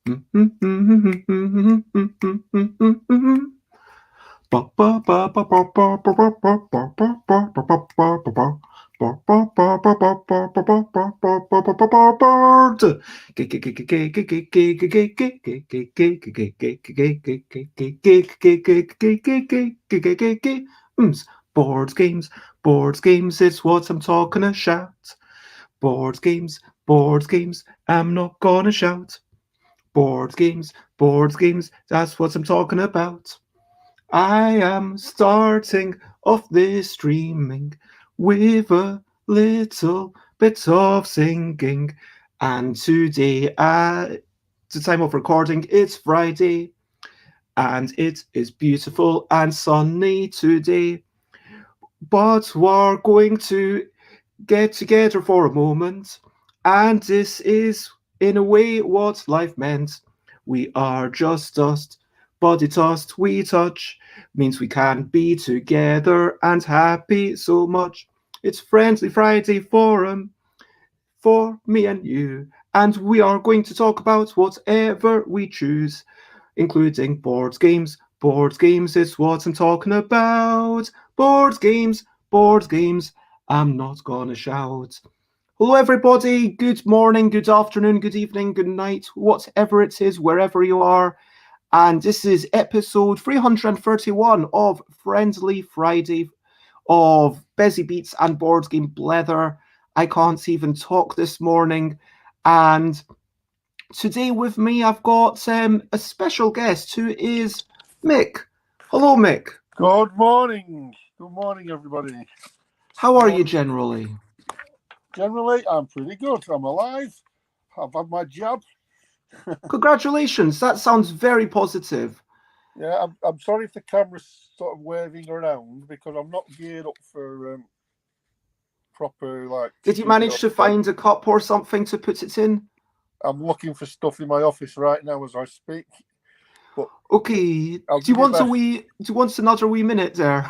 Board games, board games, it's what I'm talking a shout. Board games, I'm not gonna shout. Board games, that's what I'm talking about. I am starting off this streaming with a little bit of singing. And today, at the time of recording, it's Friday, and it is beautiful and sunny today. But we're going to get together for a moment, and this is, in a way, what life meant. We are just dust, body tossed, we touch, means we can be together and happy so much. It's Friendly Friday Forum for me and you, and we are going to talk about whatever we choose, including board games. Board games is what I'm talking about. Board games. I'm not gonna shout. Hello, everybody. Good morning, good afternoon, good evening, good night, whatever it is, wherever you are. And this is episode 331 of Friendly Friday of Busy Beats and Board Game Blether. I can't even talk this morning. And today with me, I've got a special guest who is Mick. Hello, Mick. Good morning. Good morning, everybody. How are you generally? Generally, I'm pretty good. I'm alive. I've had my jab. Congratulations. That sounds very positive. Yeah, I'm sorry if the camera's sort of waving around because I'm not geared up for proper like. Did you manage to find a cup or something to put it in? I'm looking for stuff in my office right now as I speak. But okay. Do you want another wee minute there?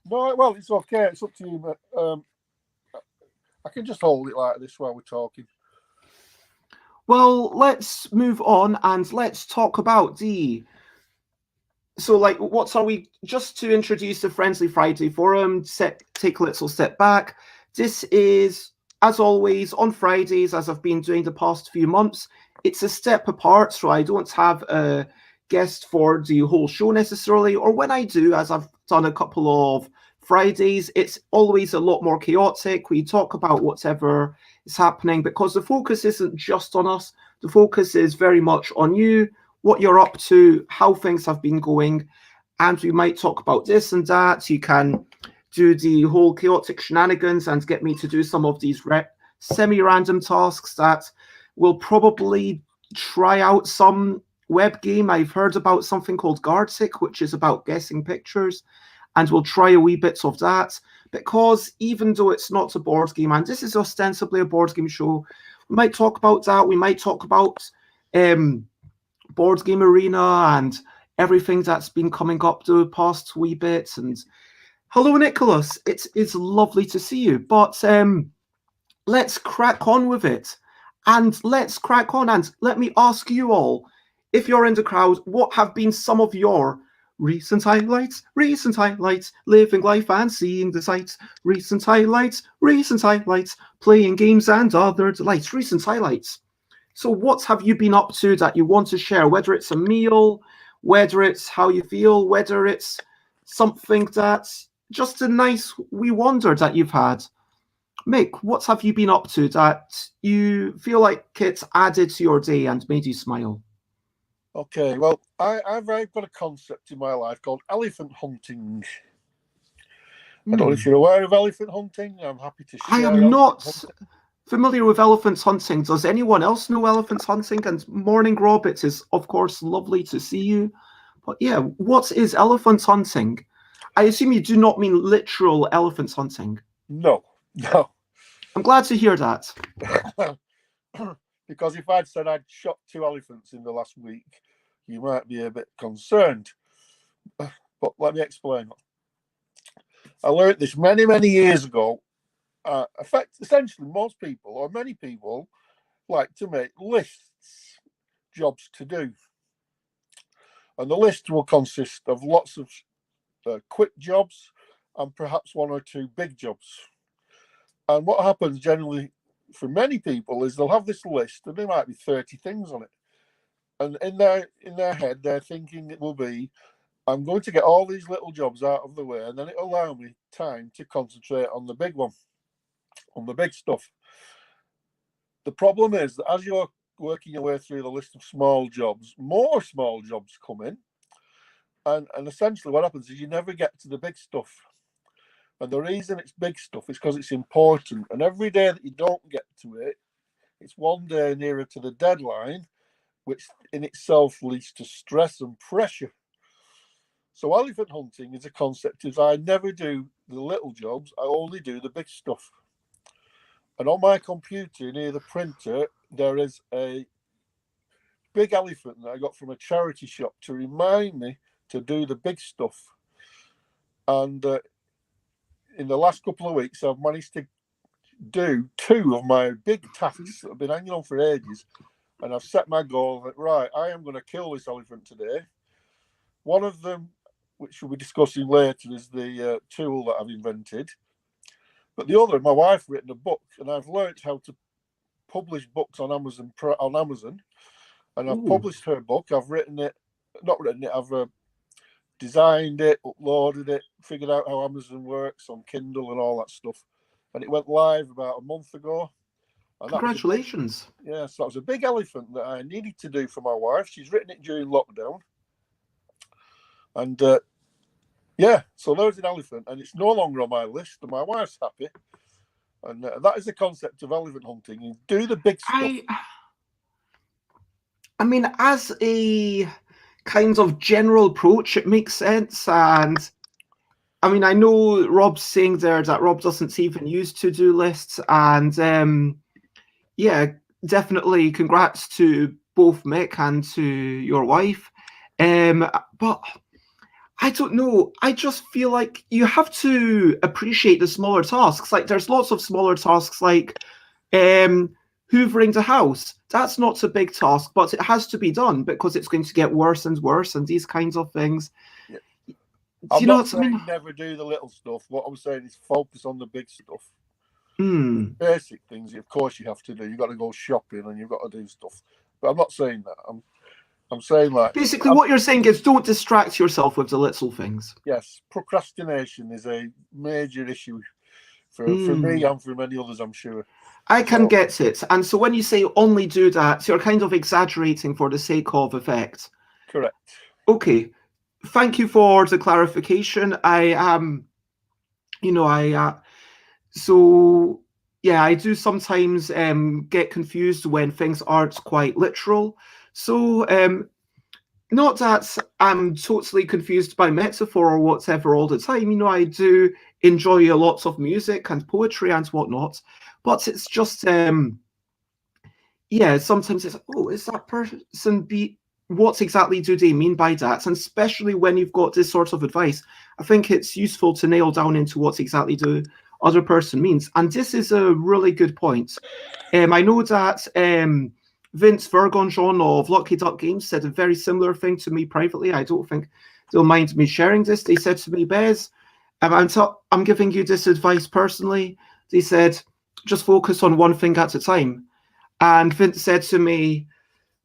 No, well, it's okay. It's up to you. But, I can just hold it like this while we're talking. Well, let's move on and let's talk about what are we, just to introduce the Friendly Friday Forum, take a little step back. This is, as always, on Fridays, as I've been doing the past few months. It's a step apart, so I don't have a guest for the whole show necessarily, or when I do, as I've done a couple of Fridays, it's always a lot more chaotic. We talk about whatever is happening because the focus isn't just on us. The focus is very much on you, what you're up to, how things have been going, and we might talk about this and that. You can do the whole chaotic shenanigans and get me to do some of these semi-random tasks that will probably try out some web game. I've heard about something called Guardsick, which is about guessing pictures, and we'll try a wee bit of that, because even though it's not a board game, and this is ostensibly a board game show, we might talk about that. We might talk about Board Game Arena and everything that's been coming up the past wee bit. And hello, Nicholas. It's lovely to see you. But let's crack on with it. And let's crack on. And let me ask you all, if you're in the crowd, what have been some of your recent highlights, living life and seeing the sights, recent highlights, playing games and other delights, recent highlights. So what have you been up to that you want to share, whether it's a meal, whether it's how you feel, whether it's something that's just a nice wee wonder that you've had? Mick, what have you been up to that you feel like it's added to your day and made you smile? Okay, well, I've got a concept in my life called elephant hunting. I don't know if you're aware of elephant hunting. I'm happy to share. I am not familiar with elephant hunting. Does anyone else know elephant hunting? And morning, Rob, it is, of course, lovely to see you. But yeah, what is elephant hunting? I assume you do not mean literal elephant hunting. No. I'm glad to hear that. Because if I'd said I'd shot 2 elephants in the last week, you might be a bit concerned. But let me explain. I learned this many, many years ago. Essentially, most people, or many people, like to make lists. jobs to do. And the list will consist of lots of quick jobs and perhaps one or two big jobs. And what happens generally for many people is they'll have this list and there might be 30 things on it. And in their head, they're thinking it will be, I'm going to get all these little jobs out of the way, and then it'll allow me time to concentrate on the big one, on the big stuff. The problem is that as you're working your way through the list of small jobs, more small jobs come in. And essentially what happens is you never get to the big stuff. And the reason it's big stuff is because it's important. And every day that you don't get to it, it's one day nearer to the deadline, which in itself leads to stress and pressure. So elephant hunting is a concept is I never do the little jobs, I only do the big stuff. And on my computer near the printer, there is a big elephant that I got from a charity shop to remind me to do the big stuff. And in the last couple of weeks, I've managed to do 2 of my big tasks that have been hanging on for ages. And I've set my goal that, right, I am going to kill this elephant today. One of them, which we'll be discussing later, is the tool that I've invented. But the other, my wife written a book, and I've learned how to publish books on Amazon. And I've published her book. I've I've designed it, uploaded it, figured out how Amazon works on Kindle and all that stuff. And it went live about a month ago. And Congratulations. So that was a big elephant that I needed to do for my wife. She's written it during lockdown. And so there's an elephant, and it's no longer on my list, and my wife's happy. And that is the concept of elephant hunting. You do the big stuff. I mean, as a kind of general approach, it makes sense. And I mean, I know Rob's saying there that Rob doesn't even use to-do lists. And definitely congrats to both Mick and to your wife. But I don't know. I just feel like you have to appreciate the smaller tasks. Like there's lots of smaller tasks like hoovering the house. That's not a big task, but it has to be done because it's going to get worse and worse and these kinds of things. Yeah. I'm not saying never do the little stuff. What I'm saying is focus on the big stuff. Basic things, of course, you have to do. You've got to go shopping and you've got to do stuff. But I'm not saying that. I'm saying like... Basically, what you're saying is don't distract yourself with the little things. Yes, procrastination is a major issue for me and for many others, I'm sure. I can get it. And so when you say only do that, you're kind of exaggerating for the sake of effect. Correct. Okay. Thank you for the clarification. I do sometimes get confused when things aren't quite literal. So not that I'm totally confused by metaphor or whatever all the time. You know, I do enjoy a lot of music and poetry and whatnot. But it's just, sometimes it's, is that person what exactly do they mean by that? And especially when you've got this sort of advice, I think it's useful to nail down into what exactly the other person means. And this is a really good point. I know that Vince Vergonjon of Lucky Duck Games said a very similar thing to me privately. I don't think they'll mind me sharing this. They said to me, Bez, I'm giving you this advice personally. They said, just focus on one thing at a time. And Vince said to me,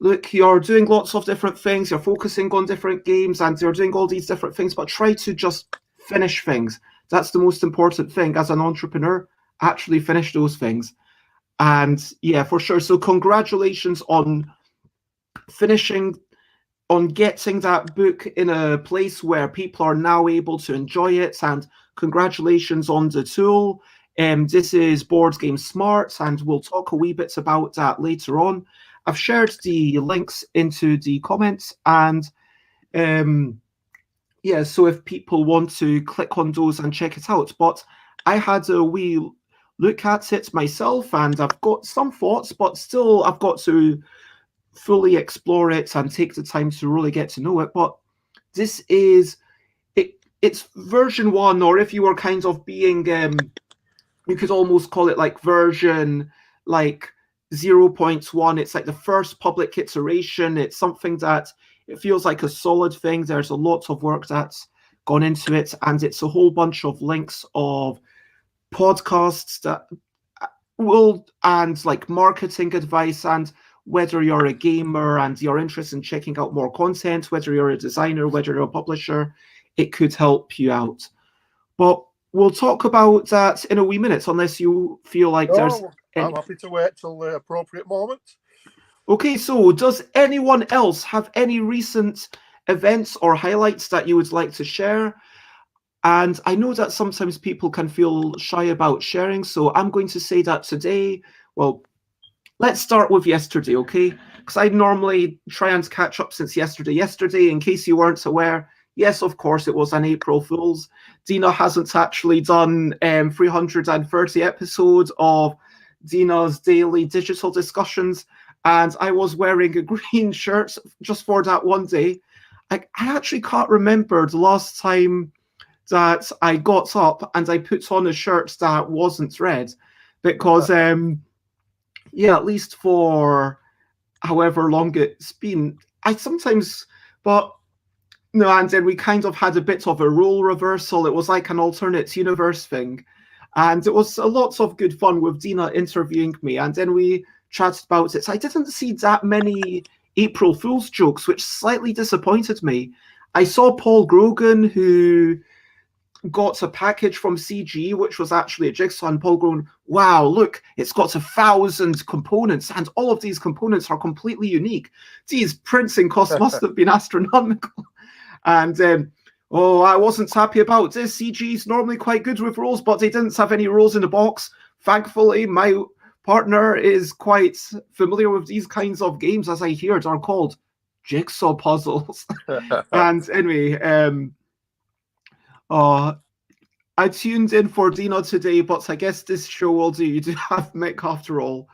look, you're doing lots of different things, you're focusing on different games, and you're doing all these different things, but try to just finish things. That's the most important thing as an entrepreneur, actually finish those things. And yeah, for sure. So congratulations on finishing, on getting that book in a place where people are now able to enjoy it, and congratulations on the tool. This is Board Game Smart, and we'll talk a wee bit about that later on. I've shared the links into the comments, and so if people want to click on those and check it out. But I had a wee look at it myself, and I've got some thoughts, but still I've got to fully explore it and take the time to really get to know it. But this is it's version 1, or if you were kind of being you could almost call it like version like 0.1. It's like the first public iteration. It's something that it feels like a solid thing. There's a lot of work that's gone into it, and it's a whole bunch of links of podcasts that will, and like marketing advice, and whether you're a gamer and you're interested in checking out more content, whether you're a designer, whether you're a publisher, it could help you out. But we'll talk about that in a wee minute, unless you feel like there's... I'm happy to wait till the appropriate moment. Okay, so does anyone else have any recent events or highlights that you would like to share? And I know that sometimes people can feel shy about sharing, so I'm going to say that today, well, let's start with yesterday, okay? Because I normally try and catch up since yesterday. Yesterday, in case you weren't aware, yes, of course, it was an April Fool's. Dina hasn't actually done 330 episodes of Dina's daily digital discussions, and I was wearing a green shirt just for that one day. I actually can't remember the last time that I got up and I put on a shirt that wasn't red, because yeah, at least for however long it's been, I sometimes, but no, and then we kind of had a bit of a role reversal. It was like an alternate universe thing, and it was a lot of good fun with Dina interviewing me, and then we chatted about it. So I didn't see that many April Fool's jokes, which slightly disappointed me. I saw Paul Grogan, who got a package from CG, which was actually a jigsaw, and Paul going, wow, look, it's got 1,000 components, and all of these components are completely unique. These printing costs must have been astronomical. And oh, I wasn't happy about this. CG's normally quite good with rolls, but they didn't have any rolls in the box. Thankfully, my partner is quite familiar with these kinds of games, as I hear are called jigsaw puzzles. And anyway, I tuned in for Dina today, but I guess this show will do. You do have Mick after all.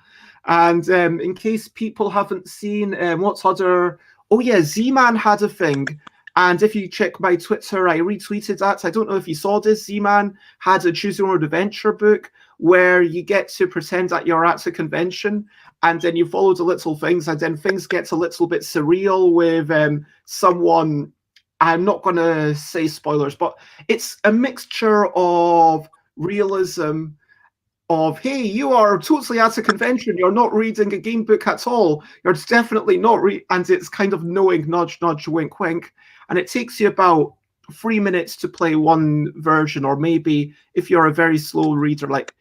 And in case people haven't seen what's other... Oh yeah, Z-Man had a thing. And if you check my Twitter, I retweeted that. I don't know if you saw this. Z-Man had a Choose Your Own Adventure book where you get to pretend that you're at a convention, and then you follow the little things, and then things get a little bit surreal with someone... I'm not going to say spoilers, but it's a mixture of realism, of, hey, you are totally at a convention, you're not reading a game book at all, you're definitely not and it's kind of knowing, nudge, nudge, wink, wink, and it takes you about 3 minutes to play one version, or maybe if you're a very slow reader, like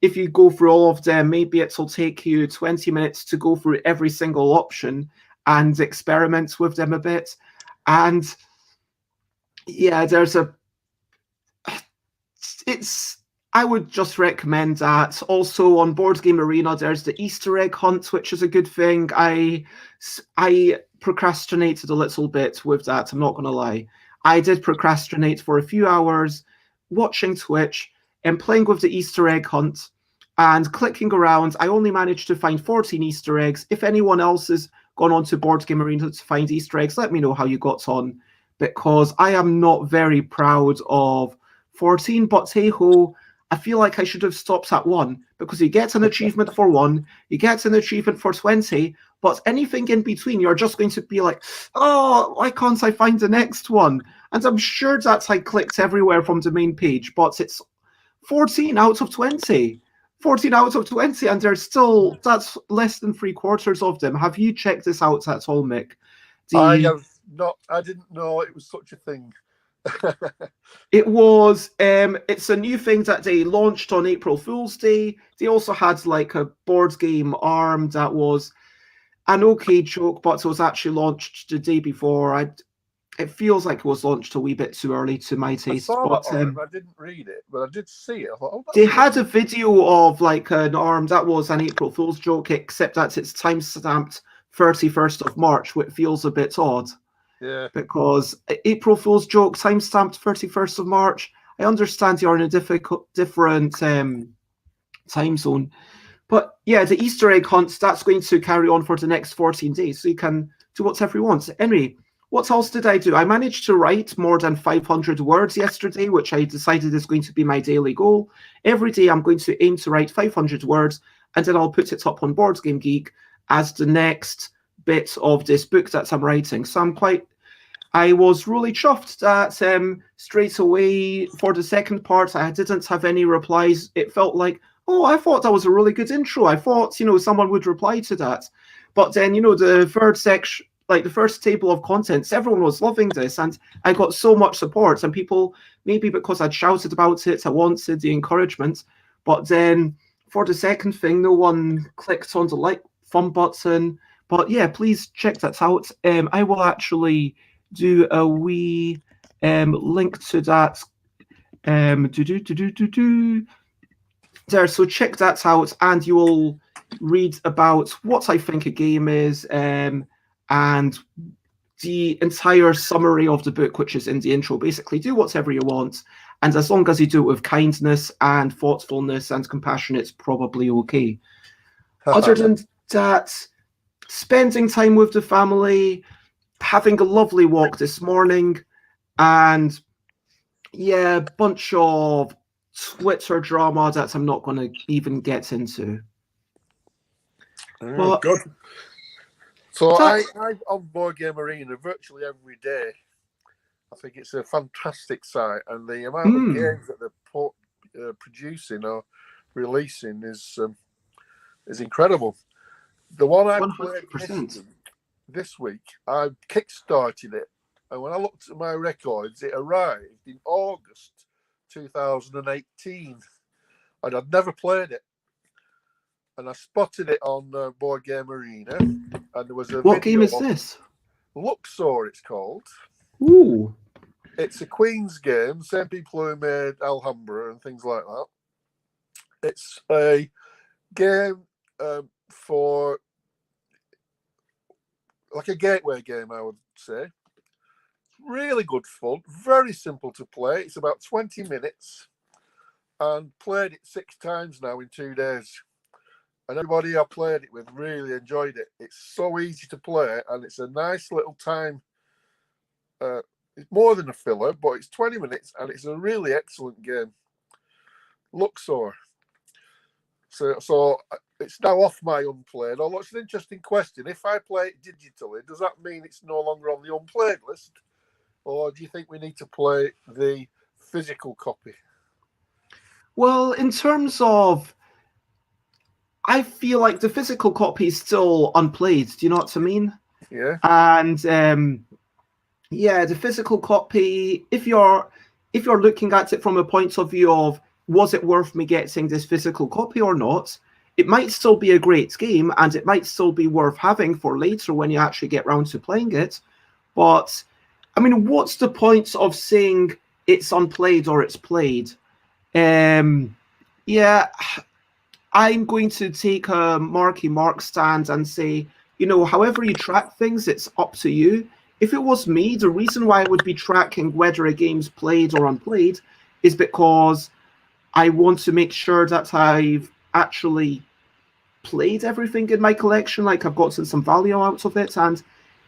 if you go through all of them, maybe it'll take you 20 minutes to go through every single option and experiment with them a bit. And yeah, I would just recommend that. Also on Board Game Arena, there's the Easter egg hunt, which is a good thing. I procrastinated a little bit with that, I'm not going to lie. I did procrastinate for a few hours watching Twitch and playing with the Easter egg hunt and clicking around. I only managed to find 14 Easter eggs. If anyone else has gone on to Board Game Arena to find Easter eggs, let me know how you got on, because I am not very proud of 14, but hey-ho, I feel like I should have stopped at 1, because you get an achievement for 1, you get an achievement for 20, but anything in between, you're just going to be like, oh, why can't I find the next one? And I'm sure that I clicked everywhere from the main page, but it's 14 out of 20. 14 out of 20, and there's still, that's less than 3/4 of them. Have you checked this out at all, Mick? I have not. I didn't know it was such a thing. It was, it's a new thing that they launched on April Fool's Day. They also had like a board game arm that was an okay joke, but it was actually launched the day before. It feels like it was launched a wee bit too early to my taste. I saw but that arm. I didn't read it, but I did see it. I thought, oh, they had a video of like an arm that was an April Fool's joke, except that it's time-stamped 31st of March, which feels a bit odd. Yeah. Because April Fool's joke, time-stamped 31st of March. I understand you're in a different time zone. But yeah, the Easter egg hunt, that's going to carry on for the next 14 days. So you can do whatever you want. Anyway, what else did I do? I managed to write more than 500 words yesterday, which I decided is going to be my daily goal. Every day I'm going to aim to write 500 words. and then I'll put it up on Board Game Geek as the next bit of this book that I'm writing. So I was really chuffed that straight away for the second part, I didn't have any replies. It felt like, oh, I thought that was a really good intro. I thought, someone would reply to that. But then, the third section, like the first table of contents, everyone was loving this, and I got so much support. And people, maybe because I'd shouted about it, I wanted the encouragement. But then for the second thing, no one clicked on the like thumb button. But yeah, please check that out. I will actually do a wee link to that. There, so check that out, and you will read about what I think a game is, and the entire summary of the book, which is in the intro. Basically, do whatever you want, and as long as you do it with kindness and thoughtfulness and compassion, it's probably okay. Other than that, spending time with the family, having a lovely walk this morning, and yeah, bunch of Twitter drama that I'm not going to even get into. But good. So I'm on Board Game Arena virtually every day. I think it's a fantastic site, and the amount of games that they're producing or releasing is incredible. The one I played this week, I kickstarted it, and when I looked at my records, it arrived in August 2018, and I'd never played it. And I spotted it on Board Game Arena, and there was a What game is this? Luxor, it's called. Ooh. It's a Queen's game, same people who made Alhambra and things like that. It's a game for like a gateway game, I would say. Really good fun, very simple to play. It's about 20 minutes, and played it 6 times now in 2 days. And everybody I played it with really enjoyed it. It's so easy to play, and it's a nice little time. It's more than a filler, but it's 20 minutes, and it's a really excellent game. Luxor. So it's now off my unplayed, although it's an interesting question. If I play it digitally, does that mean it's no longer on the unplayed list? Or do you think we need to play the physical copy? Well, in terms of, I feel like the physical copy is still unplayed. Do you know what I mean? Yeah. And yeah, the physical copy, if you're looking at it from a point of view of, was it worth me getting this physical copy or not, it might still be a great game, and it might still be worth having for later when you actually get round to playing it. But I mean, what's the point of saying it's unplayed or it's played? Yeah, I'm going to take a Marky Mark stand and say, however you track things, it's up to you. If it was me, the reason why I would be tracking whether a game's played or unplayed is because I want to make sure that I've actually played everything in my collection, like I've gotten some value out of it. And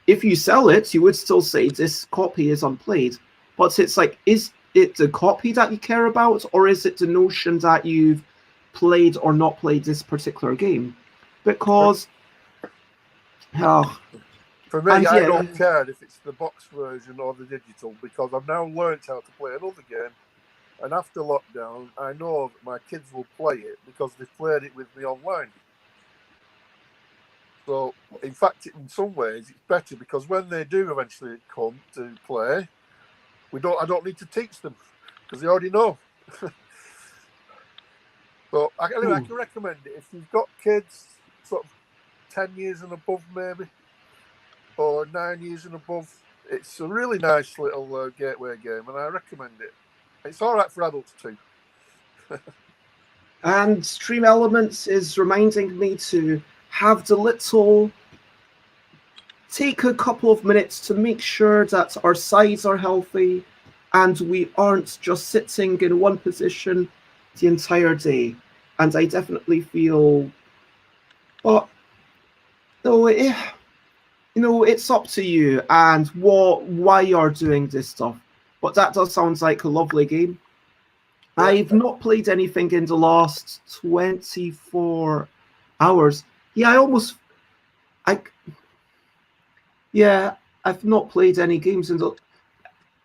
if you sell it, you would still say this copy is unplayed. But it's like, is it the copy that you care about, or is it the notion that you've played or not played this particular game? Because for me, I don't care if it's the box version or the digital, because I've now learned how to play another game, and after lockdown I know that my kids will play it because they've played it with me online. So in fact, in some ways it's better, because when they do eventually come to play, I don't need to teach them, because they already know. So anyway, I can recommend it if you've got kids sort of 10 years and above, maybe, or 9 years and above. It's a really nice little gateway game, and I recommend it. It's all right for adults too. And Stream Elements is reminding me to have the little, take a couple of minutes to make sure that our sides are healthy and we aren't just sitting in one position the entire day. And I definitely feel, but no, it's up to you and why you're doing this stuff. But that does sound like a lovely game. Yeah. I've not played anything in the last 24 Hours. Yeah, I, yeah, I've not played any games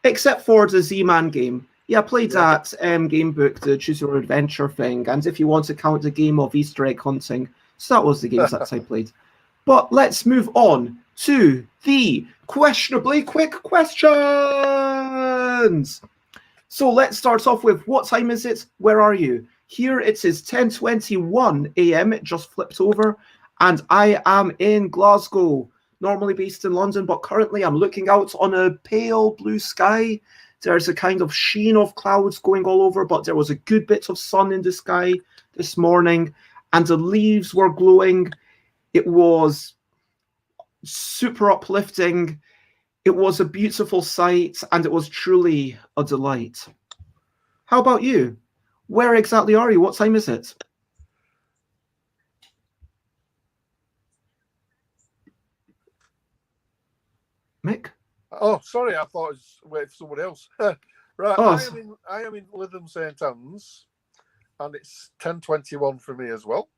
except for the Z-Man game. Yeah, I played Yeah. that game book, the Choose Your Adventure thing, and if you want to count the game of Easter egg hunting, so that was the games that I played. But let's move on to the questionably quick questions. So let's start off with, what time is it? Where are you? Here it is 10:21 a.m. It just flipped over, and I am in Glasgow, normally based in London, but currently I'm looking out on a pale blue sky. There's a kind of sheen of clouds going all over, but there was a good bit of sun in the sky this morning, and the leaves were glowing. It was super uplifting. It was a beautiful sight, and it was truly a delight. How about you? Where exactly are you? What time is it? Mick? Oh, sorry, I thought it was waiting for someone else. Right, Oh, I am in Lytham St Anne's, and it's 10:21 for me as well.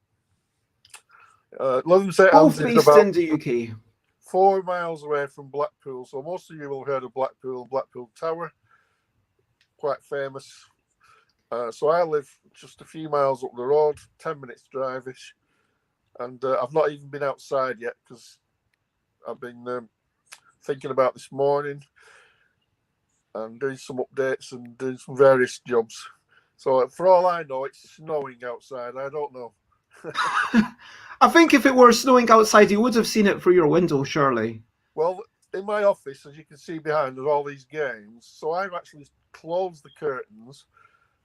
Lytham St Anne's both is based about in the UK. 4 miles away from Blackpool, so most of you will have heard of Blackpool Tower, quite famous. So I live just a few miles up the road, 10 minutes drive-ish, and I've not even been outside yet because I've been thinking about this morning and doing some updates and doing some various jobs. So for all I know, it's snowing outside. I don't know. I think if it were snowing outside, you would have seen it through your window, surely. Well, in my office, as you can see behind, there's all these games. So I've actually closed the curtains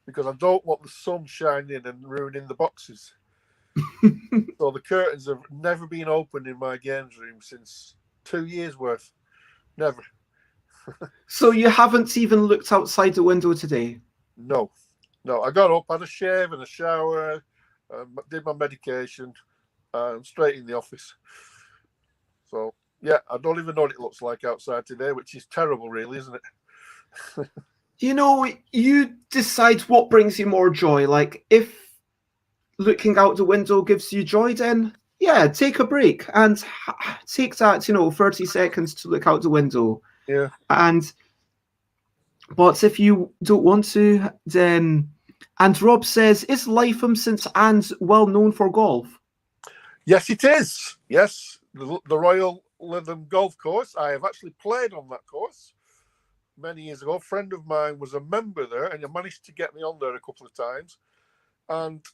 because I don't want the sun shining in and ruining the boxes. So the curtains have never been opened in my games room since 2 years worth. Never. So you haven't even looked outside the window today? No. I got up, had a shave and a shower, did my medication, and straight in the office. So, yeah, I don't even know what it looks like outside today, which is terrible, really, isn't it? You know, you decide what brings you more joy. Like, if looking out the window gives you joy, then yeah, take a break and take that, 30 seconds to look out the window. Yeah. But if you don't want to, then. And Rob says, is Lytham St Anne's well known for golf? Yes, it is. Yes, the Royal Lytham Golf Course. I have actually played on that course many years ago. A friend of mine was a member there, and he managed to get me on there a couple of times. And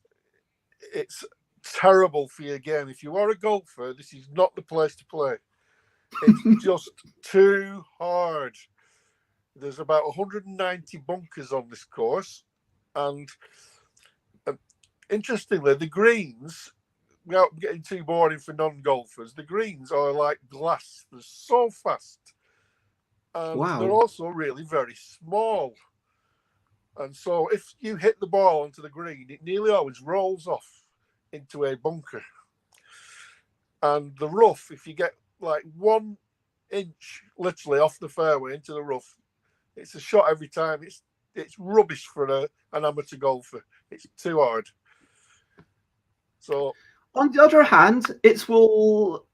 it's terrible for your game. If you are a golfer, this is not the place to play. It's just too hard. There's about 190 bunkers on this course, and interestingly, the greens, without getting too boring for non-golfers, the greens are like glass. They're so fast, and Wow. they're also really very small. And so if you hit the ball onto the green, it nearly always rolls off into a bunker. And the rough, if you get like 1 inch literally off the fairway into the rough, it's a shot every time. It's rubbish for an amateur golfer. It's too hard. So, on the other hand, it will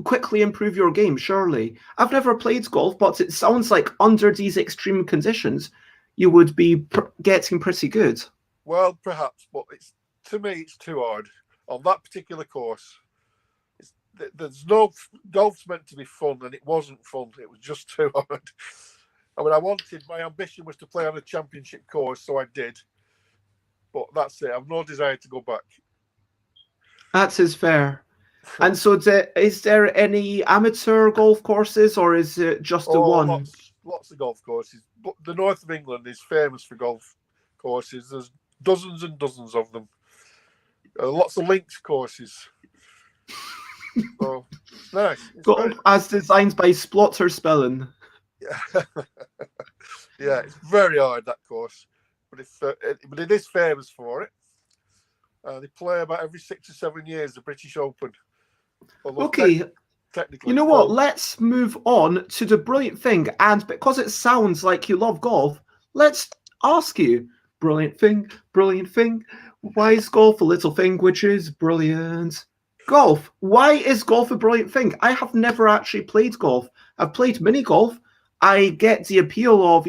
quickly improve your game, surely. I've never played golf, but it sounds like under these extreme conditions, you would be getting pretty good. Well, perhaps, but to me, it's too hard on that particular course. There's no golf's meant to be fun, and it wasn't fun. It was just too hard. I mean, my ambition was to play on a championship course, so I did. But that's it. I've no desire to go back. That is fair. And so, is there any amateur golf courses, or is it just the one? Lots of golf courses. But the north of England is famous for golf courses. There's dozens and dozens of them. Lots of links courses. So it's nice. Golf as designed by Splotter Spellin. Yeah. Yeah, it's very hard, that course. But it is famous for it. They play about every 6 or 7 years, the British Open. Okay. Technically, you know what? Let's move on to the brilliant thing. And because it sounds like you love golf, let's ask you, brilliant thing, Why is golf a little thing which is brilliant? Golf. Why is golf a brilliant thing? I have never actually played golf. I've played mini golf. I get the appeal of,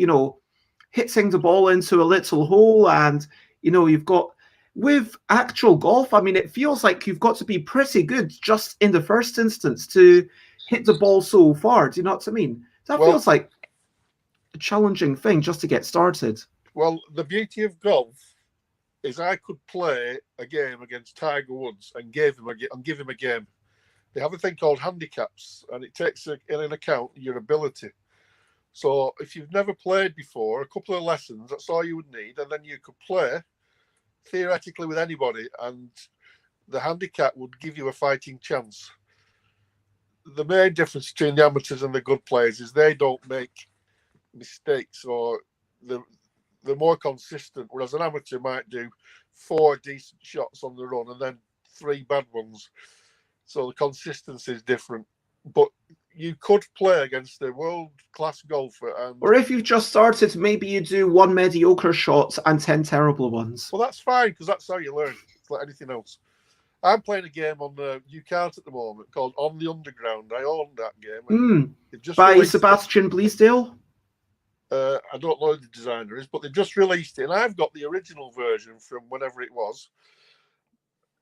hitting the ball into a little hole, and, you've got with actual golf, I mean, it feels like you've got to be pretty good just in the first instance to hit the ball so far. Do you know what I mean? That feels like a challenging thing just to get started. Well, the beauty of golf is I could play a game against Tiger Woods and give him a game. They have a thing called handicaps, and it takes in account your ability. So if you've never played before, a couple of lessons, that's all you would need, and then you could play theoretically with anybody, and the handicap would give you a fighting chance. The main difference between the amateurs and the good players is they don't make mistakes, or they're more consistent, whereas an amateur might do 4 decent shots on the run and then 3 bad ones. So the consistency is different. But you could play against a world-class golfer. Or if you've just started, maybe you do 1 mediocre shot and 10 terrible ones. Well, that's fine, because that's how you learn. It's like anything else. I'm playing a game on the UCART at the moment called On the Underground. I own that game. By Sebastian Bleasdale? I don't know who the designer is, but they've just released it, and I've got the original version from whenever it was,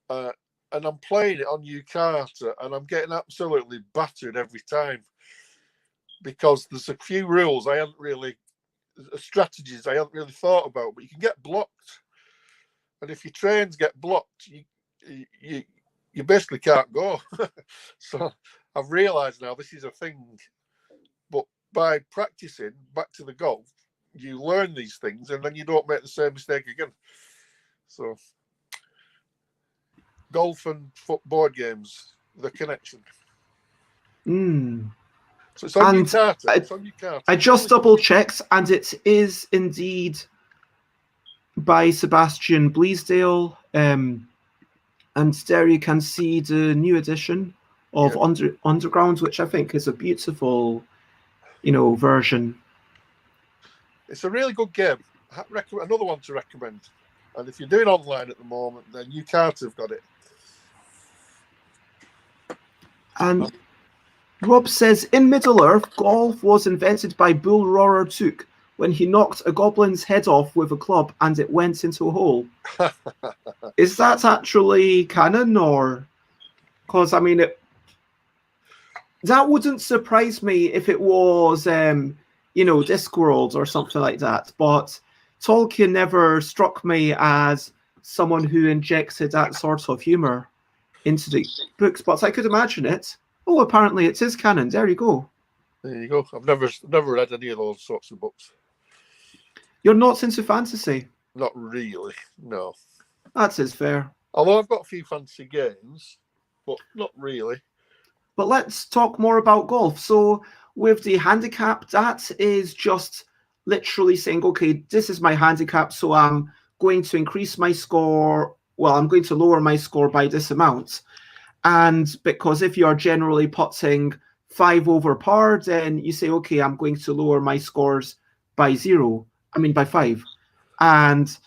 and I'm playing it on UCART, and I'm getting absolutely battered every time because there's a few rules strategies I haven't really thought about, but you can get blocked, and if your trains get blocked, you basically can't go. So I've realised now this is a thing, but by practicing back to the golf, you learn these things and then you don't make the same mistake again. So golf and board games, the connection. So it's on UCART. I just double checked, and it is indeed by Sebastian Bleasdale. And there you can see the new edition of Underground, which I think is a beautiful version. It's a really good game. Another one to recommend. And if you're doing online at the moment, then UCART have got it. And Rob says, in Middle-earth, golf was invented by Bull Roarer Took when he knocked a goblin's head off with a club and it went into a hole. Is that actually canon, or? Because, I mean, that wouldn't surprise me if it was, Discworld or something like that. But Tolkien never struck me as someone who injected that sort of humor into the books. But I could imagine it. Oh, apparently it is canon. There you go. There you go. I've never read any of those sorts of books. You're not into fantasy? Not really, no. That is fair. Although I've got a few fantasy games, but not really. But let's talk more about golf. So with the handicap, that is just literally saying, okay, this is my handicap, so I'm going to increase my score. Well, I'm going to lower my score by this amount. And because if you're generally putting 5 over par, then you say, okay, I'm going to lower my scores by 5. And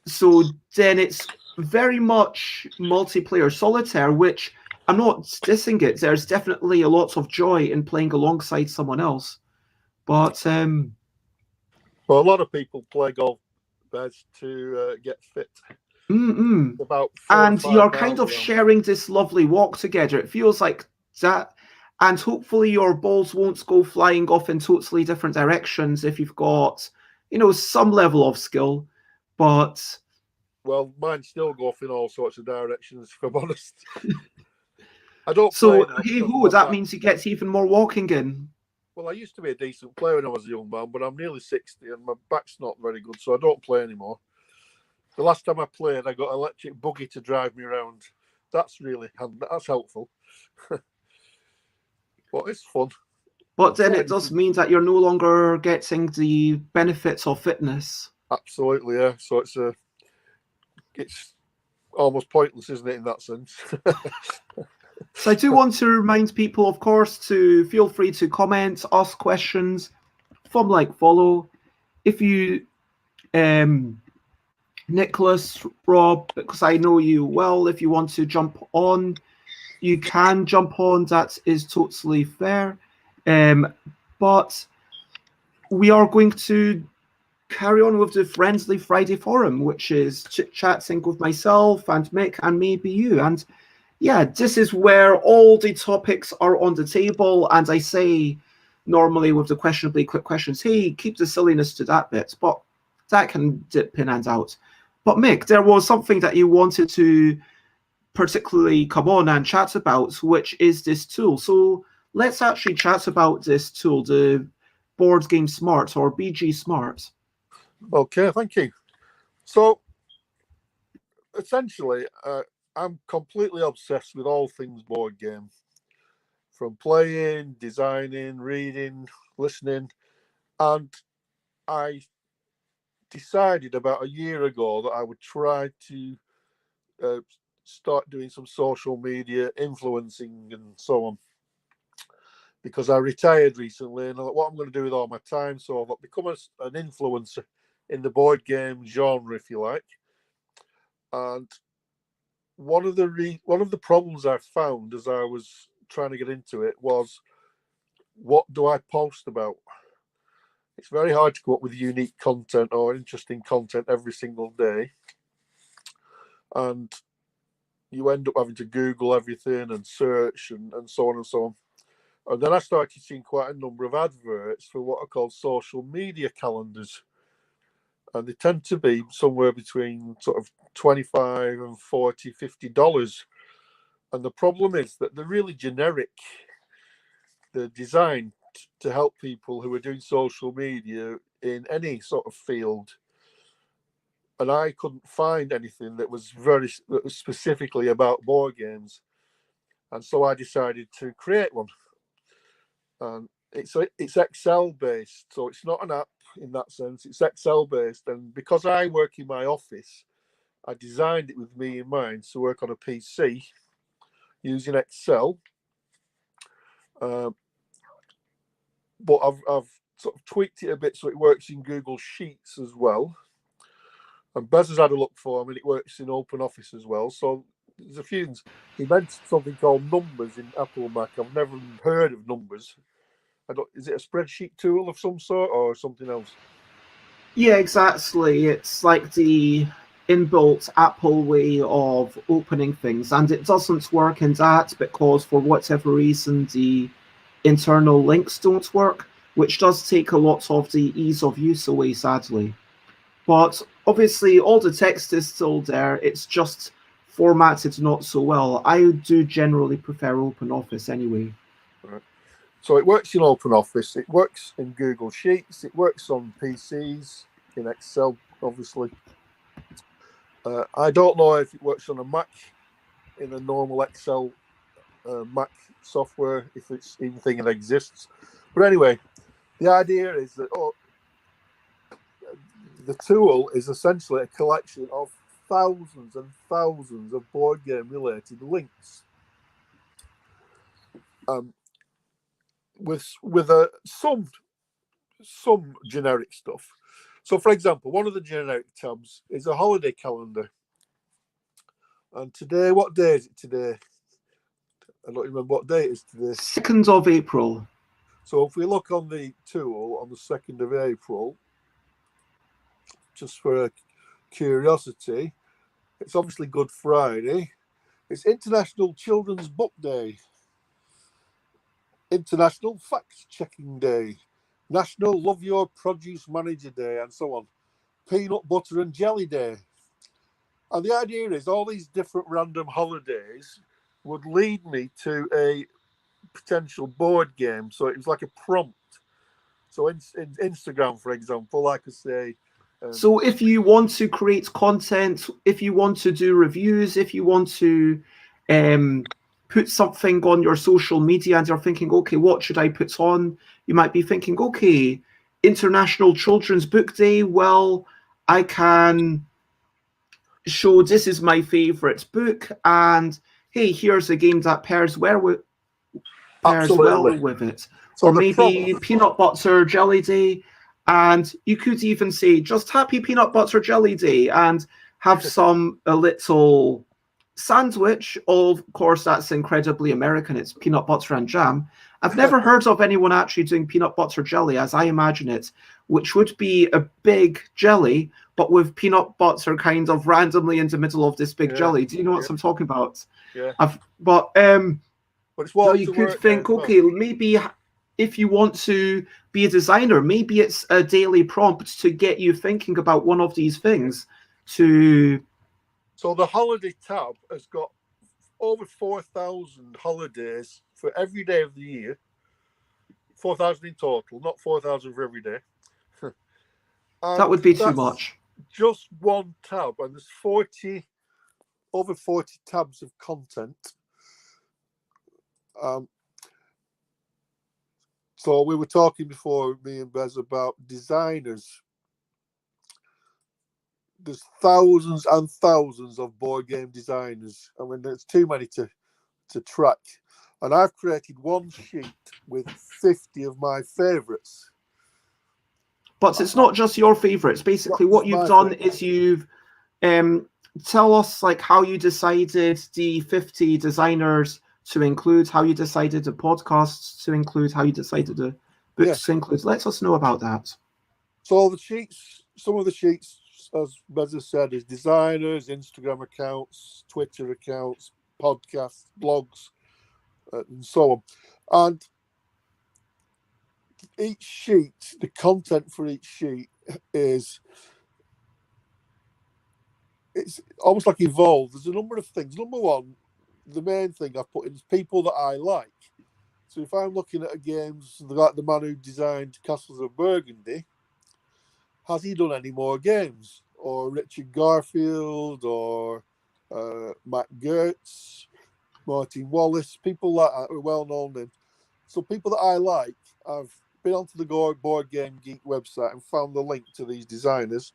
so then it's very much multiplayer solitaire, which I'm not dissing it. There's definitely a lot of joy in playing alongside someone else. But well, a lot of people play golf, Bez, to get fit. And you're kind of sharing this lovely walk together. It feels like that. And hopefully your balls won't go flying off in totally different directions if you've got, some level of skill. But well, mine still go off in all sorts of directions, if I'm honest. I don't. So that means you get even more walking in. Well, I used to be a decent player when I was a young man, but I'm nearly 60 and my back's not very good, so I don't play anymore. The last time I played, I got an electric buggy to drive me around. That's helpful. But it's fun. But then it does mean that you're no longer getting the benefits of fitness. Absolutely, yeah. So it's almost pointless, isn't it, in that sense? So I do want to remind people, of course, to feel free to comment, ask questions, follow. If you Nicholas, Rob, because I know you well, if you want to jump on, you can jump on. That is totally fair. But we are going to carry on with the Friendly Friday Forum, which is chit-chatting with myself and Mick and maybe you. And yeah, this is where all the topics are on the table. And I say normally with the questionably quick questions, hey, keep the silliness to that bit. But that can dip in and out. But Mick, there was something that you wanted to particularly come on and chat about, which is this tool. So let's actually chat about this tool, the Board Game Smart or BG Smart. Okay, thank you. So essentially, I'm completely obsessed with all things board game, from playing, designing, reading, listening, and I decided about a year ago that I would try to start doing some social media influencing and so on, because I retired recently and what I'm going to do with all my time. So I've become an influencer in the board game genre, if you like. And one of the problems I found as I was trying to get into it was, what do I post about? It's very hard to come up with unique content or interesting content every single day. And you end up having to Google everything and search and so on and so on. And then I started seeing quite a number of adverts for what are called social media calendars. And they tend to be somewhere between sort of $25 and $40, $50. And the problem is that they're really generic. They're designed to help people who are doing social media in any sort of field. And I couldn't find anything that was specifically about board games. And so I decided to create one. And it's Excel based, so it's not an app in that sense. It's Excel based, and because I work in my office, I designed it with me in mind to work on a PC using Excel. But I've sort of tweaked it a bit so it works in Google Sheets as well. And Bez has had a look for me, and it works in Open Office as well. So there's a few things. He mentioned something called Numbers in Apple Mac. I've never heard of Numbers. Is it a spreadsheet tool of some sort or something else? Yeah, exactly. It's like the inbuilt Apple way of opening things, and it doesn't work in that because for whatever reason the internal links don't work, which does take a lot of the ease of use away, sadly. But obviously all the text is still there, it's just formatted not so well. I do generally prefer OpenOffice anyway. Right. So it works in Open Office, it works in Google Sheets, it works on PCs, in Excel, obviously. I don't know if it works on a Mac in a normal Excel Mac software, if it's even thing that exists. But anyway, the idea is that the tool is essentially a collection of thousands and thousands of board game related links. With some generic stuff. So, for example, one of the generic tabs is a holiday calendar. And today, what day is it today? I don't remember what day it is today. 2nd of April. So if we look on the tool on the 2nd of April, just for a curiosity, it's obviously Good Friday. It's International Children's Book Day, International Fact Checking Day, National Love Your Produce Manager Day, and so on. Peanut Butter and Jelly Day. And the idea is all these different random holidays would lead me to a potential board game. So it was like a prompt. So in Instagram, for example, I could say... so if you want to create content, if you want to do reviews, if you want to put something on your social media and you're thinking, okay, what should I put on? You might be thinking, okay, International Children's Book Day. Well, I can show this is my favorite book, and hey, here's a game that pairs well with it. So or maybe Peanut Butter Jelly Day, and you could even say just Happy Peanut Butter Jelly Day, and have a little sandwich. Of course, that's incredibly American. It's peanut butter and jam. I've never heard of anyone actually doing peanut butter jelly as I imagine it, which would be a big jelly, but with peanut butter kind of randomly in the middle of this big jelly. Do you know what I'm talking about? Yeah. But it's what you could think, okay, maybe if you want to be a designer, maybe it's a daily prompt to get you thinking about one of these things. So the holiday tab has got over 4,000 holidays for every day of the year. 4,000 in total, not 4,000 for every day. That would be too much. Just one tab, and there's over 40 tabs of content. So we were talking before, me and Bez, about designers. There's thousands and thousands of board game designers. I mean, there's too many to track. And I've created one sheet with 50 of my favourites. But it's not just your favourites. Basically, what you've done is you've tell us like how you decided the 50 designers to include, how you decided the podcasts to include, how you decided the books to include. Let us know about that. So the sheets, some of the sheets, as Bez has said, is designers, Instagram accounts, Twitter accounts, podcasts, blogs, and so on. And each sheet, the content for each sheet it's almost like evolved. There's a number of things. Number one, the main thing I've put in is people that I like. So if I'm looking at a game like the man who designed Castles of Burgundy, has he done any more games? Or Richard Garfield, or Matt Gertz, Martin Wallace, people like that are well known in. So people that I like, I've been onto the Board Game Geek website and found the link to these designers.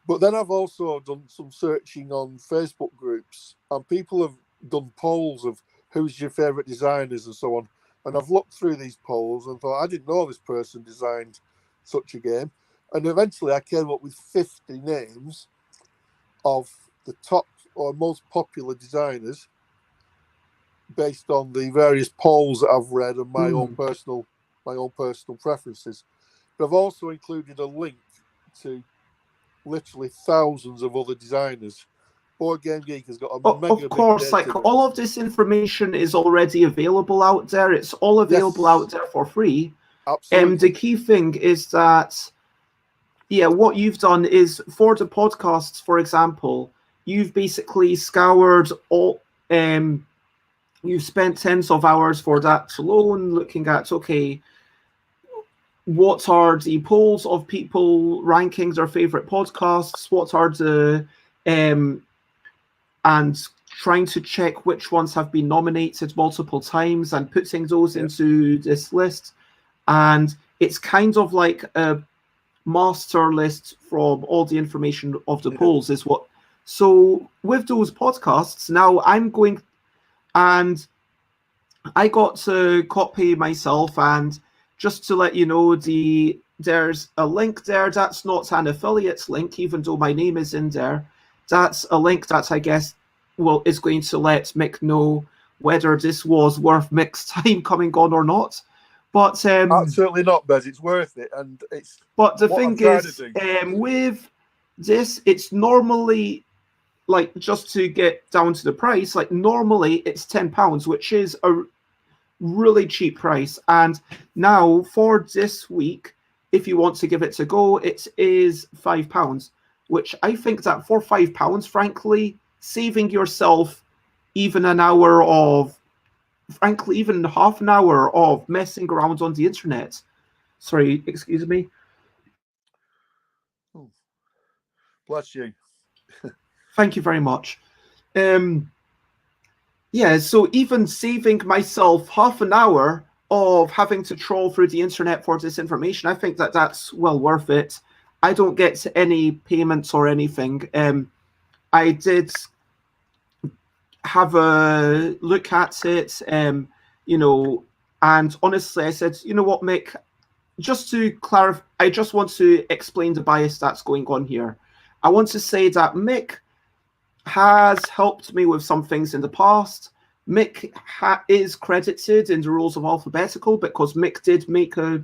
But then I've also done some searching on Facebook groups, and people have done polls of who's your favourite designers and so on. And I've looked through these polls and thought, I didn't know this person designed such a game. And eventually I came up with 50 names of the top or most popular designers based on the various polls that I've read and my own personal preferences. But I've also included a link to literally thousands of other designers. Board Game Geek has got a mega of course, like all of this information is already available out there. It's all available out there for free. Absolutely. The key thing is that what you've done is for the podcasts, for example, you've basically scoured all you've spent tens of hours for that alone, looking at, okay, what are the polls of people ranking their favorite podcasts? What are the and trying to check which ones have been nominated multiple times and putting those into this list. And it's kind of like a master list from all the information of the polls is what. So with those podcasts, now I'm going, and I got to copy myself, and just to let you know, there's a link there. That's not an affiliate link, even though my name is in there. That's a link that I guess is going to let Mick know whether this was worth Mick's time coming on or not. But absolutely not, Bez. It's worth it, and it's. But the thing is, with this, it's normally, like, just to get down to the price, like normally it's £10, which is a really cheap price. And now for this week, if you want to give it a go, it is £5, which I think that for £5, frankly, saving yourself even an hour of, frankly, even half an hour of messing around on the internet. Sorry, excuse me. Bless you. Thank you very much. So even saving myself half an hour of having to troll through the internet for this information, I think that that's well worth it. I don't get any payments or anything. I did have a look at it, and honestly, I said, you know what, Mick, just to clarify, I just want to explain the bias that's going on here. I want to say that Mick has helped me with some things in the past. Mick is credited in the rules of alphabetical because Mick did make a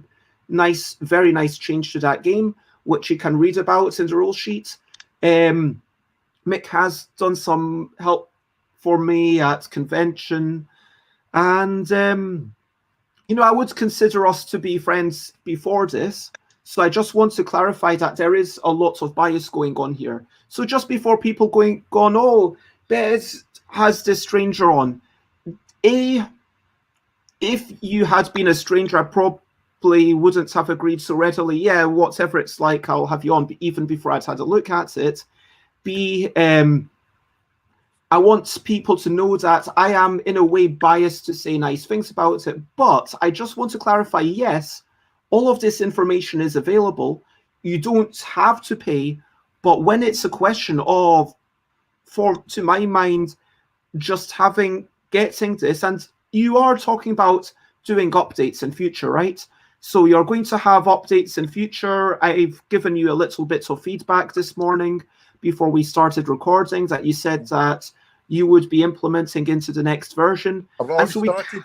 nice, very nice change to that game, which you can read about in the rule sheet. Mick has done some help for me at convention, and I would consider us to be friends before this. So I just want to clarify that there is a lot of bias going on here. So just before people going, oh, Bez has this stranger on. If you had been a stranger, I probably wouldn't have agreed so readily. Yeah, whatever it's like, I'll have you on, even before I'd had a look at it. B, I want people to know that I am in a way biased to say nice things about it, but I just want to clarify, yes, all of this information is available. You don't have to pay, but when it's a question of, to my mind, just getting this, and you are talking about doing updates in future, right? So you're going to have updates in future. I've given you a little bit of feedback this morning before we started recording that you said that you would be implementing into the next version. I've already started.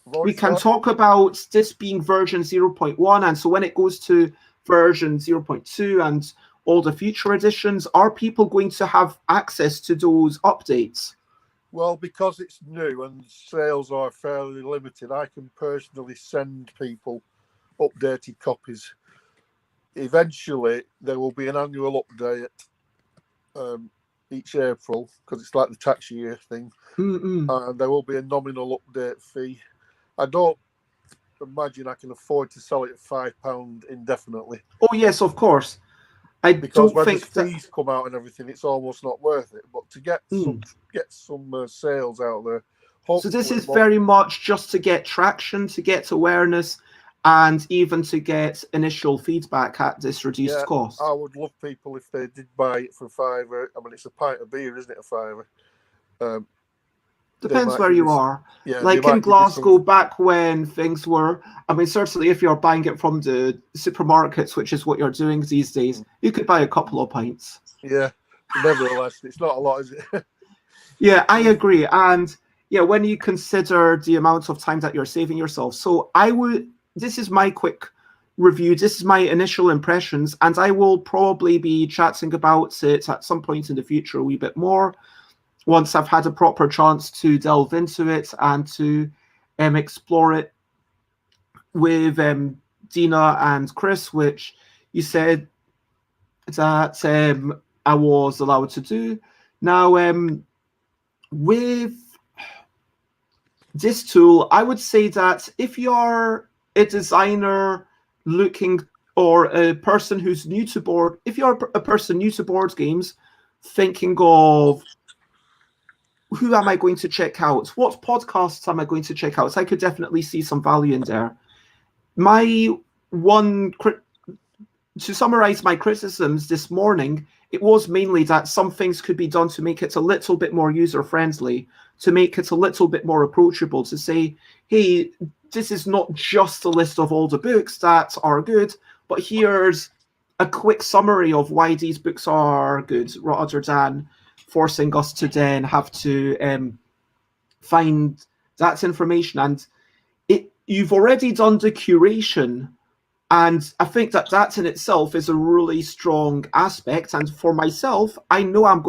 We can talk about this being version 0.1, and so when it goes to version 0.2 and all the future editions, are people going to have access to those updates? Well, because it's new and sales are fairly limited, I can personally send people updated copies. Eventually, there will be an annual update each April, because it's like the tax year thing. And there will be a nominal update fee. I don't imagine I can afford to sell it at £5 indefinitely. Oh yes, of course. Because when the fees come out and everything, it's almost not worth it. But to get some sales out there. So this is very much just to get traction, to get awareness, and even to get initial feedback at this reduced cost. I would love people if they did buy it for £5. I mean, it's a pint of beer, isn't it? £5. Depends where you are. Yeah, like in Glasgow, back when things were, I mean, certainly if you're buying it from the supermarkets, which is what you're doing these days, you could buy a couple of pints. Yeah, nevertheless, it's not a lot, is it? Yeah, I agree. And yeah, when you consider the amount of time that you're saving yourself. So this is my quick review. This is my initial impressions, and I will probably be chatting about it at some point in the future a wee bit more, once I've had a proper chance to delve into it and to explore it with Dina and Chris, which you said that I was allowed to do. Now, with this tool, I would say that if you're a designer looking, or a person who's new to board, if you're a person new to board games, thinking of who am I going to check out? What podcasts am I going to check out? So I could definitely see some value in there. To summarize my criticisms this morning, it was mainly that some things could be done to make it a little bit more user-friendly, to make it a little bit more approachable, to say, hey, this is not just a list of all the books that are good, but here's a quick summary of why these books are good, rather than forcing us to then have to find that information. And you've already done the curation, and I think that in itself is a really strong aspect. And for myself, I know I'm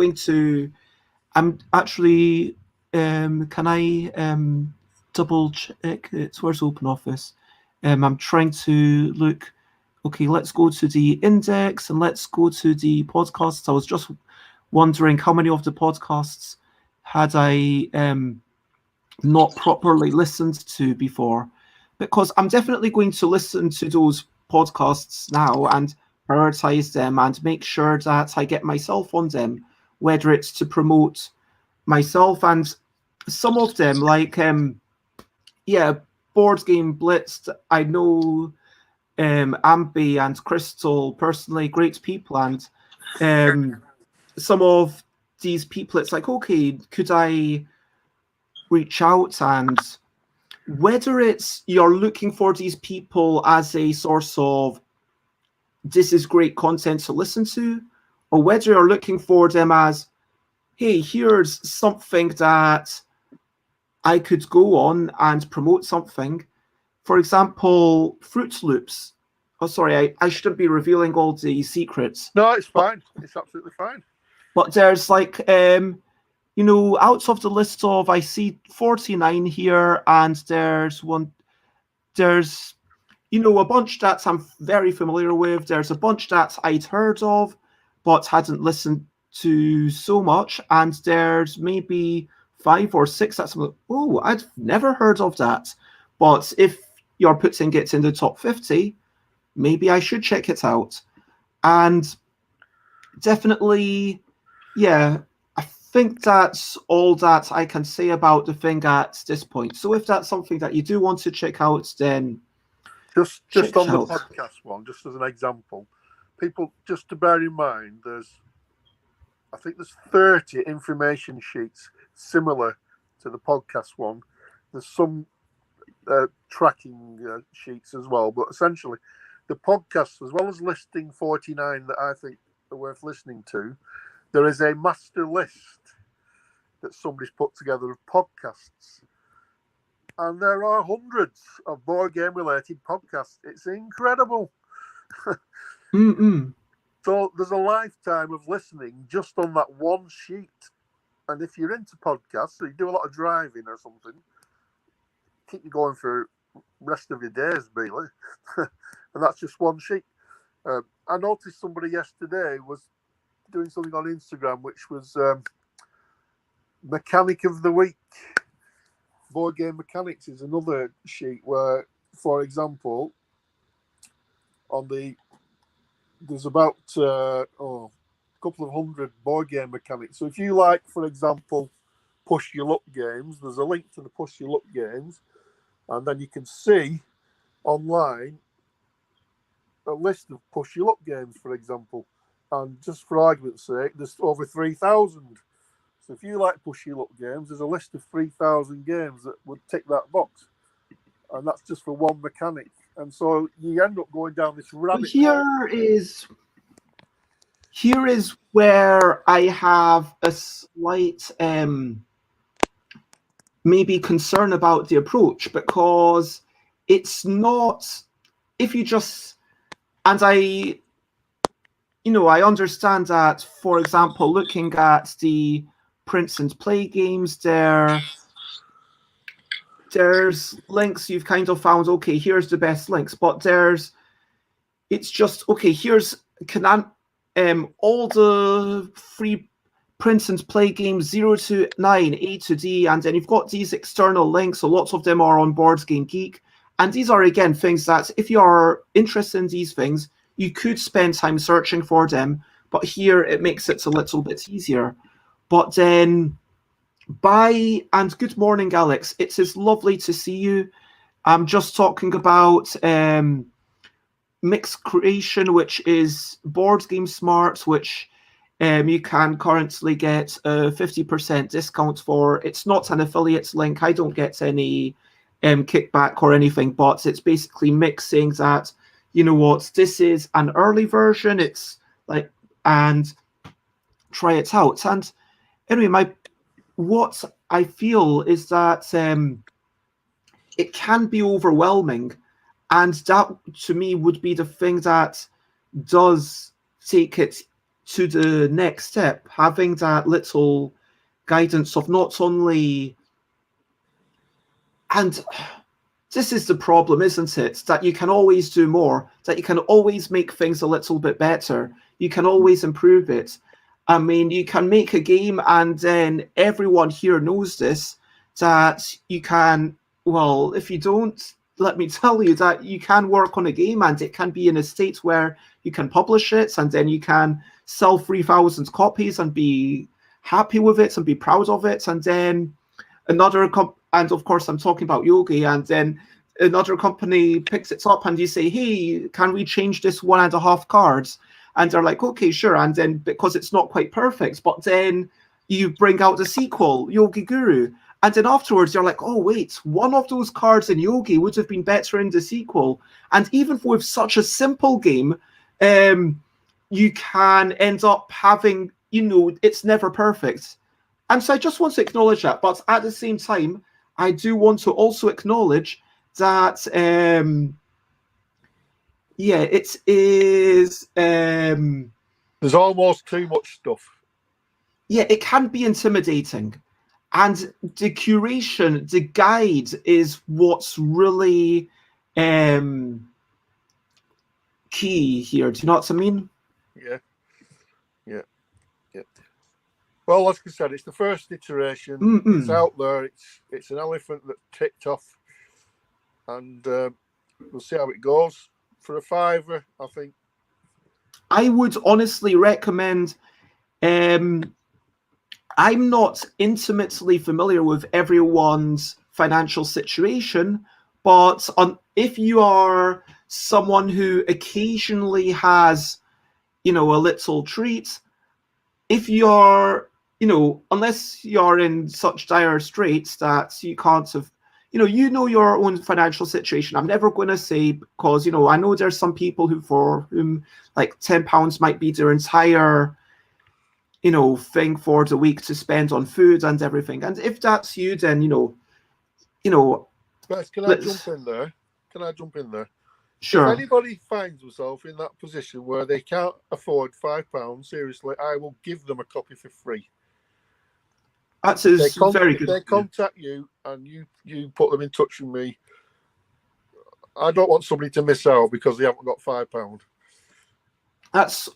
actually, can I double check it? Where's OpenOffice? I'm trying to look. Okay, let's go to the index and let's go to the podcasts. I was just wondering how many of the podcasts had I not properly listened to before, because I'm definitely going to listen to those podcasts now and prioritize them and make sure that I get myself on them, whether it's to promote myself. And some of them, like Board Game Blitz, I know Ambi and Crystal personally, great people, and some of these people, it's like, okay, could I reach out? And whether it's you're looking for these people as a source of this is great content to listen to, or whether you're looking for them as, hey, here's something that I could go on and promote something. For example, Fruit Loops. Oh, sorry, I shouldn't be revealing all the secrets. No, it's fine. It's absolutely fine. But there's like, out of the list of, I see 49 here, and there's a bunch that I'm very familiar with. There's a bunch that I'd heard of, but hadn't listened to so much. And there's maybe 5 or 6 that's like, oh, I'd never heard of that. But if you're putting it in the top 50, maybe I should check it out. And definitely, yeah, I think that's all that I can say about the thing at this point. So if that's something that you do want to check out, then just on the podcast one, just as an example, people, just to bear in mind, I think there's 30 information sheets similar to the podcast one. There's some tracking sheets as well, but essentially the podcast, as well as listing 49 that I think are worth listening to, there is a master list that somebody's put together of podcasts. And there are hundreds of board game related podcasts. It's incredible. So there's a lifetime of listening just on that one sheet. And if you're into podcasts, so you do a lot of driving or something, keep you going for the rest of your days, really. And that's just one sheet. I noticed somebody yesterday was doing something on Instagram, which was Mechanic of the Week. Board game mechanics is another sheet where, for example, there's about a couple of hundred board game mechanics. So if you like, for example, push your luck games, there's a link to the push your luck games, and then you can see online a list of push your luck games, for example. And just for argument's sake, there's over 3,000. So if you like push your luck games, there's a list of 3,000 games that would tick that box. And that's just for one mechanic. And so you end up going down this rabbit hole. Here is where I have a slight maybe concern about the approach, because it's not, if you just, and I understand that, for example, looking at the prints and play games, there's links you've kind of found, okay, here's the best links, but it's just, okay, here's all the free print and play games 0 to 9, A to D, and then you've got these external links, so lots of them are on Board Game Geek, and these are, again, things that if you're interested in these things, you could spend time searching for them, but here it makes it a little bit easier. But then, and good morning, Alex. It is lovely to see you. I'm just talking about Mick's creation, which is Board Game Smart, which you can currently get a 50% discount for. It's not an affiliate link. I don't get any kickback or anything, but it's basically Mick saying that, you know what, this is an early version. It's like, and try it out. And anyway, what I feel is that it can be overwhelming, and that to me would be the thing that does take it to the next step, having that little guidance of not only, and this is the problem, isn't it, that you can always do more, that you can always make things a little bit better, you can always improve it. I mean, you can make a game, and then everyone here knows this, that you can, well, if you don't, let me tell you that you can work on a game and it can be in a state where you can publish it, and then you can sell 3,000 copies and be happy with it and be proud of it. And then and of course I'm talking about Yogi, and then another company picks it up and you say, hey, can we change this 1.5 cards? And they're like, okay, sure. And then because it's not quite perfect, but then you bring out the sequel, Yogi Guru. And then afterwards, you're like, oh, wait, one of those cards in Yogi would have been better in the sequel. And even with such a simple game, you can end up having, it's never perfect. And so I just want to acknowledge that. But at the same time, I do want to also acknowledge that, it is, there's almost too much stuff. Yeah, it can be intimidating. And the curation, the guide is what's really key here. Do you know what I mean? Yeah. Well, like I said, it's the first iteration. Mm-mm. It's out there. It's an elephant that ticked off, and we'll see how it goes. For a £5, I think. I would honestly recommend. I'm not intimately familiar with everyone's financial situation, but if you are someone who occasionally has, a little treat, if you're, unless you're in such dire straits that you can't have, your own financial situation. I'm never going to say, because, I know there's some people for whom like £10 might be their entire, thing for the week to spend on food and everything. And if that's you, then, Guys, can I jump in there? Sure. If anybody finds themselves in that position where they can't afford £5, seriously, I will give them a copy for free. That's very good. If they contact you and you put them in touch with me, I don't want somebody to miss out because they haven't got £5. That's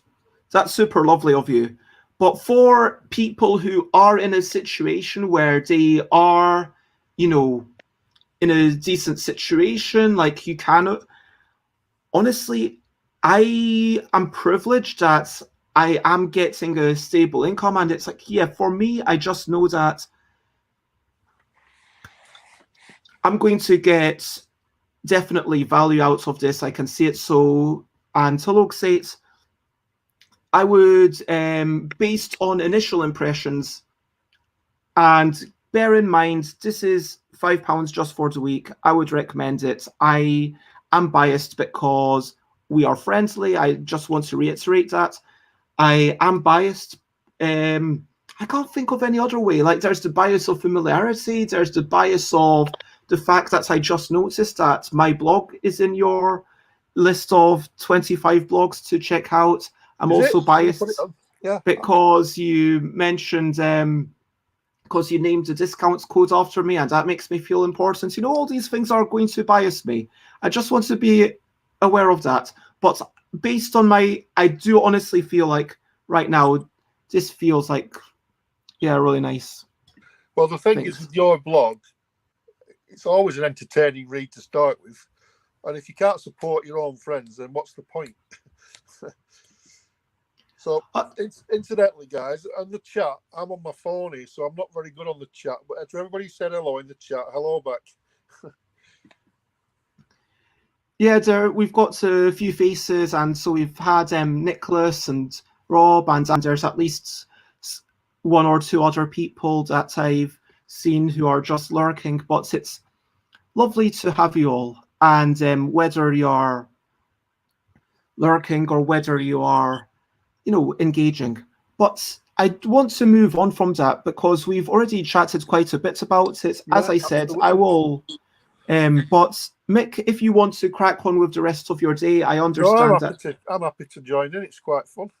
super lovely of you. But for people who are in a situation where they are, in a decent situation, like you cannot, honestly, I am privileged that I am getting a stable income. And it's like, for me, I just know that I'm going to get definitely value out of this. I can see it. So, and to locate, I would, based on initial impressions, and bear in mind, this is £5 just for the week. I would recommend it. I am biased because we are friendly. I just want to reiterate that. I am biased. I can't think of any other way. Like, there's the bias of familiarity. There's the bias of the fact that I just noticed that my blog is in your list of 25 blogs to check out. I'm also biased because you mentioned, because you named the discounts code after me, and that makes me feel important. All these things are going to bias me. I just want to be aware of that. But based on I do honestly feel like right now, this feels like, really nice. Well, the thing is with your blog, it's always an entertaining read to start with. And if you can't support your own friends, then what's the point? So, incidentally, guys, on the chat, I'm on my phone here, so I'm not very good on the chat. But to everybody who said hello in the chat, hello back. We've got a few faces, and so we've had Nicholas and Rob, and there's at least one or two other people that I've seen who are just lurking. But it's lovely to have you all, and whether you're lurking or whether you are, engaging. But I want to move on from that because we've already chatted quite a bit about it. As I said, absolutely. I will. But Mick, if you want to crack on with the rest of your day, I understand that. I'm happy to join in. It's quite fun.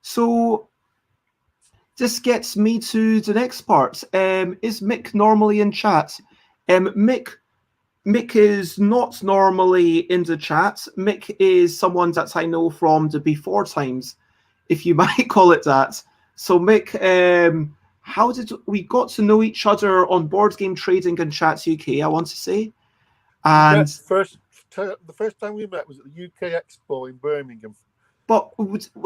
So this gets me to the next part. Is Mick normally in chat? Mick is not normally in the chat. Mick is someone that I know from the before times, if you might call it that. So Mick, how did we got to know each other on Board Game Trading and Chats UK, I want to say. And the first time we met was at the UK Expo in Birmingham. But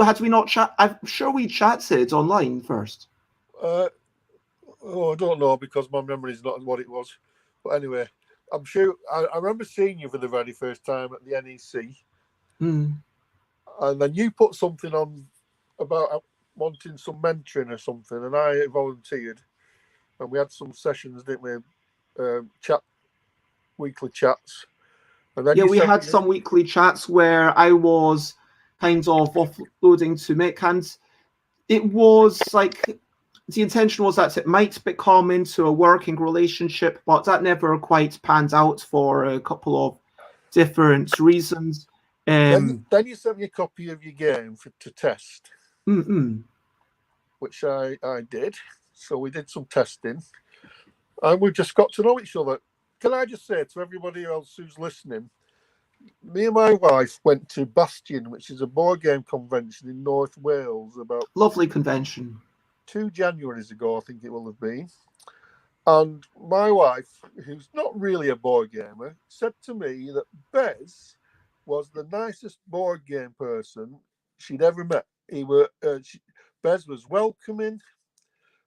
had we not chat? I'm sure we chatted online first. I don't know because my memory is not what it was. But anyway, I'm sure I remember seeing you for the very first time at the NEC. Mm. And then you put something on about wanting some mentoring or something, and I volunteered. And we had some sessions, didn't we? Weekly chats. And then we had some weekly chats where I was kind of offloading to Mick, and it was like the intention was that it might become into a working relationship, but that never quite panned out for a couple of different reasons. Then you sent me a copy of your game to test, which I did. So we did some testing, and we just got to know each other. Can I just say to everybody else who's listening, me and my wife went to Bastion, which is a board game convention in North Wales, about lovely convention. 2 Januaries ago, I think it will have been. And my wife, who's not really a board gamer, said to me that Bez was the nicest board game person she'd ever met. Bez was welcoming,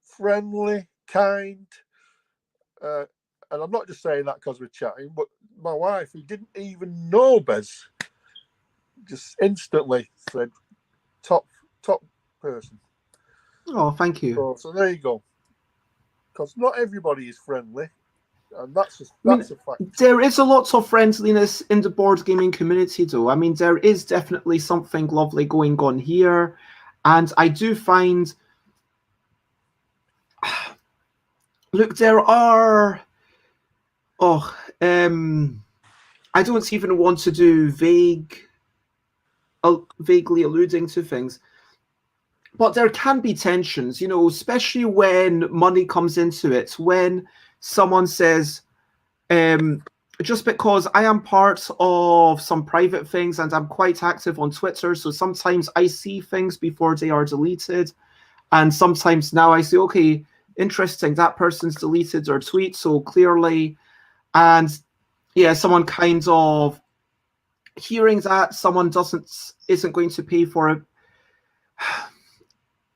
friendly, kind. And I'm not just saying that because we're chatting, but my wife, who didn't even know Bez, just instantly said, top person. Oh, thank you. So there you go. Because not everybody is friendly, and that's a fact. There is a lot of friendliness in the board gaming community, though. I mean, there is definitely something lovely going on here, and I do find, look, there are, I don't even want to do vaguely alluding to things, but there can be tensions, you know, especially when money comes into it, when someone says, just because I am part of some private things and I'm quite active on Twitter, so sometimes I see things before they are deleted. And sometimes now I say, okay, interesting, that person's deleted their tweet so clearly. And yeah, someone kind of hearing that someone isn't going to pay for it.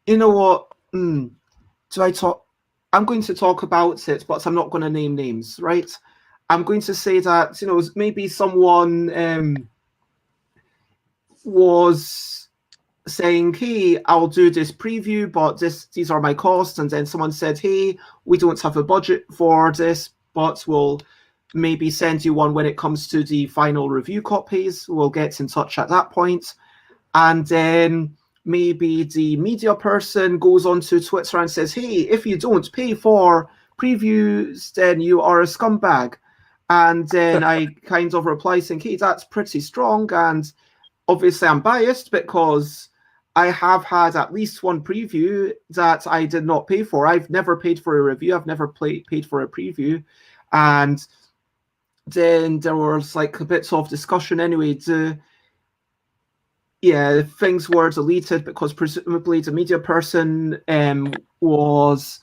You know what? Do I talk? I'm going to talk about it, but I'm not going to name names, right? I'm going to say that, you know, maybe someone was saying, hey, I'll do this preview, but these are my costs. And then someone said, hey, we don't have a budget for this, but we'll maybe send you one when it comes to the final review copies. We'll get in touch at that point. And then maybe the media person goes onto Twitter and says, hey, if you don't pay for previews, then you are a scumbag. And then I kind of reply saying, hey, that's pretty strong. And obviously I'm biased because I have had at least one preview that I did not pay for. I've never paid for a review. I've never paid for a preview. And then there was like a bit of discussion anyway. Things were deleted because presumably the media person was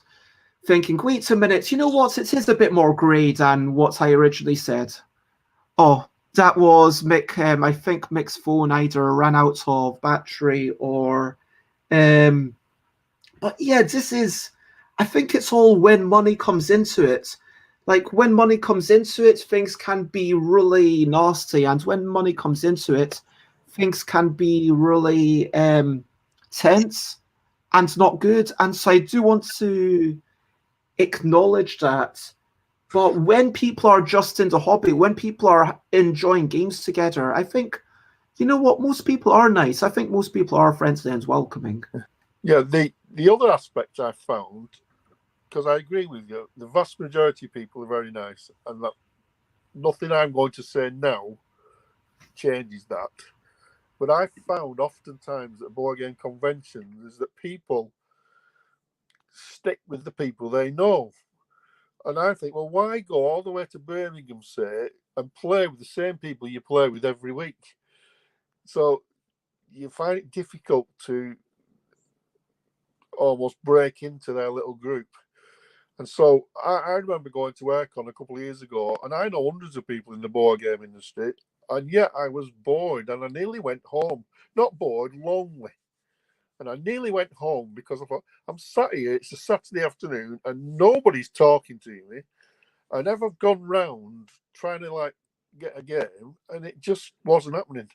thinking, wait a minute, you know what? It is a bit more grey than what I originally said. Oh, that was Mick. I think Mick's phone either ran out of battery or. But yeah, I think it's all when money comes into it. Like when money comes into it, things can be really nasty. And when money comes into it, things can be really tense and not good. And so I do want to acknowledge that. But when people are just in the hobby, when people are enjoying games together, I think, you know what, most people are nice. I think most people are friendly and welcoming. Yeah, the other aspect I found, because I agree with you, the vast majority of people are very nice, and that nothing I'm going to say now changes that. But I found oftentimes at board game conventions is that people stick with the people they know. And I think, well, why go all the way to Birmingham, say, and play with the same people you play with every week? So you find it difficult to almost break into their little group. And so I remember going to Aircon a couple of years ago, and I know hundreds of people in the board game industry, and yet I was bored, and I nearly went home. Not bored, lonely. And I nearly went home because I thought, I'm sat here, it's a Saturday afternoon, and nobody's talking to me. I never have gone round trying to get a game, and it just wasn't happening.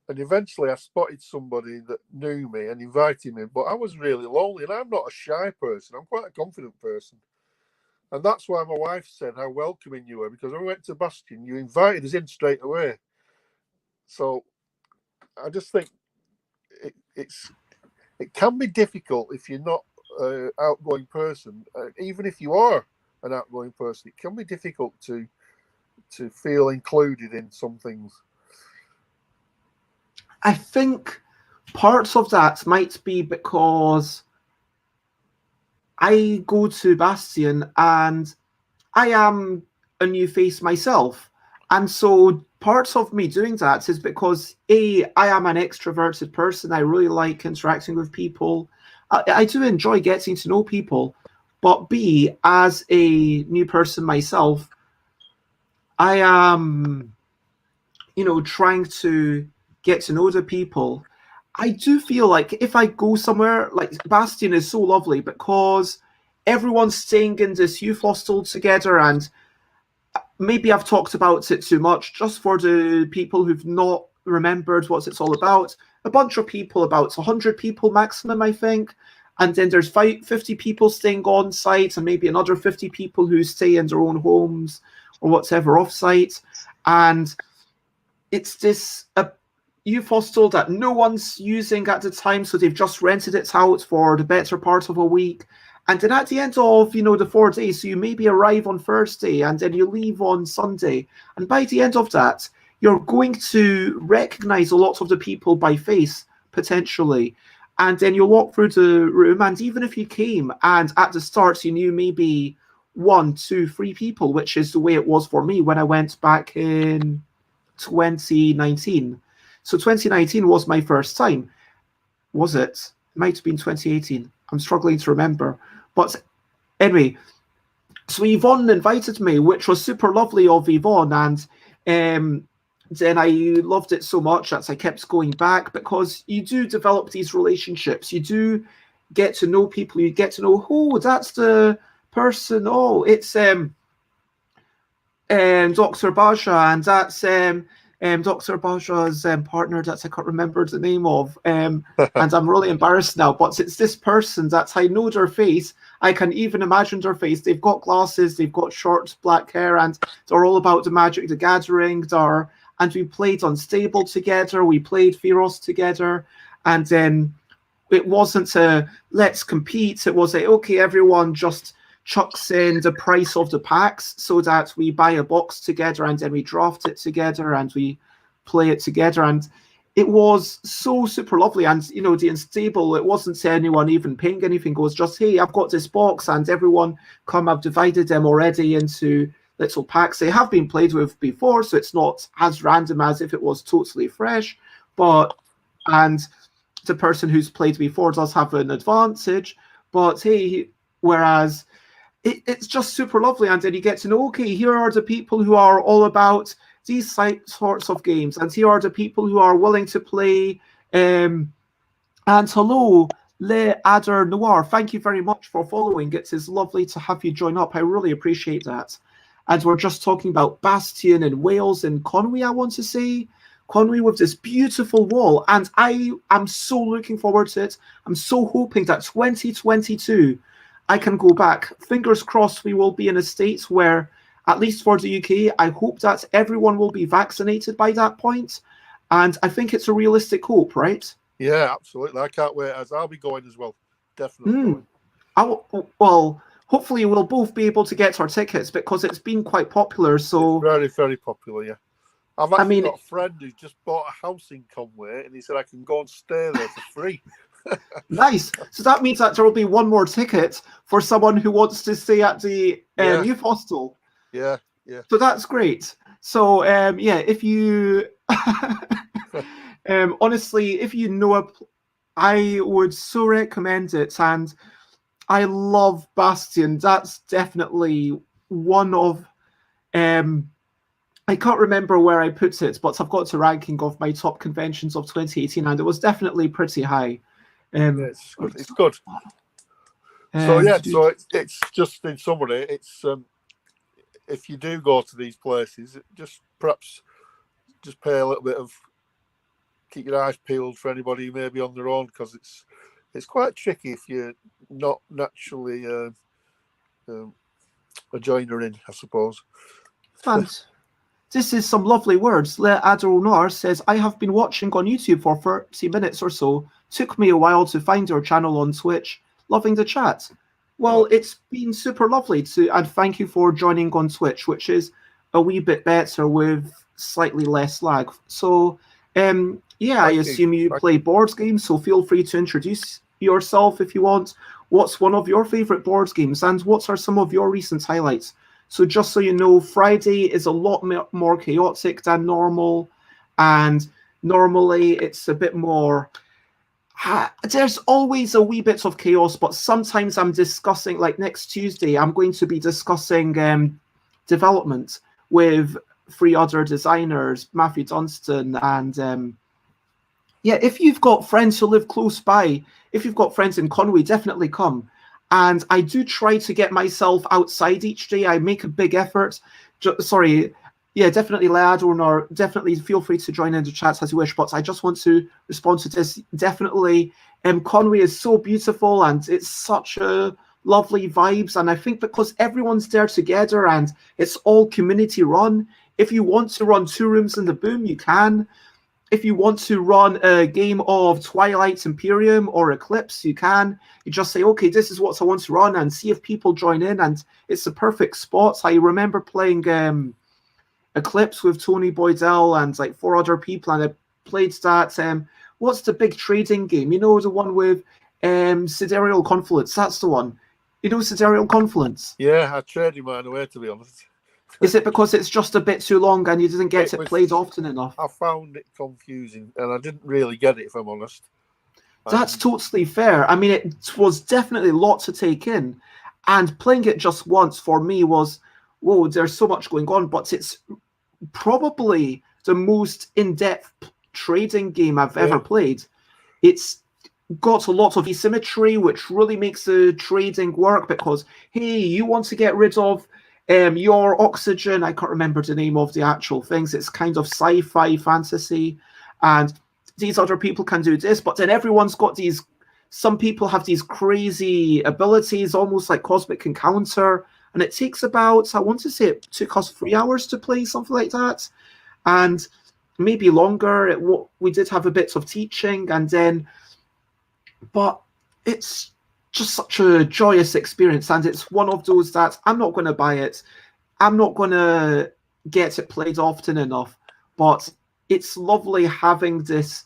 And eventually I spotted somebody that knew me and invited me, but I was really lonely, and I'm not a shy person. I'm quite a confident person. And that's why my wife said how welcoming you were, because when we went to Bastion, you invited us in straight away. So I just think it can be difficult if you're not an outgoing person. Even if you are an outgoing person, it can be difficult to feel included in some things. I think parts of that might be because I go to Bastion and I am a new face myself. And so parts of me doing that is because I am an extroverted person. I really like interacting with people. I do enjoy getting to know people. But B, as a new person myself, I am, trying to get to know the people. I do feel like if I go somewhere, like Bastion is so lovely because everyone's staying in this youth hostel together, and maybe I've talked about it too much. Just for the people who've not remembered what it's all about, a bunch of people, about 100 people maximum, I think. And then there's 50 people staying on site, and maybe another 50 people who stay in their own homes or whatever off site. And it's this youth hostel that no one's using at the time, so they've just rented it out for the better part of a week. And then at the end of, the 4 days, so you maybe arrive on Thursday and then you leave on Sunday. And by the end of that, you're going to recognize a lot of the people by face, potentially. And then you'll walk through the room, and even if you came and at the start you knew maybe 1, 2, 3 people, which is the way it was for me when I went back in 2019. So 2019 was my first time. Was it? It might have been 2018. I'm struggling to remember. But anyway, so Yvonne invited me, which was super lovely of Yvonne. And then I loved it so much that I kept going back, because you do develop these relationships. You do get to know people. You get to know, oh, that's the person. Oh, it's Dr. Baja, and that's Dr. Baja's partner that I can't remember the name of. And I'm really embarrassed now, but it's this person that I know their face. I can even imagine their face. They've got glasses, they've got short black hair, and they're all about the Magic the Gathering. And we played Unstable together, we played Feroz together, and then it wasn't a let's compete. It was a, okay, everyone just chucks in the price of the packs so that we buy a box together, and then we draft it together and we play it together. And it was so super lovely. And the Unstable, it wasn't anyone even paying anything. It was just, hey, I've got this box, and everyone come, I've divided them already into little packs. They have been played with before, so it's not as random as if it was totally fresh. And the person who's played before does have an advantage. But hey, whereas it's just super lovely. And then you get to know, okay, here are the people who are all about these sorts of games, and here are the people who are willing to play. And hello, Le Adder Noir, thank you very much for following. It is lovely to have you join up. I really appreciate that. And we're just talking about Bastion in Wales, in Conwy, I want to say. Conwy, with this beautiful wall. And I am so looking forward to it. I'm so hoping that 2022, I can go back. Fingers crossed we will be in a state where, at least for the UK, I hope that everyone will be vaccinated by that point. And I think it's a realistic hope, right? Yeah, absolutely. I can't wait, as I'll be going as well. Definitely going. Well, hopefully we'll both be able to get our tickets, because it's been quite popular. So it's very, very popular, yeah. I've actually got a friend who just bought a house in Conway, and he said I can go and stay there for free. Nice. So that means that there will be one more ticket for someone who wants to stay at the youth hostel. Yeah. So that's great. So if you honestly, if you know I would so recommend it. And I love Bastion. That's definitely one of I can't remember where I put it, but I've got a ranking of my top conventions of 2018, and it was definitely pretty high. It's good. It's good. So it's just, in summary, it's if you do go to these places, perhaps pay a little bit of, keep your eyes peeled for anybody who may be on their own, because it's quite tricky if you're not naturally a joiner in, I suppose. This is some lovely words. Le Adronar says, I have been watching on YouTube for 30 minutes or so. Took me a while to find your channel on Twitch. Loving the chat. Well, it's been super lovely and thank you for joining on Twitch, which is a wee bit better with slightly less lag. So, yeah, I assume you play board games, so feel free to introduce yourself if you want. What's one of your favorite board games, and what are some of your recent highlights? So just so you know, Friday is a lot more chaotic than normal, and normally it's a bit more... There's always a wee bit of chaos, but sometimes I'm discussing, like next Tuesday, I'm going to be discussing development with 3 other designers, Matthew Dunstan, and yeah, if you've got friends who live close by, if you've got friends in Conway, definitely come. And I do try to get myself outside each day. I make a big effort. Sorry, yeah, definitely, lad, or definitely feel free to join in the chats as you wish. But I just want to respond to this. Definitely, Conway is so beautiful, and it's such a lovely vibes. And I think because everyone's there together, and it's all community run. If you want to run 2 rooms in the boom, you can. If you want to run a game of Twilight Imperium or Eclipse, you can. You just say, okay, this is what I want to run, and see if people join in, and it's the perfect spot. I remember playing Eclipse with Tony Boydell and like 4 other people, and I played that. What's the big trading game? You know, the one with Sidereal Confluence. That's the one. You know Sidereal Confluence? Yeah, I traded mine away, to be honest. Is it because it's just a bit too long and you didn't get it played often enough? I found it confusing, and I didn't really get it, if I'm honest. That's totally fair. I mean, it was definitely a lot to take in. And playing it just once for me was, whoa, there's so much going on. But it's probably the most in-depth trading game I've ever played. It's got a lot of asymmetry, which really makes the trading work because, hey, you want to get rid of your oxygen. I can't remember the name of the actual things. It's kind of sci-fi fantasy, and these other people can do this, but then everyone's got these... Some people have these crazy abilities, almost like Cosmic Encounter, and it takes about, I want to say it took us 3 hours to play, something like that, and maybe longer. We did have a bit of teaching, and then... But it's just such a joyous experience, and it's one of those that I'm not going to buy it. I'm not going to get it played often enough, but it's lovely having this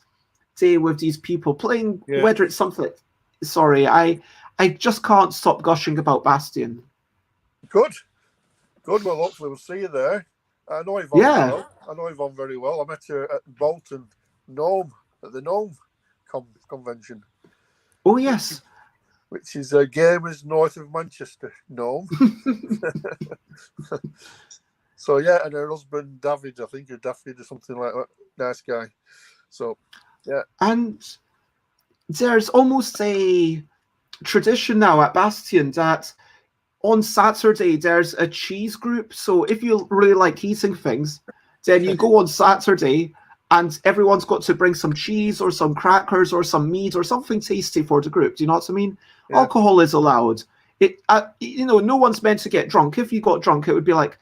day with these people playing, whether it's something... Sorry, I just can't stop gushing about Bastion. Good. Well, hopefully we'll see you there. I know Yvonne well. I know Yvonne very well. I met her at Bolton Gnome, at the Gnome convention. Oh, yes. Which is gamers north of Manchester, Gnome. So, yeah, and her husband, David, I think, or David or something like that. Nice guy. So, yeah. And there's almost a tradition now at Bastion that on Saturday there's a cheese group. So if you really like eating things, then you go on Saturday and everyone's got to bring some cheese or some crackers or some meat or something tasty for the group. Do you know what I mean? Yeah. Alcohol is allowed. No one's meant to get drunk. If you got drunk, it would be like,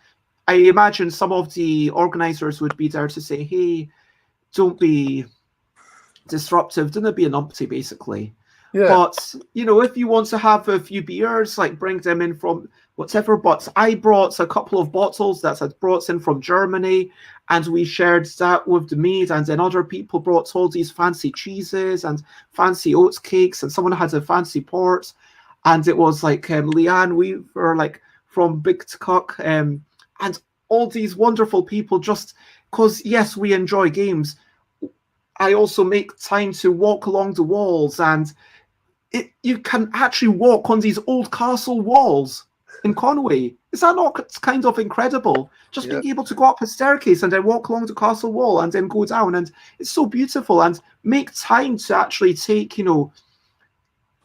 I imagine some of the organizers would be there to say, hey, don't be disruptive, don't be an umpty, basically. Yeah. But, if you want to have a few beers, like bring them in from whatever. But I brought a couple of bottles that I'd brought in from Germany, and we shared that with the mead. And then other people brought all these fancy cheeses and fancy oats cakes, and someone had a fancy port. And it was like Leanne, we were like from Big Cock, and all these wonderful people, just because, yes, we enjoy games. I also make time to walk along the walls, and you can actually walk on these old castle walls in Conway. Is that not kind of incredible? Just being able to go up a staircase and then walk along the castle wall and then go down, and it's so beautiful. And make time to actually take, an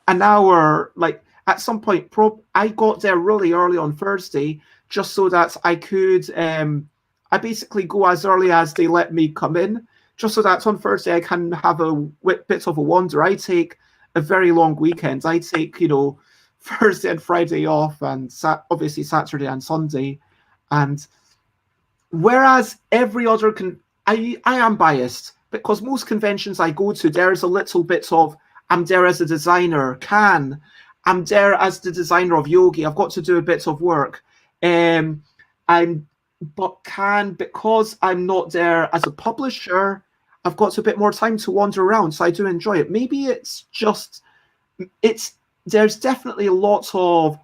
hour. Like at some point, I got there really early on Thursday just so that I could. I basically go as early as they let me come in, just so that on Thursday I can have a bit of a wander. I take a very long weekend. I take, Thursday and Friday off, and obviously Saturday and Sunday. And Whereas every other I am biased because most conventions I go to, there's a little bit of I'm there as a designer, I'm there as the designer of Yogi. I've got to do a bit of work. Um, I'm but can because I'm not there as a publisher, I've got a bit more time to wander around. So I do enjoy it. Maybe it's just it's there's definitely a lot of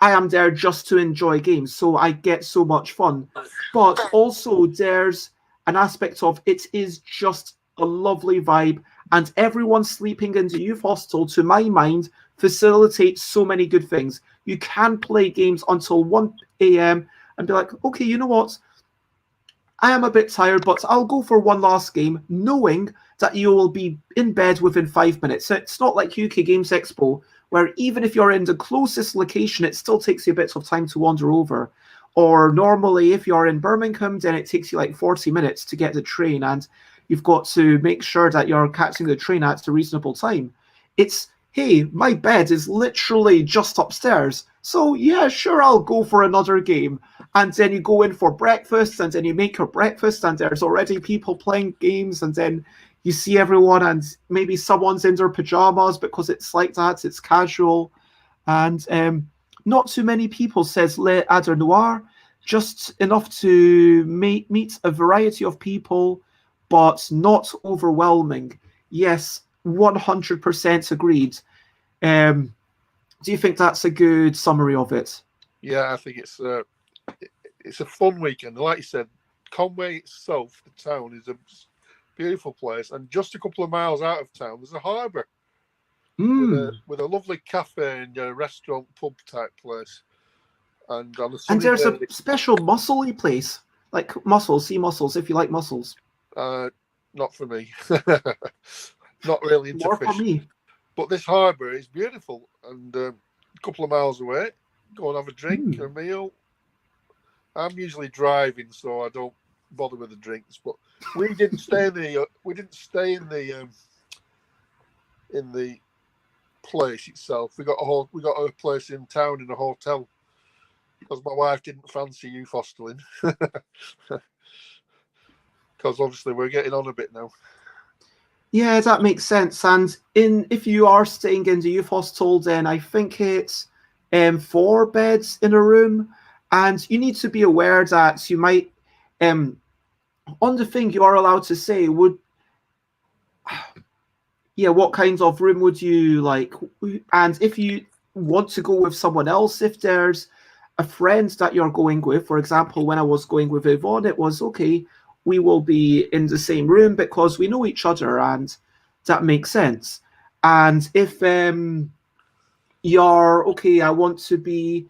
I am there just to enjoy games, so I get so much fun. But also, there's an aspect of it is just a lovely vibe, and everyone sleeping in the youth hostel, to my mind, facilitates so many good things. You can play games until 1 a.m. and be like, okay, you know what? I am a bit tired, but I'll go for one last game, knowing that you will be in bed within 5 minutes. So it's not like UK Games Expo, where even if you're in the closest location, it still takes you a bit of time to wander over. Or normally, if you're in Birmingham, then it takes you like 40 minutes to get the train, and you've got to make sure that you're catching the train at a reasonable time. It's, hey, my bed is literally just upstairs. So yeah, sure, I'll go for another game. And then you go in for breakfast, and then you make your breakfast, and there's already people playing games, and then you see everyone, and maybe someone's in their pajamas because it's like that, it's casual. And not too many people, says Le Adder Noir, just enough to meet a variety of people, but not overwhelming. Yes, 100% agreed. Do you think that's a good summary of it? Yeah, I think it's a fun weekend. Like you said, Conway itself, the town, is a beautiful place, and just a couple of miles out of town, there's a harbour with a lovely cafe and a restaurant pub type place. And on a sunny And there's day, a special mussely place, like mussels, sea mussels, if you like mussels. not for me. Not really into More fish. for me. But this harbour is beautiful, and a couple of miles away, go and have a drink, a meal. I'm usually driving, so I don't bother with the drinks. But we didn't stay in the place itself. We got a place in town in a hotel because my wife didn't fancy youth hosteling. Because obviously we're getting on a bit now. Yeah, that makes sense. And if you are staying in the youth hostel, then I think it's 4 beds in a room, and you need to be aware that you might on the thing you are allowed to say what kinds of room would you like, and if you want to go with someone else, if there's a friend that you're going with. For example, when I was going with Yvonne, it was okay, we will be in the same room because we know each other, and that makes sense. And if you're okay, I want to be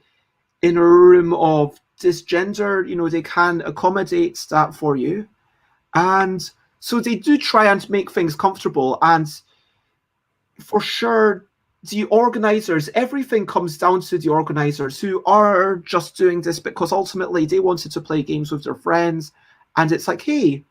in a room of this gender, they can accommodate that for you. And so they do try and make things comfortable. And for sure, the organizers, everything comes down to the organizers, who are just doing this because ultimately they wanted to play games with their friends. And it's like, hey,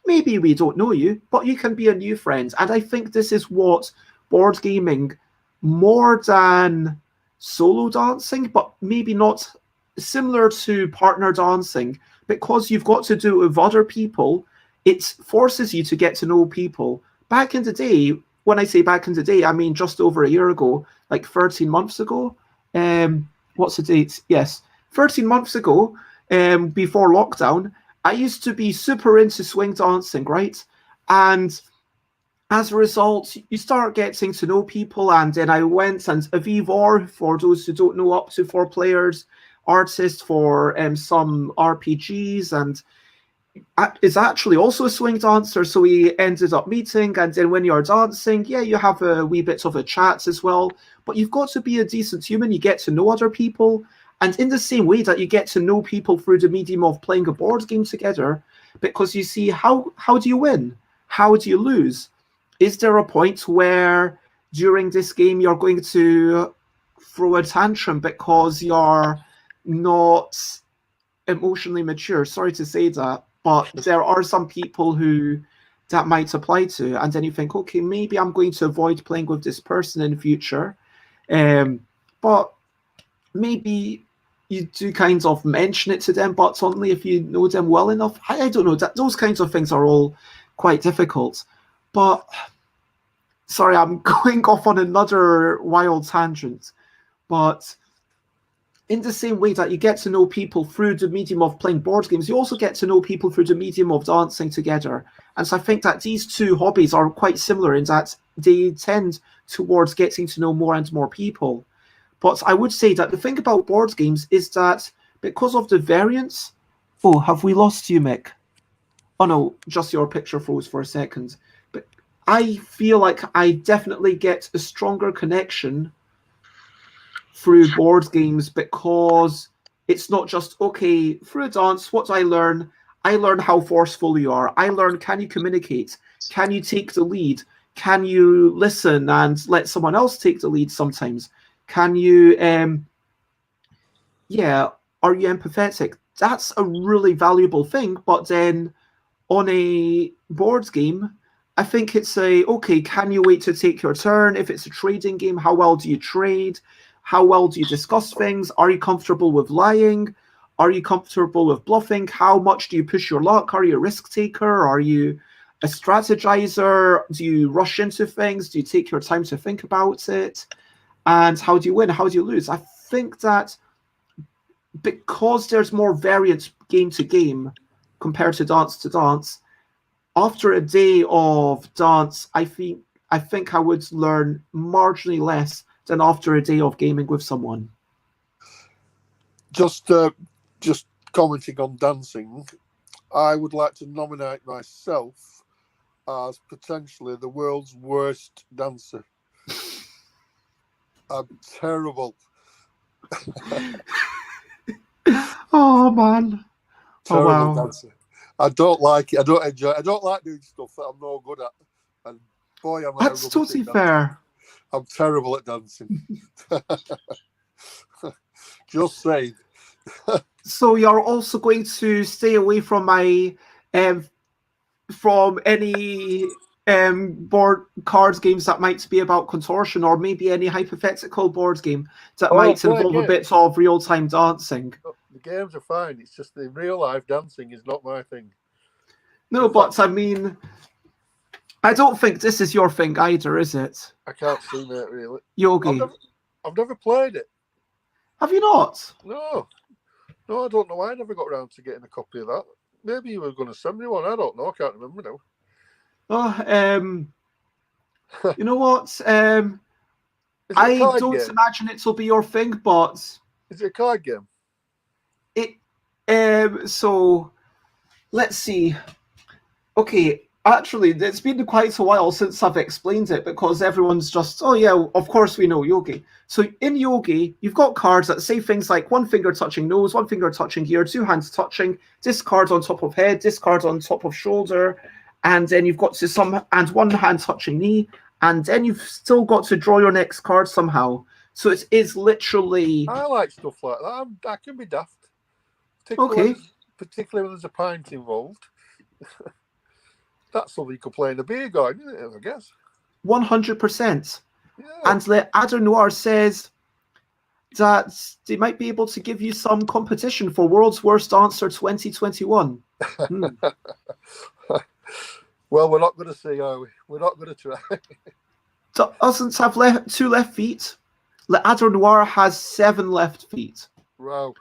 maybe we don't know you, but you can be a new friend. And I think this is what board gaming, more than solo dancing, but maybe not, similar to partner dancing, because you've got to do it with other people, it forces you to get to know people. Back in the day, when I say back in the day, I mean just over a year ago, like 13 months ago. What's the date? Yes, 13 months ago, before lockdown, I used to be super into swing dancing, right? And as a result, you start getting to know people. And then I went, and Avivor, for those who don't know, up to 4 players, artist for some RPGs, and is actually also a swing dancer. So we ended up meeting, and then when you're dancing, yeah, you have a wee bit of a chat as well. But you've got to be a decent human. You get to know other people. And in the same way that you get to know people through the medium of playing a board game together, because you see how do you win? How do you lose? Is there a point where during this game you're going to throw a tantrum because you're not emotionally mature? Sorry to say that, but there are some people who that might apply to. And then you think, okay, maybe I'm going to avoid playing with this person in the future. But maybe you do kind of mention it to them, but only if you know them well enough. I don't know. Those kinds of things are all quite difficult. But sorry, I'm going off on another wild tangent. But in the same way that you get to know people through the medium of playing board games, you also get to know people through the medium of dancing together. And so I think that these two hobbies are quite similar in that they tend towards getting to know more and more people. But I would say that the thing about board games is that because of the variance. Oh, have we lost you, Mick? Oh no, just your picture froze for a second. But I feel like I definitely get a stronger connection through board games because it's not just, okay, through a dance, what do I learn? I learn how forceful you are. I learn, can you communicate? Can you take the lead? Can you listen and let someone else take the lead sometimes? Can you, yeah, are you empathetic? That's a really valuable thing. But then on a board game, I think it's okay, can you wait to take your turn? If it's a trading game, how well do you trade? How well do you discuss things? Are you comfortable with lying? Are you comfortable with bluffing? How much do you push your luck? Are you a risk taker? Are you a strategizer? Do you rush into things? Do you take your time to think about it? And how do you win? How do you lose? I think that because there's more variance game to game compared to dance, after a day of dance, I think I would learn marginally less than after a day of gaming with someone. Just commenting on dancing, I would like to nominate myself as potentially the world's worst dancer. I'm terrible. Oh man. Terrible wow. dancer. I don't like it. I don't enjoy it. I don't like doing stuff that I'm no good at. And boy, am I That's rubbish totally at dancing. fair. I'm terrible at dancing. Just saying. So you're also going to stay away from my from any board cards games that might be about contortion, or maybe any hypothetical board game that might involve a bit of real-time dancing. The games are fine. It's just the real-life dancing is not my thing. No, but I mean, I don't think this is your thing either, is it? I can't see that really. Yogi. I've never played it. Have you not? No, I don't know why I never got around to getting a copy of that. Maybe you were going to send me one. I don't know. I can't remember now. Oh, you know what? I don't imagine it will be your thing, but is it a card game? So let's see. Okay, actually, it's been quite a while since I've explained it because everyone's just, oh yeah, of course we know Yogi. So in Yogi, you've got cards that say things like one finger touching nose, one finger touching ear, two hands touching, this card on top of head, this card on top of shoulder, and then you've got and one hand touching knee, and then you've still got to draw your next card somehow. So it is literally. I like stuff like that. I can be daft. Particularly when there's a pint involved. That's something you could play in a beer garden, isn't it, I guess? 100%. Yeah. And Le Adder Noir says that they might be able to give you some competition for World's Worst Dancer 2021. Well, we're not going to see, are we? We're not going to try. Doesn't have two left feet. Le Adder Noir has 7 left feet. Wow.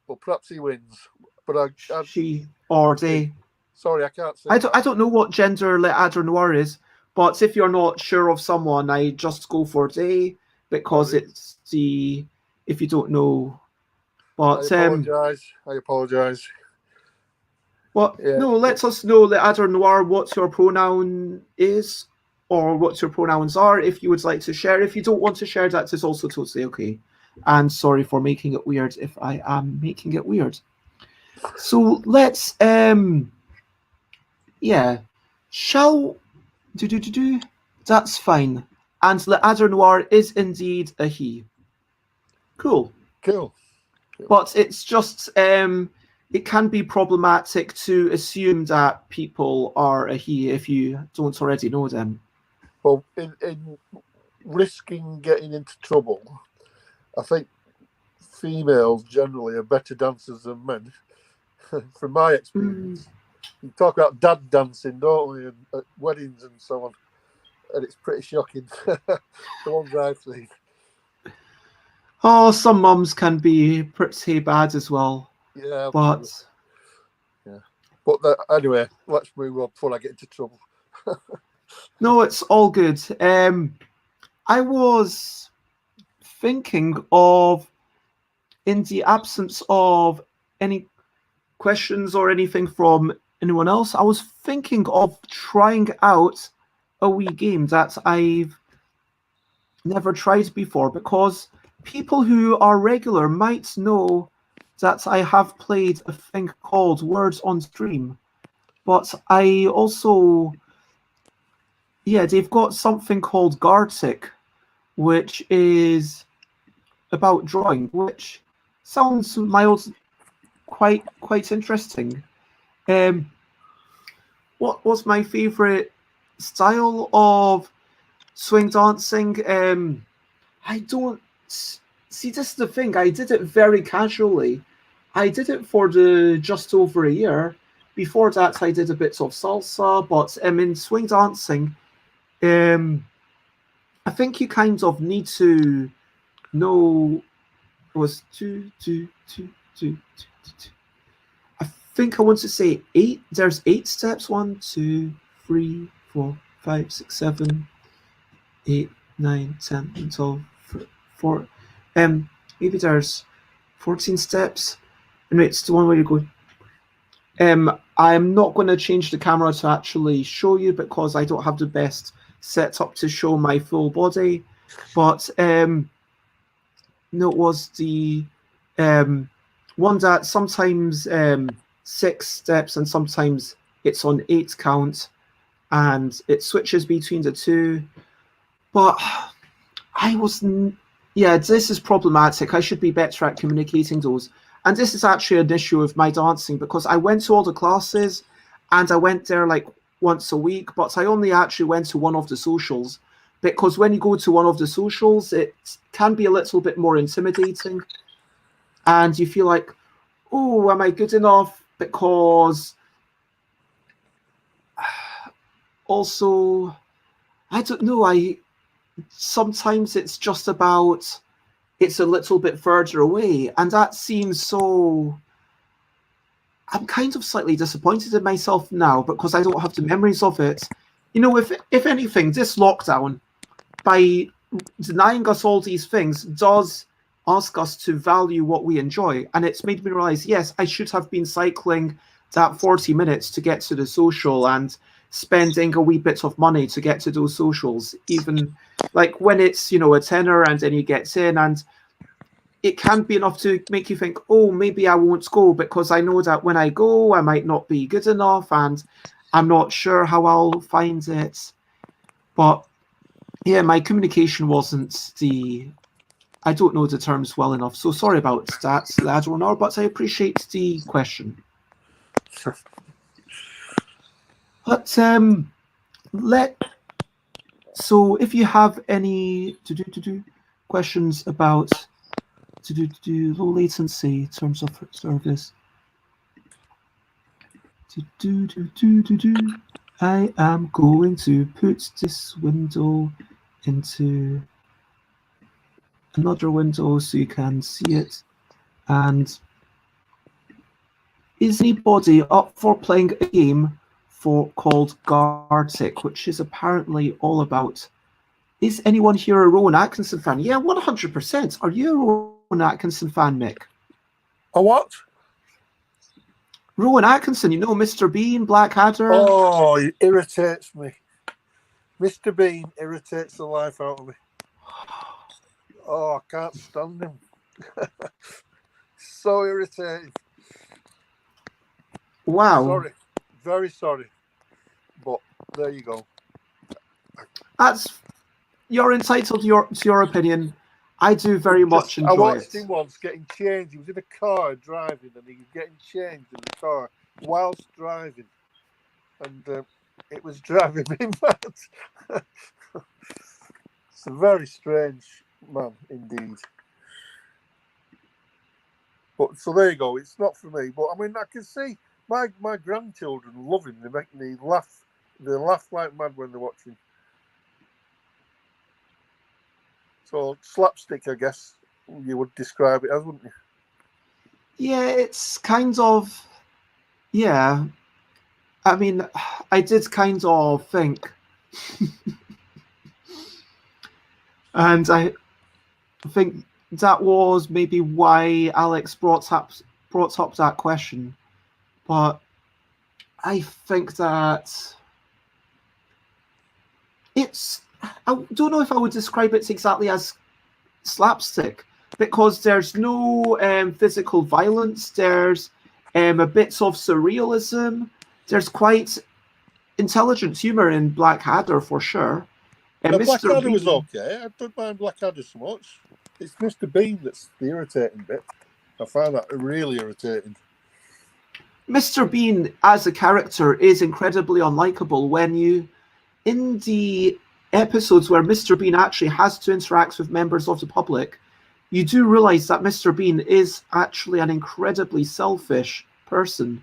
Well, perhaps he wins. But she or they. Sorry, I can't say. I don't know what gender Le Adder Noir is, but if you're not sure of someone, I just go for they because it's the. If you don't know, but I apologise. Well, yeah. No, let us know, Le Adder Noir, what your pronoun is or what your pronouns are. If you would like to share, if you don't want to share, that is also totally okay. And sorry for making it weird if I am making it weird. So let's yeah. Shall do. That's fine. And Le Adder Noir is indeed a he. Cool. But it's just it can be problematic to assume that people are a he if you don't already know them. Well, in risking getting into trouble, I think females generally are better dancers than men, from my experience. You talk about dad dancing, don't we, and at weddings and so on, and it's pretty shocking. The ones I've seen. Oh, some mums can be pretty bad as well. Yeah, But yeah. But anyway, let's move on before I get into trouble. no, it's all good. I was thinking of, in the absence of any questions or anything from anyone else, I was thinking of trying out a wee game that I've never tried before, because people who are regular might know that I have played a thing called Words on Stream. But I also, yeah, they've got something called Gartic, which is about drawing, which sounds quite interesting. What was my favorite style of swing dancing? I don't see. This is the thing. I did it very casually. I did it for just over a year. Before that, I did a bit of salsa, but in swing dancing, I think you kind of need to know. It was two. I think I want to say 8. There's 8 steps. 1, 2, 3, 4, 5, 6, 7, 8, 9, 10, 12, 4. Maybe there's 14 steps. And it's the one where you go. I'm not going to change the camera to actually show you, because I don't have the best setup to show my full body. But no, it was the one that sometimes 6 steps and sometimes it's on 8 count, and it switches between the two. But I wasn't. Yeah, this is problematic. I should be better at communicating those. And this is actually an issue of my dancing, because I went to all the classes and I went there like once a week, but I only actually went to one of the socials, because when you go to one of the socials, it can be a little bit more intimidating. And you feel like, oh, am I good enough? Because also, I don't know, sometimes it's just about, it's a little bit further away, and that seems so. I'm kind of slightly disappointed in myself now, because I don't have the memories of it. You know, if anything, this lockdown, by denying us all these things, does ask us to value what we enjoy. And it's made me realize, yes, I should have been cycling that 40 minutes to get to the social and spending a wee bit of money to get to those socials, even like when it's, you know, a tenner and then you get in, and it can be enough to make you think, oh, maybe I won't go, because I know that when I go, I might not be good enough and I'm not sure how I'll find it. But yeah, my communication wasn't I don't know the terms well enough. So sorry about that, Ladronar, but I appreciate the question. But so if you have any questions about low latency terms of service, I am going to put this window into another window so you can see it. And is anybody up for playing a game called Gartic, which is apparently all about? Is anyone here a Rowan Atkinson fan? Yeah, 100%. Are you a Rowan Atkinson fan, Mick? A what? Rowan Atkinson, you know, Mr. Bean, Blackadder. Oh, he irritates me. Mr. Bean irritates the life out of me. Oh, I can't stand him. So irritating. Wow. Sorry. Very sorry. But there you go. You're entitled to your opinion. I do very much enjoy it. I watched him once getting changed. He was in a car driving, and he was getting changed in the car whilst driving, and it was driving me mad. It's a very strange man indeed. But so there you go. It's not for me. But I mean, I can see my grandchildren loving. They make me laugh. They laugh like mad when they're watching. So slapstick, I guess you would describe it as, wouldn't you? Yeah, it's kind of, yeah. I mean, I did kind of think, and I think that was maybe why Alex brought up that question. But I think that it's, I don't know if I would describe it exactly as slapstick, because there's no physical violence. There's a bits of surrealism. There's quite intelligent humor in Blackadder for sure. Now, Mr. Blackadder was Bean, okay. I don't mind Blackadder so much. It's Mr. Bean that's the irritating bit. I find that really irritating. Mr. Bean as a character is incredibly unlikable when you, in the episodes where Mr. Bean actually has to interact with members of the public, you do realize that Mr. Bean is actually an incredibly selfish person.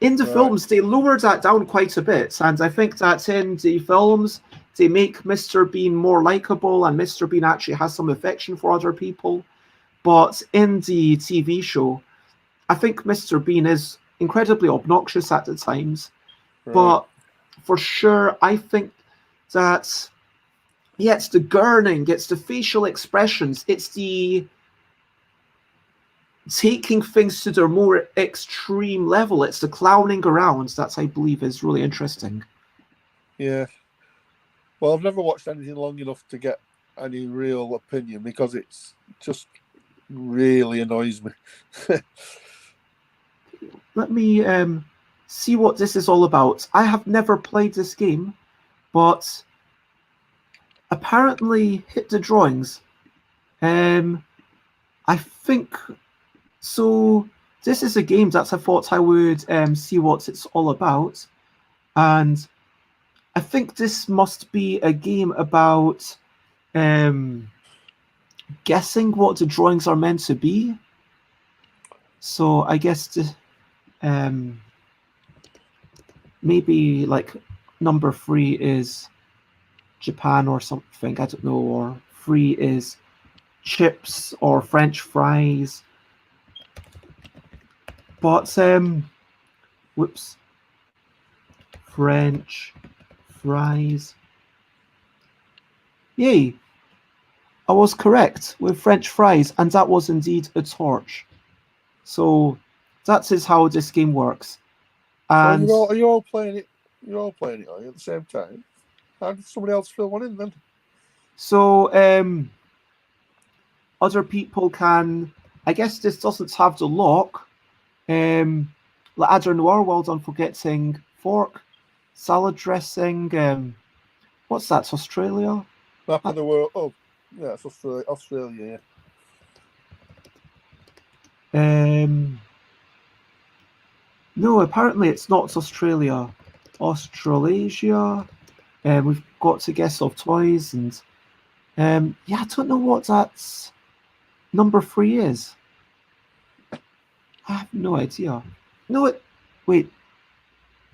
In the films, they lowered that down quite a bit, and I think that in the films, they make Mr. Bean more likable, and Mr. Bean actually has some affection for other people. But in the TV show, I think Mr. Bean is incredibly obnoxious at the times. Right. But for sure, I think that, yeah, it's the gurning, it's the facial expressions, it's the taking things to their more extreme level, it's the clowning around that I believe is really interesting. Yeah. Well, I've never watched anything long enough to get any real opinion because it's just really annoys me. Let me see what this is all about. I have never played this game, but apparently hit the drawings. I think so. This is a game that I thought I would see what it's all about, and I think this must be a game about guessing what the drawings are meant to be. So I guess the maybe like number 3 is Japan or something, I don't know, or 3 is chips or French fries. But whoops, French fries. Yay! I was correct with French fries, and that was indeed a torch. So that is how this game works. And so you're all playing it. You're all playing it, are you, at the same time? How did somebody else fill one in then? So other people can. I guess this doesn't have the lock. Adder Noir, well done for getting fork. Salad dressing. What's that? Australia? Map of the world. Oh, yeah, it's Australia. Yeah. No, apparently it's not Australia. Australasia. We've got to guess of toys, and yeah, I don't know what that's number 3 is. I have no idea. No, wait.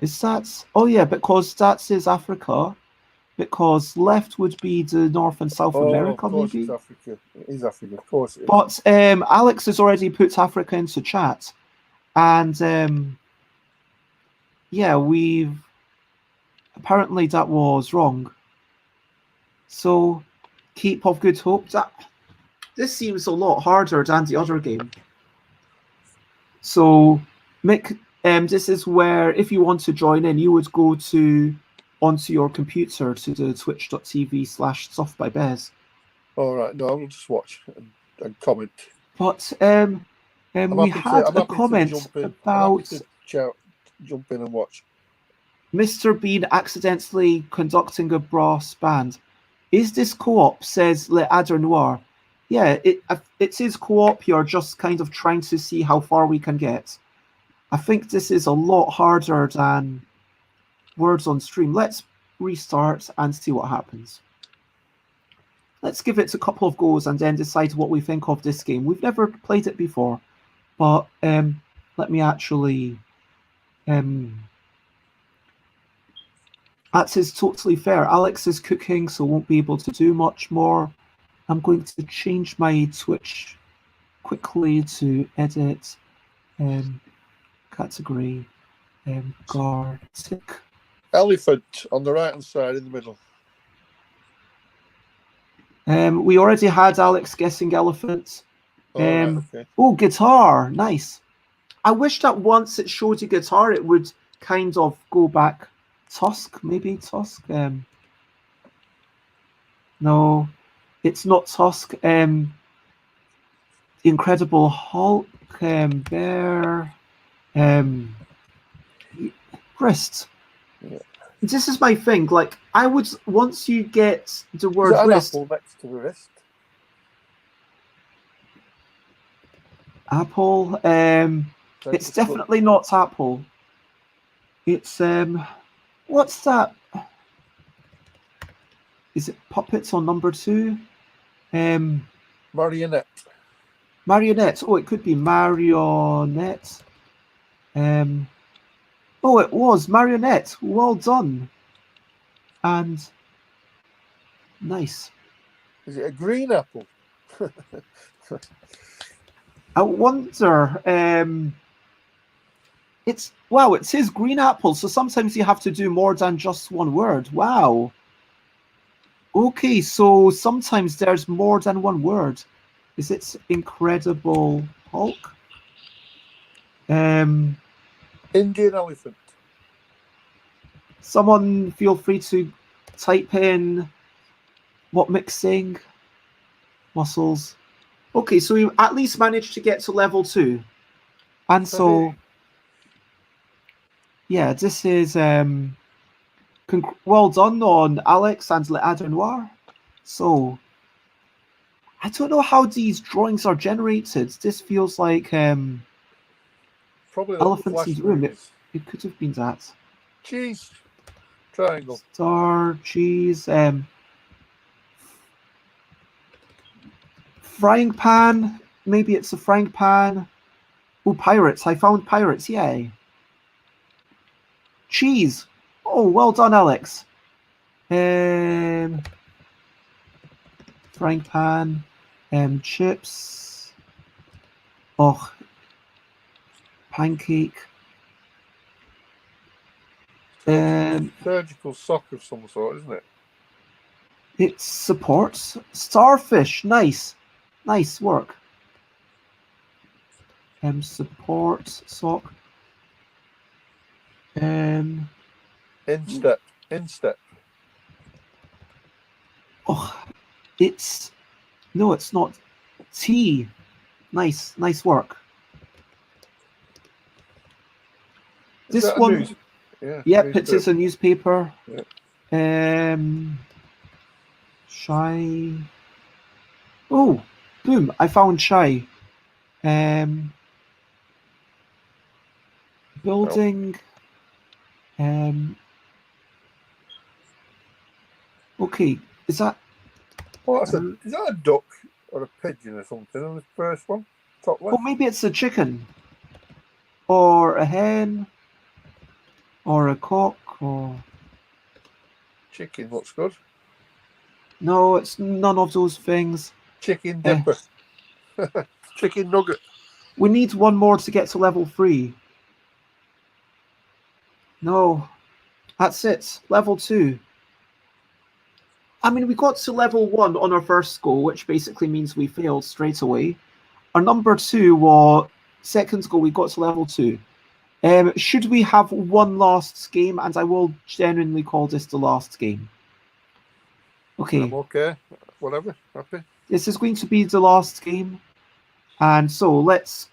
Is that? Oh yeah, because that is Africa. Because left would be the North and South America, of course maybe. It's Africa. It is Africa, of course it is. But Alex has already put Africa into chat, and yeah, apparently that was wrong. So keep of good hope. This seems a lot harder than the other game. So Mick, this is where if you want to join in, you would go onto your computer to the twitch.tv/stuffbybez. All right, no, I'll just watch and comment. But we had a comment about jump in and watch. Mr. Bean accidentally conducting a brass band. Is this co-op? Says Le Adder Noir. Yeah, it is co-op. You're just kind of trying to see how far we can get. I think this is a lot harder than words on stream. Let's restart and see what happens. Let's give it a couple of goes and then decide what we think of this game. We've never played it before. but let me actually. That is totally fair. Alex is cooking, so won't be able to do much more. I'm going to change my Twitch quickly to edit category Gartic. Elephant on the right hand side in the middle. We already had Alex guessing elephant. Right, okay. Oh, guitar, nice. I wish that once it showed you guitar, it would kind of go back. Tusk, maybe Tusk. No, it's not Tusk. The Incredible Hulk, Bear, wrist. Yeah. This is my thing. Like, I would, once you get the word Is that an wrist. apple next to the wrist? Apple. It's definitely not Apple. It's what's that? Is it puppets on number 2? Marionette. Marionette. Oh, it could be marionette. Oh, it was marionette. Well done. And nice. Is it a green apple? I wonder. It's wow. It says green apple, so sometimes you have to do more than just one word. Wow. Okay, so sometimes there's more than one word. Is it Incredible Hulk? Indian elephant. Someone feel free to type in what Mick's saying. Muscles. Okay, so we at least managed to get to level 2. And so, yeah, this is well done on Alex and Le Noir. So, I don't know how these drawings are generated. This feels like probably elephants in the room. It could have been that. Cheese. Triangle. Star, cheese, frying pan. Maybe it's a frying pan. Oh, pirates. I found pirates. Yay. Cheese. Oh, well done, Alex. Frying pan. Chips. Oh, pancake. Surgical sock of some sort, isn't it? It supports starfish. Nice. Nice work. Support sock. Instep. Oh, it's no, it's not. Tea. Nice work. Is this one. Yep, it is a newspaper. Yeah. Shy. Oh, boom! I found shy. Building. Okay, is that? Well, is that a duck or a pigeon or something on the first one? Top left. Oh, maybe it's a chicken, or a hen, or a cock, or. Chicken looks good. No, it's none of those things. Chicken dipper. Chicken nugget. We need one more to get to level 3. No, that's it. Level 2. I mean, we got to level 1 on our first go, which basically means we failed straight away. Our number 2 was second go, we got to level 2. Should we have one last game? And I will genuinely call this the last game. Okay. I'm okay. Whatever. Happy. This is going to be the last game. And so let's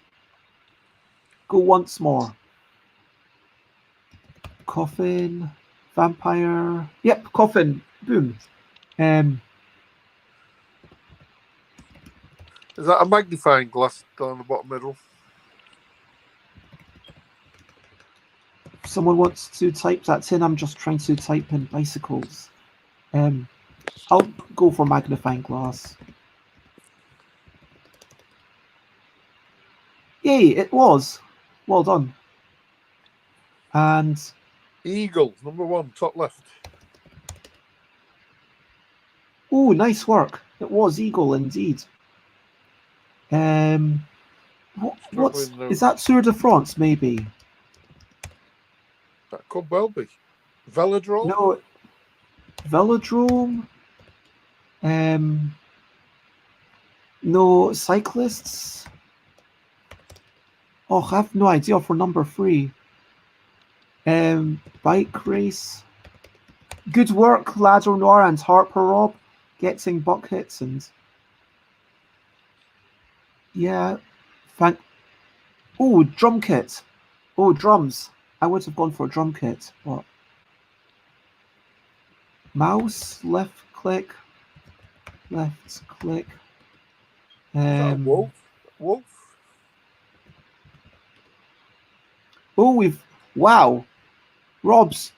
go once more. Coffin, vampire. Yep, coffin. Boom. Is that a magnifying glass down the bottom middle? Someone wants to type that in. I'm just trying to type in bicycles. I'll go for magnifying glass. Yay, it was. Well done. And Eagle, number 1, top left. oh, nice work. It was eagle indeed. What's is that Tour de France? Maybe. That could well be. Velodrome? No, velodrome. No cyclists. Oh, I have no idea for number 3. Bike race. Good work, Ladder Noir and Harper Rob, getting buckets and yeah. Oh, drum kit. Oh, drums. I would have gone for a drum kit. What? Mouse, left click. Is that a wolf? Wolf? Oh, wow. Rob's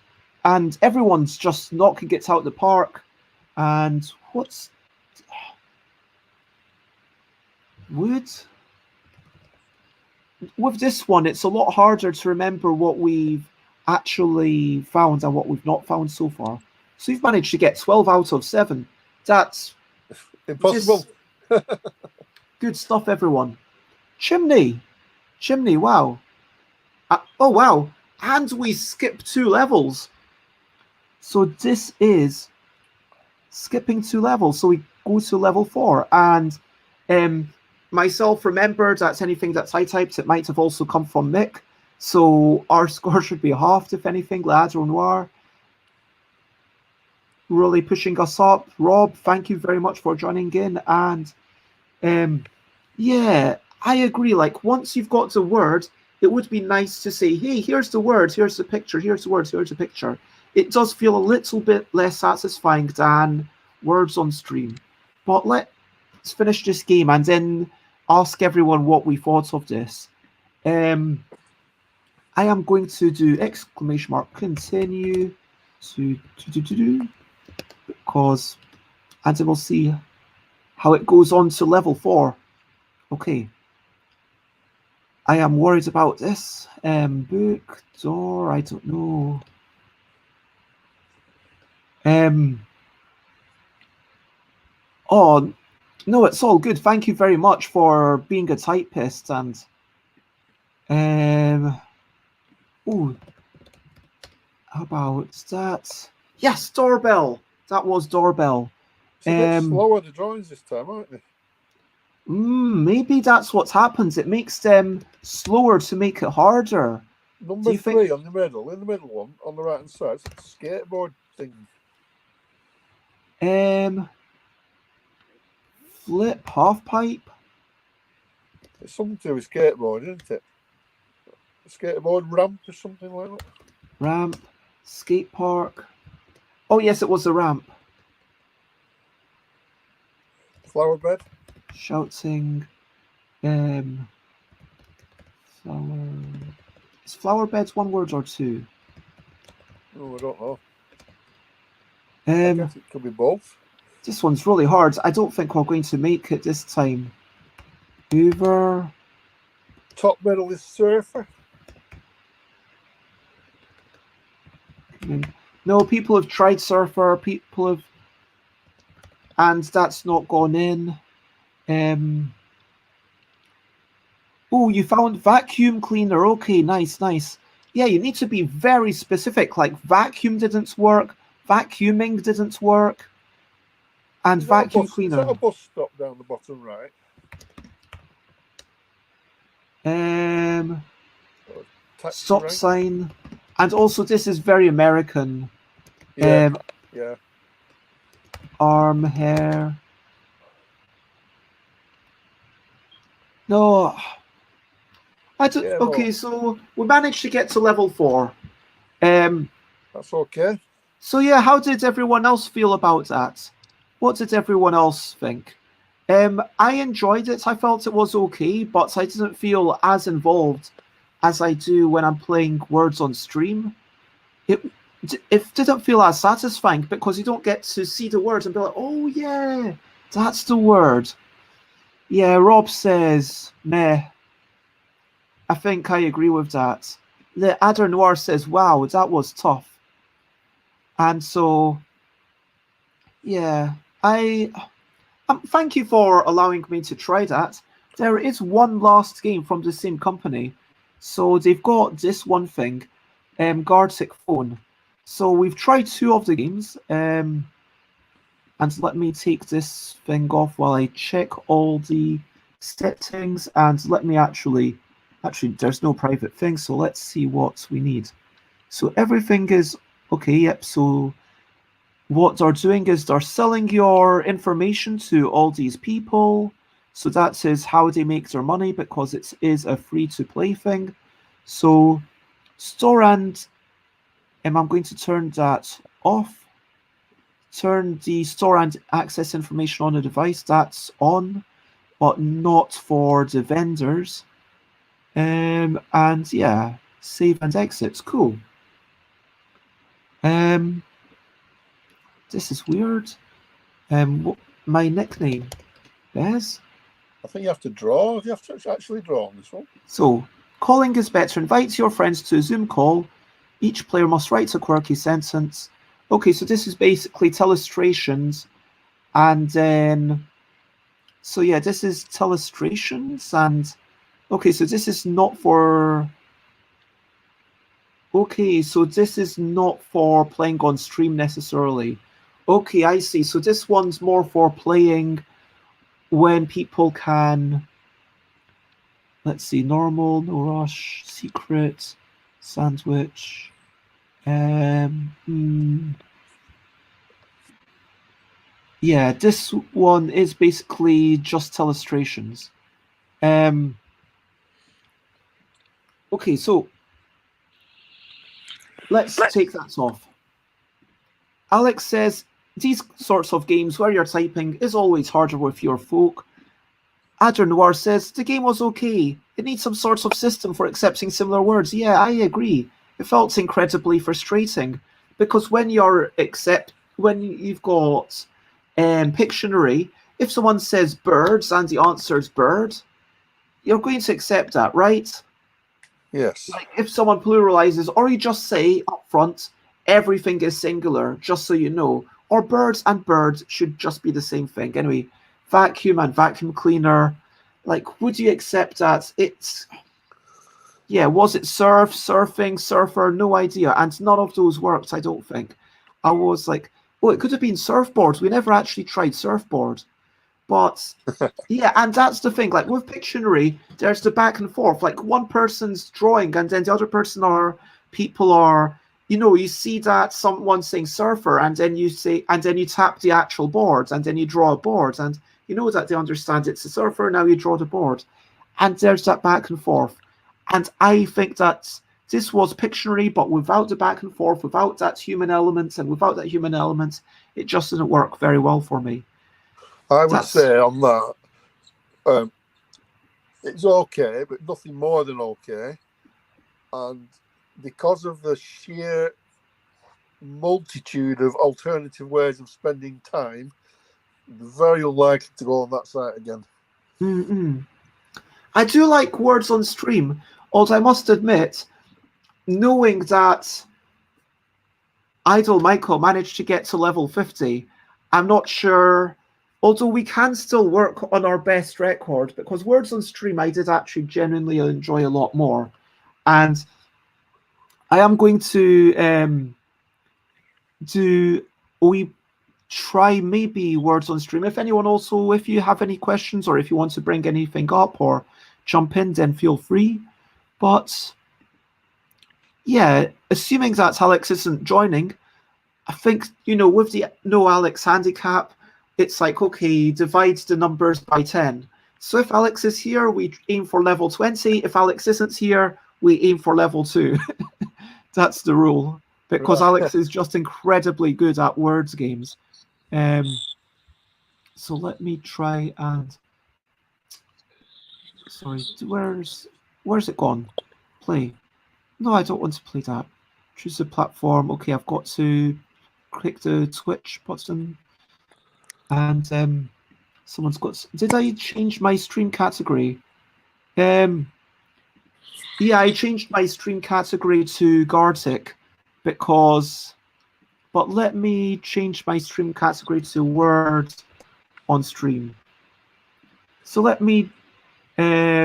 and everyone's just knocking it out of the park. And what's wood? With this one, it's a lot harder to remember what we've actually found and what we've not found so far. So you've managed to get 12 out of 7. That's impossible. Good stuff, everyone. Chimney, wow. Oh, wow. And we skipped 2 levels. So this is skipping 2 levels. So we go to level 4. And myself remembered that's anything that's I typed, it might have also come from Mick. So our score should be halved, if anything. Ladder Noir really pushing us up. Rob, thank you very much for joining in. And yeah, I agree. Like, once you've got the word, it would be nice to say, hey, here's the word, here's the picture, here's the word, here's the picture. It does feel a little bit less satisfying than words on stream. But let's finish this game and then ask everyone what we thought of this. I am going to do exclamation mark continue to because and then we'll see how it goes on to level 4. Okay. I am worried about this. Book, door, I don't know. Oh, no, it's all good. Thank you very much for being a typist and oh, how about that? Yes, doorbell. That was doorbell. It's a bit slower, the drawings this time, aren't they? Maybe that's what happens. It makes them slower to make it harder. Number 3 on the middle, in the middle one, on the right hand side, it's a skateboard thing. Flip, half pipe. It's something to do with skateboard, isn't it? A skateboard ramp or something like that. Ramp, skate park. Oh yes, it was a ramp. Flower bed. Shouting. Flower. Is flower beds 1 word or 2? Oh, I don't know. I guess it could be both. This one's really hard. I don't think we're going to make it this time. Hoover. Top middle is surfer. No, people have tried surfer. People have, and that's not gone in. Oh, you found vacuum cleaner. Okay, nice. Yeah, you need to be very specific. Like vacuum didn't work. Vacuuming didn't work. And vacuum cleaner. Is that a bus stop down the bottom right? Stop sign. And also, this is very American. Yeah. Arm, hair. No. I don't. Yeah, okay, so we managed to get to level 4. That's okay. So yeah, how did everyone else feel about that? What did everyone else think? I enjoyed it. I felt it was okay, but I didn't feel as involved as I do when I'm playing words on stream. It didn't feel as satisfying because you don't get to see the words and be like, oh yeah, that's the word. Yeah, Rob says meh. I think I agree with that. The Adder Noir says, wow, that was tough. And so, yeah, thank you for allowing me to try that. There is one last game from the same company. So they've got this one thing, Guardsick Phone. So we've tried 2 of the games. And let me take this thing off while I check all the settings. And let me actually, there's no private thing. So let's see what we need. So everything is okay. Yep. So what they're doing is they're selling your information to all these people. So that says how they make their money because it is a free-to-play thing. So store and I'm going to turn that off. Turn the store and access information on the device. That's on, but not for the vendors. And yeah, save and exit. Cool. This is weird. My nickname, Bez. I think you have to draw. You have to actually draw on this one. So, calling is better. Invite your friends to a Zoom call. Each player must write a quirky sentence. Okay, so this is basically telestrations. And then, so yeah, this is telestrations. And, okay, so this is not for... Okay, so this is not for playing on stream necessarily. Okay, I see. So this one's more for playing when people can... Let's see, normal, no rush, secret, sandwich. Yeah, this one is basically just telestrations. Okay, so let's take that off. Alex says, these sorts of games where you're typing is always harder with your folk. Adder Noir says, the game was okay. It needs some sort of system for accepting similar words. Yeah, I agree. It felt incredibly frustrating because when you've got Pictionary, if someone says birds and the answer is bird, you're going to accept that, right? Yes. Like if someone pluralizes, or you just say up front, everything is singular, just so you know. Or birds and bird should just be the same thing. Anyway, vacuum and vacuum cleaner. Like, would you accept that? It's... Yeah, was it surf, surfing, surfer? No idea. And none of those worked, I don't think. I was like, oh, it could have been surfboard. We never actually tried surfboard. But yeah, and that's the thing. Like with Pictionary, there's the back and forth. Like one person's drawing and then the other person people are, you see that someone saying surfer and then you say, and then you tap the actual board and then you draw a board and you know that they understand it's a surfer. Now you draw the board. And there's that back and forth. And I think that this was Pictionary, but without the back and forth, without that human element, and without that human element, it just didn't work very well for me. I would say on that, it's okay, but nothing more than okay. And because of the sheer multitude of alternative ways of spending time, very unlikely to go on that site again. I do like words on stream, although I must admit, knowing that Idol Michael managed to get to level 50, I'm not sure, although we can still work on our best record, because words on stream I did actually genuinely enjoy a lot more. And I am going to try maybe words on stream. If anyone also, if you have any questions or if you want to bring anything up or jump in, then feel free. But yeah, assuming that Alex isn't joining, I think, with the no Alex handicap, it's like, okay, divide the numbers by 10. So if Alex is here, we aim for level 20. If Alex isn't here, we aim for level 2. That's the rule. Because Alex is just incredibly good at words games. So let me try and... Sorry, where's it gone? Play. No, I don't want to play that. Choose the platform. Okay, I've got to click the Twitch button. And someone's got... Did I change my stream category? Yeah, I changed my stream category to Gartic because, but let me change my stream category to Word on stream. So let me let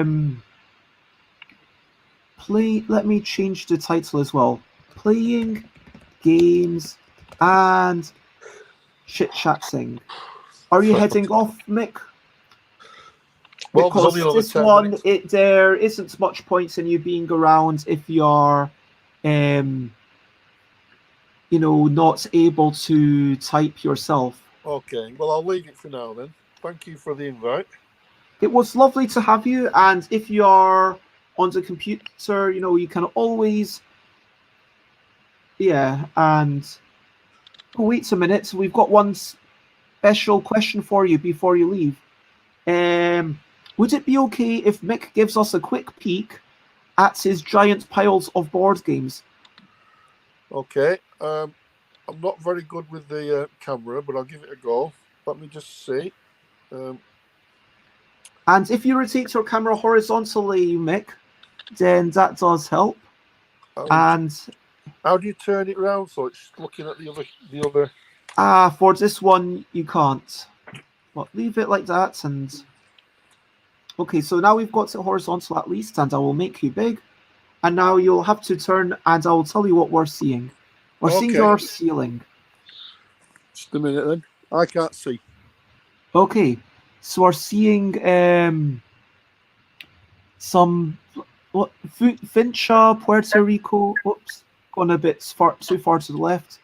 me change the title as well. Playing games and chit-chatting. Are you heading off, Mick? Well, there's only Because another this 10 one, minutes. there isn't much point in you being around if you're, not able to type yourself. Okay, well, I'll leave it for now then. Thank you for the invite. It was lovely to have you, and if you're on the computer, you can always, and wait a minute. We've got one special question for you before you leave. Would it be okay if Mick gives us a quick peek at his giant piles of board games? Okay, I'm not very good with the camera, but I'll give it a go. Let me just see. And if you rotate your camera horizontally, Mick, then that does help. And how do you turn it around so it's looking at the other? For this one, you can't. But leave it like that. And okay, so now we've got it horizontal at least, and I will make you big. And now you'll have to turn, and I will tell you what we're seeing. We're seeing your ceiling. Just a minute then. I can't see. Okay, so we're seeing some Fincha, Puerto Rico. Whoops, gone a bit too far to the left.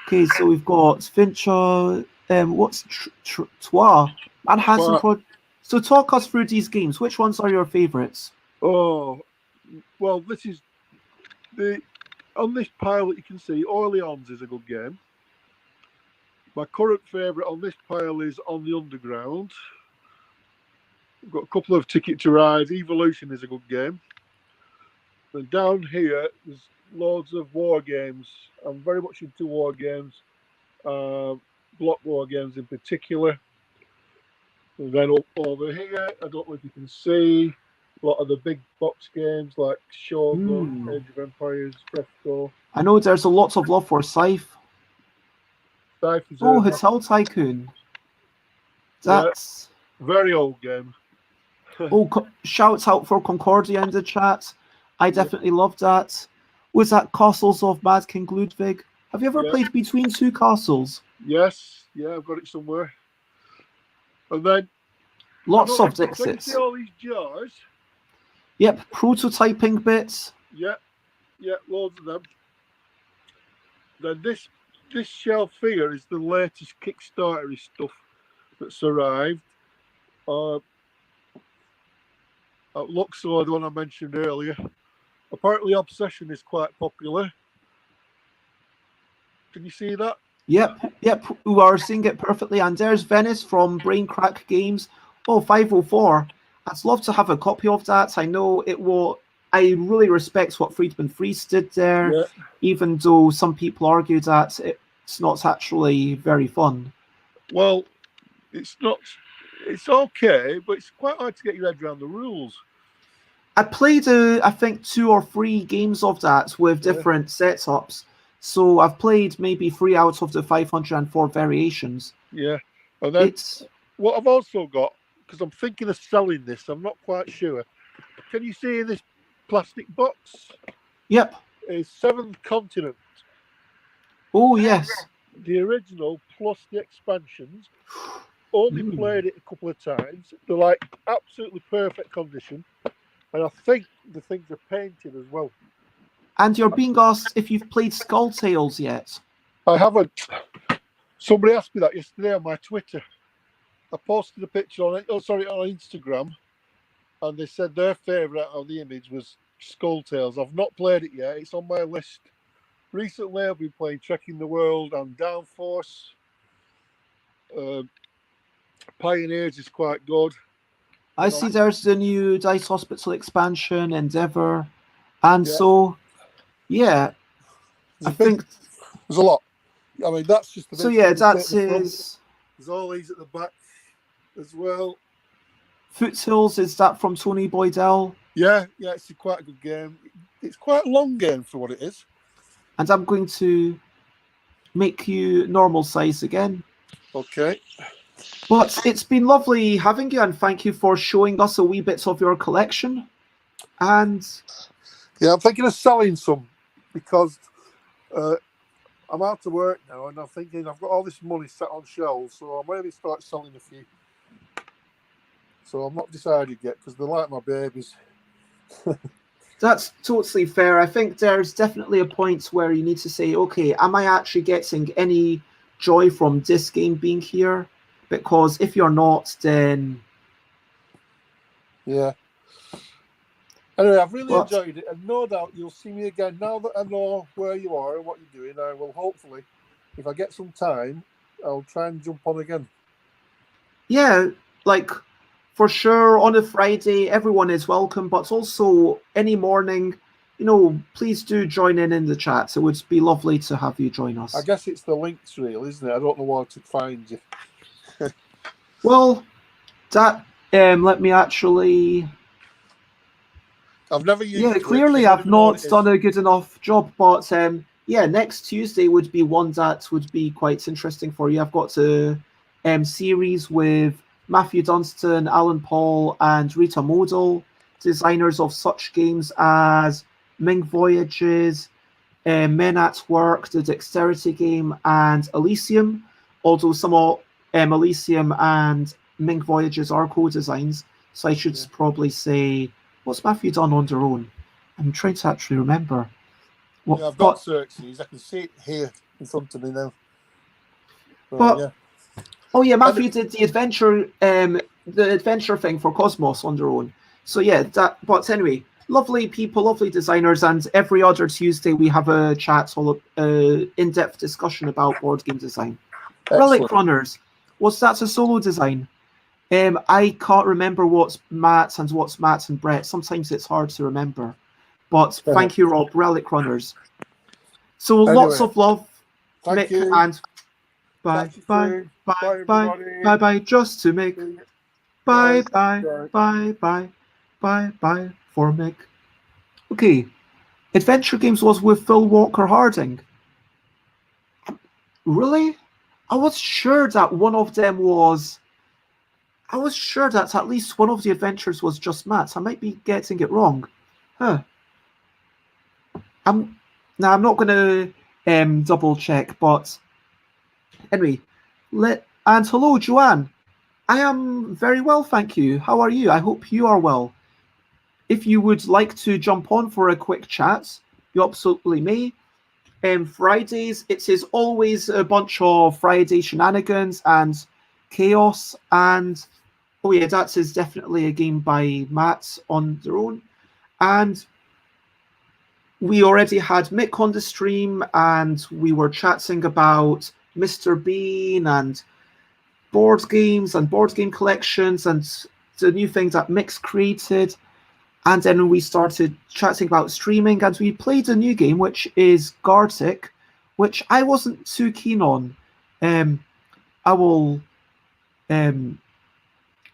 Okay, so we've got Fincha. What's Trois? Manhattan. So talk us through these games. Which ones are your favorites? Oh, well, this is on this pile that you can see. Orleans is a good game. My current favourite on this pile is On the Underground. We've got a couple of Ticket to Ride. Evolution is a good game. And down here, there's loads of war games. I'm very much into war games, block war games in particular. And then up over here, I don't know if you can see a lot of the big box games like Shogun, Age of Empires, Fresco. I know there's a lot of love for Scythe. Scythe is Hotel Tycoon. That's very old game. Shouts out for Concordia in the chat. I definitely loved that. Was that Castles of Mad King Ludwig? Have you ever played Between Two Castles? Yes, I've got it somewhere. And then lots of Dixits. Can you see all these jars? Yep, prototyping bits. Yeah, loads of them. Then this shelf here is the latest Kickstarter stuff that's arrived. At Luxor, the one I mentioned earlier. Apparently, Obsession is quite popular. Can you see that? Yep. We are seeing it perfectly. And there's Venice from Braincrack Games. 504. I'd love to have a copy of that. I know it will. I really respect what Friedman Fries did there, even though some people argue that it's not actually very fun. Well, it's not. It's okay, but it's quite hard to get your head around the rules. I played, I think, 2 or 3 games of that with different setups. So I've played maybe 3 out of the 504 variations. Yeah. And then what I've also got, because I'm thinking of selling this, I'm not quite sure. Can you see in this plastic box? Yep. Is Seventh Continent. Oh, yes. The original plus the expansions. Only played it a couple of times. They're like absolutely perfect condition. And I think the things are painted as well. And you're being asked if you've played Skull Tales yet. I haven't. Somebody asked me that yesterday on my Twitter. I posted a picture on Instagram, and they said their favourite of the image was Skull Tales. I've not played it yet. It's on my list. Recently, I've been playing Trekking the World and Downforce. Pioneers is quite good. I see there's the new Dice Hospital expansion, Endeavour, and so, I think there's a lot. I mean, that's just the so. Yeah, that's his. There's all these at the back as well. Foothills, is that from Tony Boydell? Yeah, it's quite a good game. It's quite a long game for what it is. And I'm going to make you normal size again. Okay. But it's been lovely having you, and thank you for showing us a wee bit of your collection. And yeah, I'm thinking of selling some because I'm out of work now, and I'm thinking I've got all this money sat on shelves, so I maybe start selling a few. So I'm not decided yet because they're like my babies. that's totally fair. I think there's definitely a point where you need to say, okay, am I actually getting any joy from this game being here? Because if you're not, then Yeah. Anyway, I've really enjoyed it, and no doubt you'll see me again. Now that I know where you are and what you're doing, I will hopefully, if I get some time, I'll try and jump on again. Yeah, like for sure on a Friday, everyone is welcome, but also any morning, please do join in the chat. It would be lovely to have you join us. I guess it's the links reel, isn't it? I don't know where to find you. Well, that let me actually. I've never used Yeah, Twitch. clearly I don't I've even know what not it is. done a good enough job, but yeah, next Tuesday would be one that would be quite interesting for you. I've got a series with Matthew Dunstan, Alan Paul, and Rita Model, designers of such games as Ming Voyages, Men at Work, the Dexterity game, and Elysium. Although some of Elysium and Ming Voyages are co-designs, so I should probably say, what's Matthew done on their own? I'm trying to actually remember. Yeah, I've got searches. I can see it here in front of me now. Oh yeah, Matthew did the adventure thing for Cosmos on their own. So yeah, but anyway, lovely people, lovely designers, and every other Tuesday we have a chat, in-depth discussion about board game design. Excellent. Relic Runners, was that a solo design? I can't remember what's Matt and Brett. Sometimes it's hard to remember. But thank you, Rob. Relic Runners. So anyway, lots of love, Mick, and bye, just to Mick. Bye for Mick. Okay, Adventure Games was with Phil Walker Harding. Really? I was sure that one of them was. I was sure that at least one of the adventures was just Matt's. I might be getting it wrong. Huh. I'm not going to double check, but anyway. And hello, Joanne. I am very well, thank you. How are you? I hope you are well. If you would like to jump on for a quick chat, you absolutely may. Fridays, it is always a bunch of Friday shenanigans and chaos. And oh yeah, that is definitely a game by Matt on their own. And we already had Mick on the stream, and we were chatting about Mr. Bean and board games and board game collections and the new things that Mick's created. And then we started chatting about streaming, and we played a new game, which is Gartic, which I wasn't too keen on. I will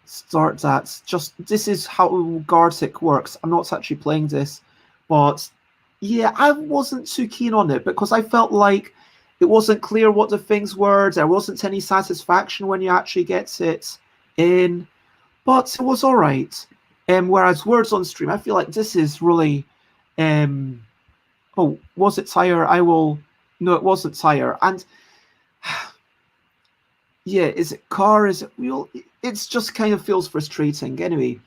start that. This is how Gartic works. I'm not actually playing this, but yeah, I wasn't too keen on it because I felt like it wasn't clear what the things were. There wasn't any satisfaction when you actually get it in, but it was all right. Whereas Words on Stream, I feel like this is really. Oh, was it Tire? No, it wasn't Tire. And yeah, is it car? Is it wheel? It's just kind of feels frustrating anyway.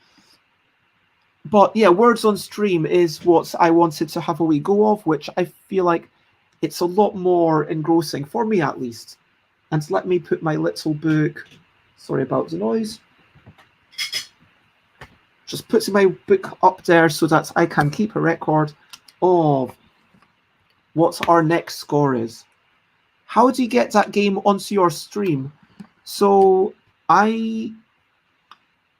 But yeah, Words on Stream is what I wanted to have a wee go of, which I feel like it's a lot more engrossing, for me at least. And let me put my little book, sorry about the noise, just putting my book up there so that I can keep a record of what our next score is. How do you get that game onto your stream? So I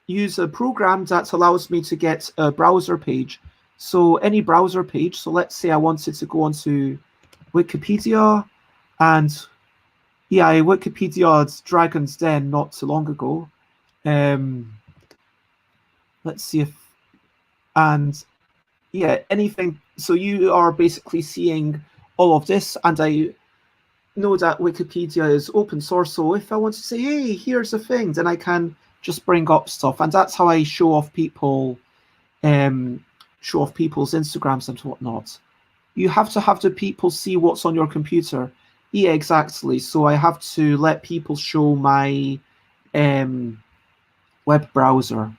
use a program that allows me to get a browser page. So any browser page, so let's say I wanted to go onto Wikipedia, and yeah, I Wikipedia'd Dragon's Den not too long ago. Let's see if And yeah, anything. So you are basically seeing all of this, and I know that Wikipedia is open source. So if I want to say, hey, here's a thing, then I can just bring up stuff, and that's how I show off people's Instagrams and whatnot. You have to have the people see what's on your computer. Yeah, exactly. So I have to let people show my web browser.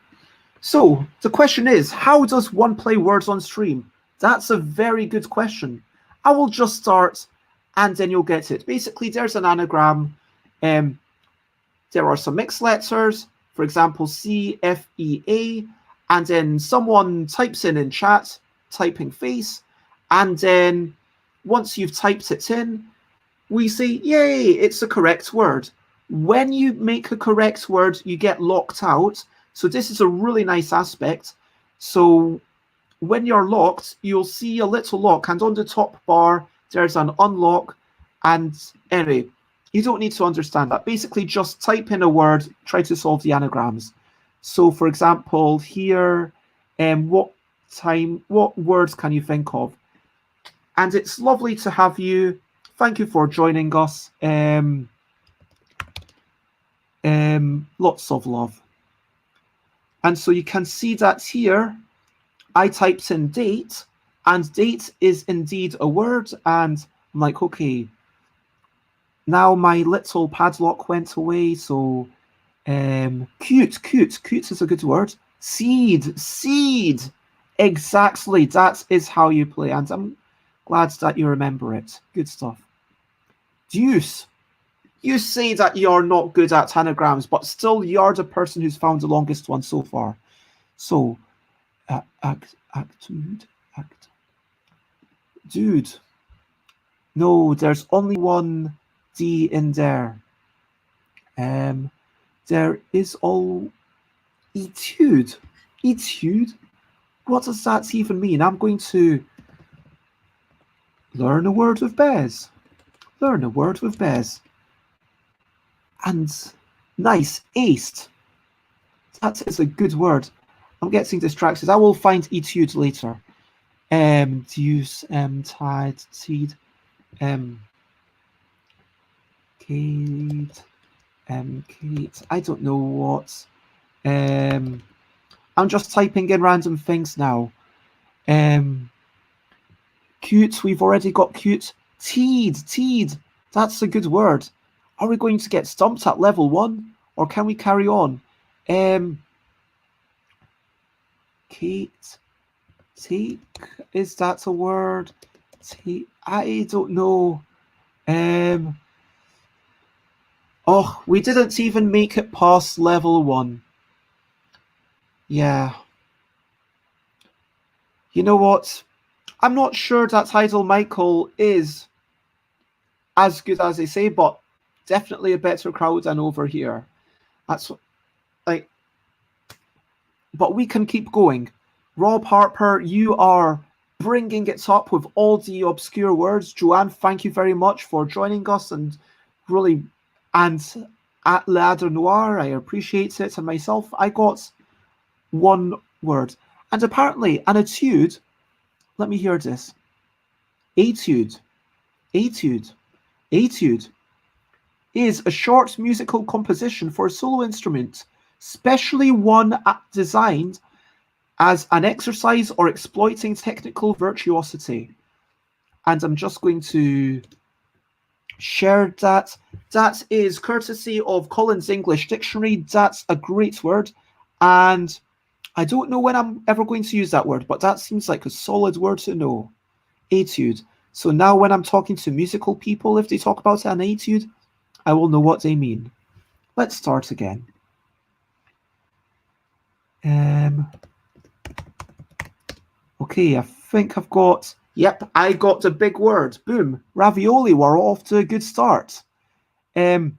So the question is, how does one play words on stream? That's a very good question. I will just start and then you'll get it. Basically, there's an anagram. There are some mixed letters, for example, C, F, E, A, and then someone types in chat, typing face, and then once you've typed it in, we say, yay, it's a correct word. When you make a correct word, you get locked out. So this is a really nice aspect. So when you're locked, you'll see a little lock, and on the top bar, there's an unlock. And anyway, you don't need to understand that. Basically, just type in a word, try to solve the anagrams. So for example, here, what words can you think of? And it's lovely to have you. Thank you for joining us. Lots of love. And so you can see that here, I typed in date, and date is indeed a word. And I'm like, okay, now my little padlock went away. So cute is a good word. Seed. Exactly. That is how you play. And I'm glad that you remember it. Good stuff. Deuce. You say that you're not good at anagrams, but still you're the person who's found the longest one so far. So, dude. No, there's only one D in there. There is all etude. Etude? What does that even mean? I'm going to learn a word with Bez. Learn a word with Bez. And nice, aced. That is a good word. I'm getting distracted. I will find etude later. Deuce, tide, seed, Kate, Kate. I don't know what. I'm just typing in random things now. Cute. We've already got cute. Teed. That's a good word. Are we going to get stumped at level 1, or can we carry on? Kate. Take. Is that a word? Take. I don't know. Oh, we didn't even make it past level 1. Yeah. You know what? I'm not sure that Idol Michael is as good as they say, but definitely a better crowd than over here. That's like, but we can keep going. Rob Harper, you are bringing it up with all the obscure words. Joanne, thank you very much for joining us and really, and at Ladder Noir, I appreciate it. And myself, I got one word. And apparently, an etude, let me hear this. Etude is a short musical composition for a solo instrument, specially one designed as an exercise or exploiting technical virtuosity. And I'm just going to share that. That is courtesy of Collins English Dictionary. That's a great word. And I don't know when I'm ever going to use that word, but that seems like a solid word to know. Etude. So now when I'm talking to musical people, if they talk about an etude, I will know what they mean. Let's start again. Okay, I think I've got... Yep, I got the big word. Boom. Ravioli, we're off to a good start. If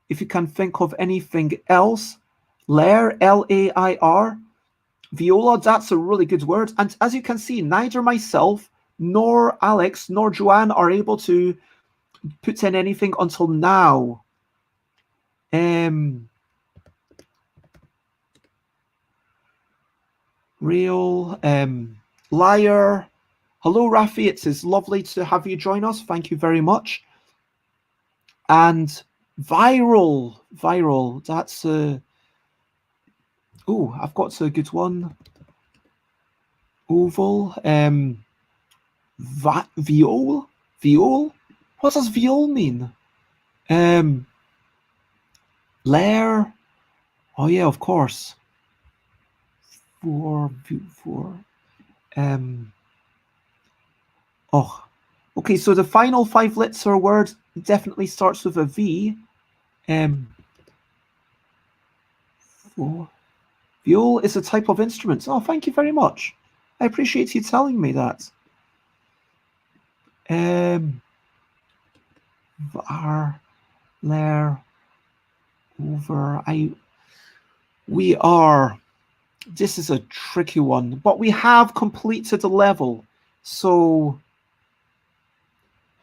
you can think of anything else, lair, L-A-I-R. Viola, that's a really good word. And as you can see, neither myself nor Alex nor Joanne are able to put in anything until now. Real, liar. Hello, Rafi. It is lovely to have you join us. Thank you very much. And viral. That's a. Oh, I've got a good one. Oval. Viol. Viol. What does viol mean? Lair. Oh yeah, of course. For. Oh, okay. So the final 5-letter word definitely starts with a V. Viol is a type of instrument. Oh, thank you very much. I appreciate you telling me that. Var, lair, over. We are. This is a tricky one, but we have completed the level, so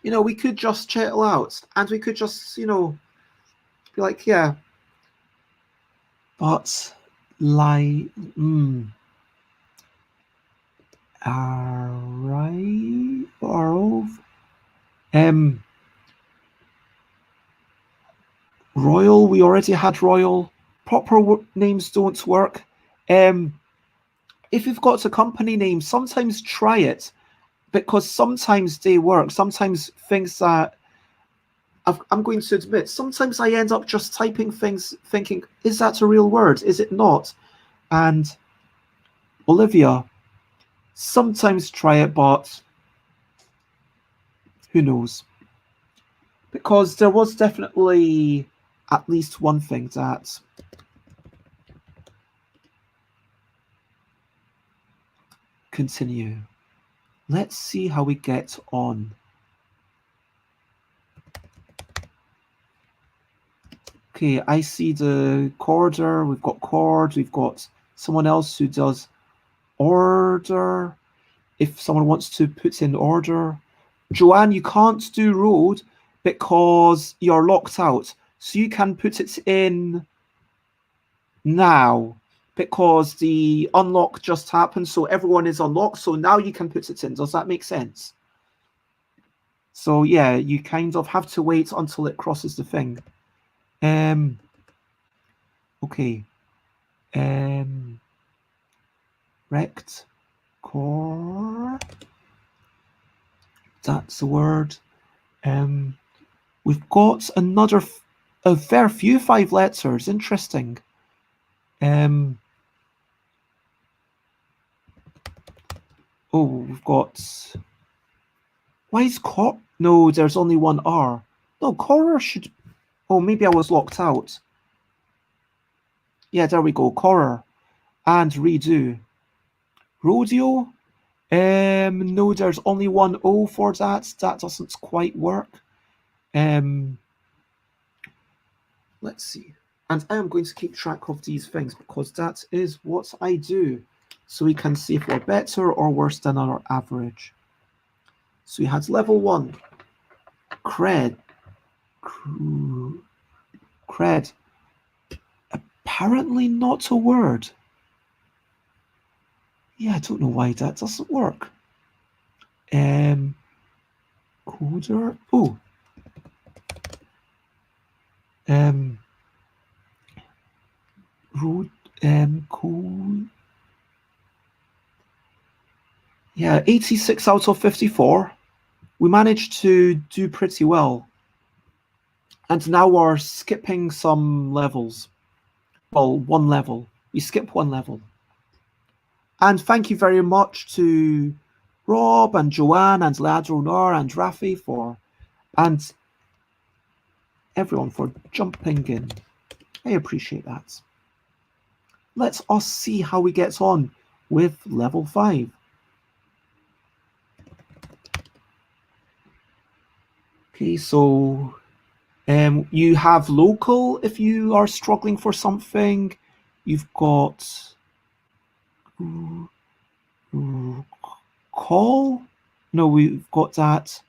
we could just chill out, and we could just be like, yeah. But like, alright, royal. We already had royal. Proper names don't work. If you've got a company name, sometimes try it, because sometimes they work. Sometimes things that I'm going to admit, sometimes I end up just typing things thinking, is that a real word? Is it not? And Olivia, sometimes try it, but who knows? Because there was definitely at least one thing that continue. Let's see how we get on. Okay, I see the chorder. We've got chord. We've got someone else who does order. If someone wants to put in order. Joanne, you can't do road because you're locked out. So you can put it in now because the unlock just happened. So everyone is unlocked. So now you can put it in. Does that make sense? So yeah, you kind of have to wait until it crosses the thing. Okay. Rect. Core. That's the word. We've got a fair few 5 letters. Interesting. Oh, we've got. Why is cor? No, there's only one R. No, corer should. Oh, maybe I was locked out. Yeah, there we go. Corer and redo. Rodeo. No, there's only one O for that. That doesn't quite work. Let's see. And I am going to keep track of these things because that is what I do. So we can see if we're better or worse than our average. So we had level 1. Cred. Cred. Apparently not a word. Yeah, I don't know why that doesn't work. Coder. Oh. Road. Code. Yeah, 86 out of 54. We managed to do pretty well. And now we're skipping some levels. Well, one level. We skip one level. And thank you very much to Rob and Joanne and Ladronor and Rafi and everyone for jumping in. I appreciate that. Let us see how we get on with level 5. Okay, so you have local if you are struggling for something. You've got call. No, we've got that.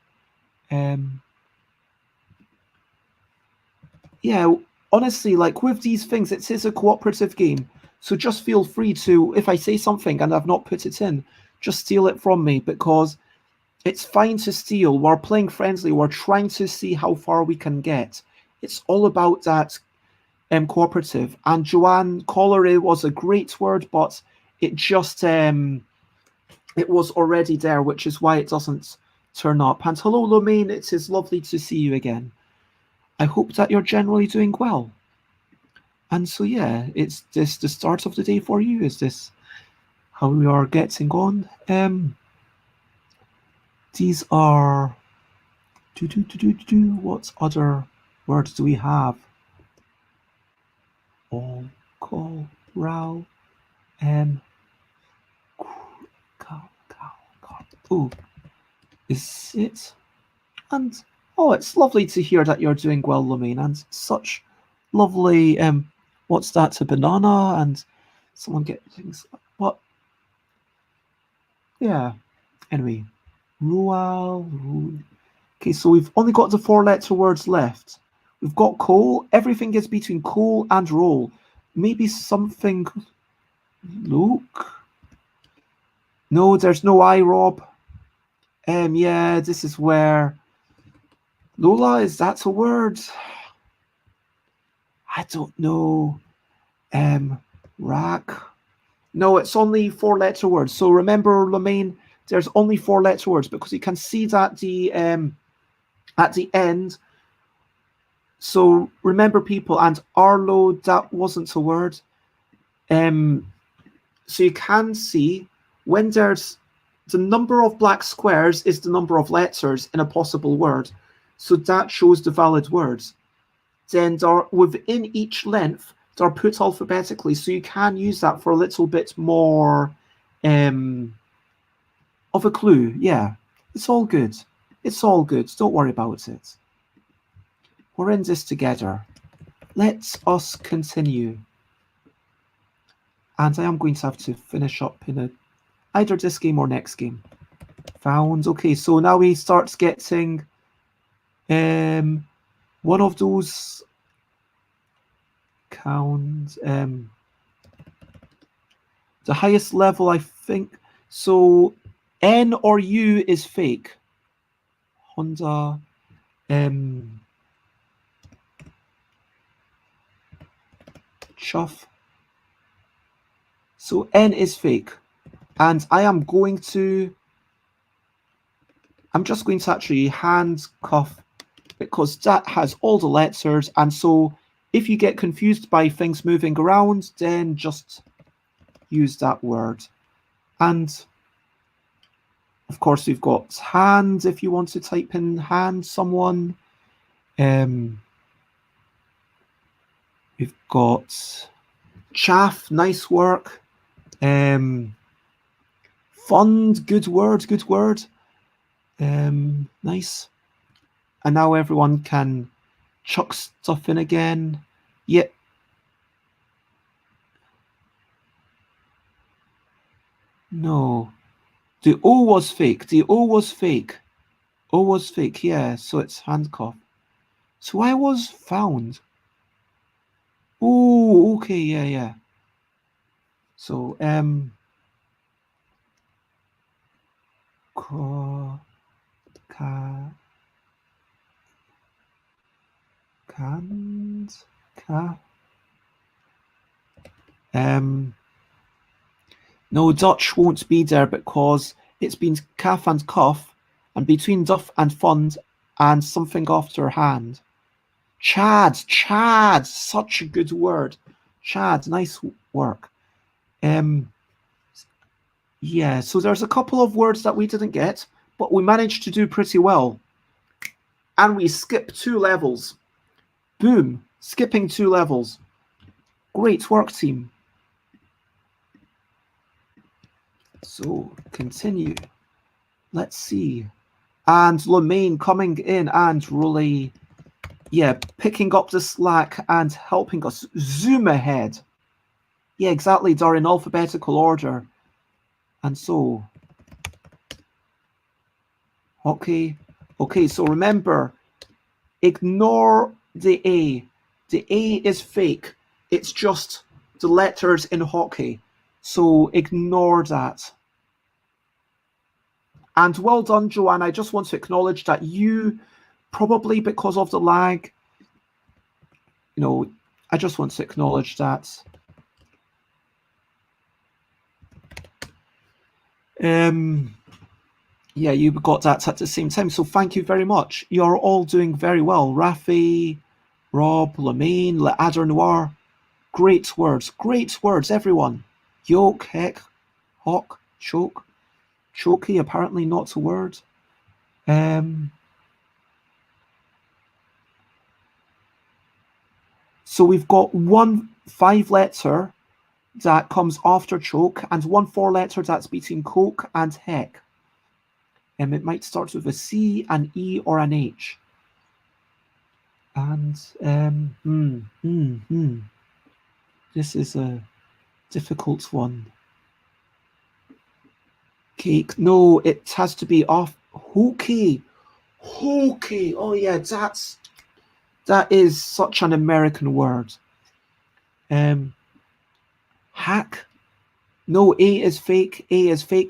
Yeah, honestly, like with these things, it is a cooperative game. So just feel free to, if I say something and I've not put it in, just steal it from me, because it's fine to steal. We're playing friendly. We're trying to see how far we can get. It's all about that cooperative. And Joanne, cholera was a great word, but it just it was already there, which is why it doesn't turn up. And hello, Lomaine. It is lovely to see you again. I hope that you're generally doing well. And so, yeah, it's this the start of the day for you. Is this how we are getting on? These are what other words do we have? All, call, row, oh, is it? And oh, it's lovely to hear that you're doing well, Lomaine, and such lovely what's that, a banana, and someone get things what? Yeah. Anyway. Rual. Okay, so we've only got the 4-letter words left. We've got coal. Everything is between coal and roll. Maybe something. Look. No, there's no I, Rob. Yeah, this is where. Lola, is that a word? I don't know. Rack. No, it's only 4-letter words. So remember, Lomaine, there's only 4-letter words, because you can see that at the end. So remember, people, and Arlo, that wasn't a word. So you can see when there's the number of black squares is the number of letters in a possible word. So that shows the valid words. Then within each length, they're put alphabetically. So you can use that for a little bit more of a clue. Yeah, it's all good. It's all good. Don't worry about it. We're in this together. Let us continue. And I am going to have to finish up in either this game or next game. Found. Okay, so now he starts getting one of those count. The highest level, I think. So N or U is fake. Honda. Chuff. So N is fake. And I'm just going to actually handcuff, because that has all the letters. And so if you get confused by things moving around, then just use that word. And of course, we've got hand if you want to type in hand someone. We've got chaff, nice work. Fund, good word. Nice. And now everyone can chuck stuff in again. Yep. No. The O was fake. O was fake, yeah. So it's handcuff. So I was found. Oh, okay, yeah. So no, Dutch won't be there because it's been calf and cuff, and between duff and fund and something after hand. Chad, such a good word. Chad, nice work. Yeah, so there's a couple of words that we didn't get, but we managed to do pretty well. And we skipped 2 levels. Boom, skipping 2 levels. Great work, team. So, continue. Let's see. And Lomaine coming in and really, yeah, picking up the slack and helping us zoom ahead. Yeah, exactly. They're in alphabetical order. And so, okay, so remember, ignore the A. The A is fake. It's just the letters in hockey. So ignore that. And well done, Joanne. I just want to acknowledge that you, probably because of the lag, I just want to acknowledge that. Yeah, you got that at the same time. So thank you very much. You're all doing very well. Rafi, Rob, Lemaine, Adder Noir. Great words, everyone. Yoke, heck, hawk, choke. Chokey, apparently not a word. So we've got one 5-letter that comes after choke and one 4-letter that's between coke and heck. It might start with a C, an E, or an H. And this is a difficult one. Cake. No, it has to be off. Hokey. Oh yeah, that is such an American word. Hack. No, A is fake.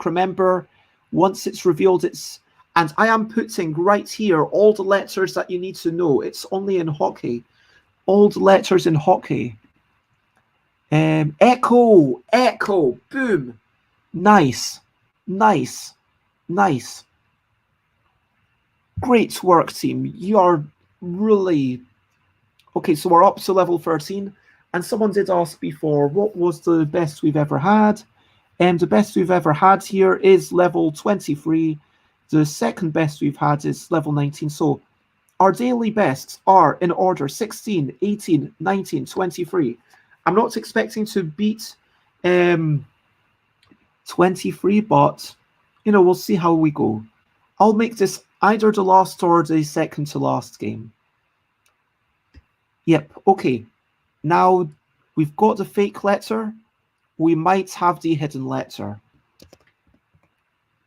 Remember, once it's revealed, and I am putting right here all the letters that you need to know. It's only in hockey. All the letters in hockey. Echo. Boom. Nice. Great work, team. You are really... Okay, so we're up to level 13. And someone did ask before, what was the best we've ever had? And the best we've ever had here is level 23. The second best we've had is level 19. So our daily bests are in order 16, 18, 19, 23. I'm not expecting to beat 23, but, we'll see how we go. I'll make this either the last or the second to last game. Yep, okay. Now we've got the fake letter. We might have the hidden letter.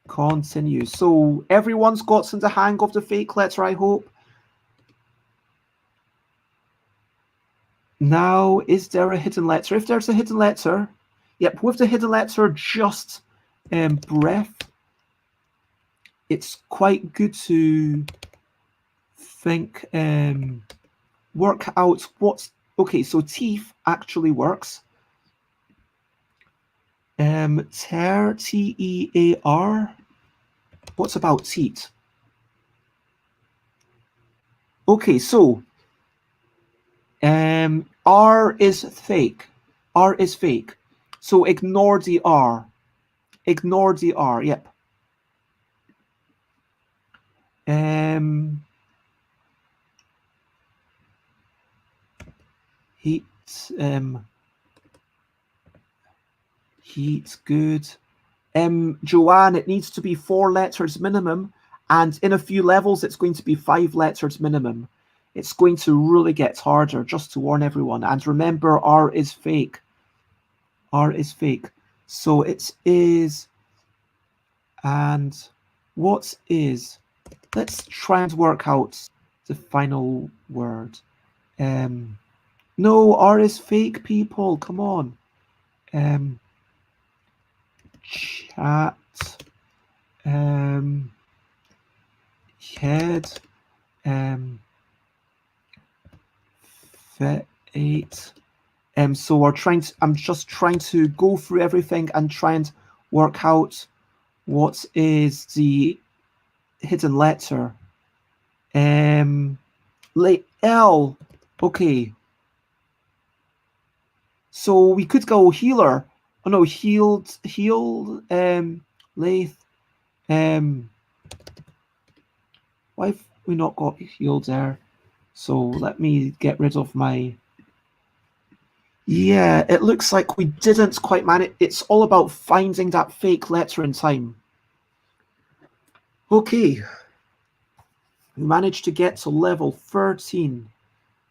Continue. So everyone's gotten the hang of the fake letter, I hope. Now, is there a hidden letter? If there's a hidden letter, yep, with the hidden letter, just breath. It's quite good to think, work out what's... Okay, so teeth actually works. Tear, T-E-A-R. What's about teeth? Okay, so R is fake. So ignore the R. Yep. Heat, good. Joanne, it needs to be 4 letters minimum, and in a few levels it's going to be 5 letters minimum. It's going to really get harder, just to warn everyone. And remember, R is fake. So it is, and what is? Let's try and work out the final word. No, R is fake, people. Come on. Chat. Head. Fate. So we're trying to, I'm just trying to go through everything and try and work out what is the hidden letter. L. Okay. So we could go healer. Oh no, healed, lathe. Why have we not got healed there? So let me get rid of my... Yeah, it looks like we didn't quite manage. It's all about finding that fake letter in time. Okay. We managed to get to level 13.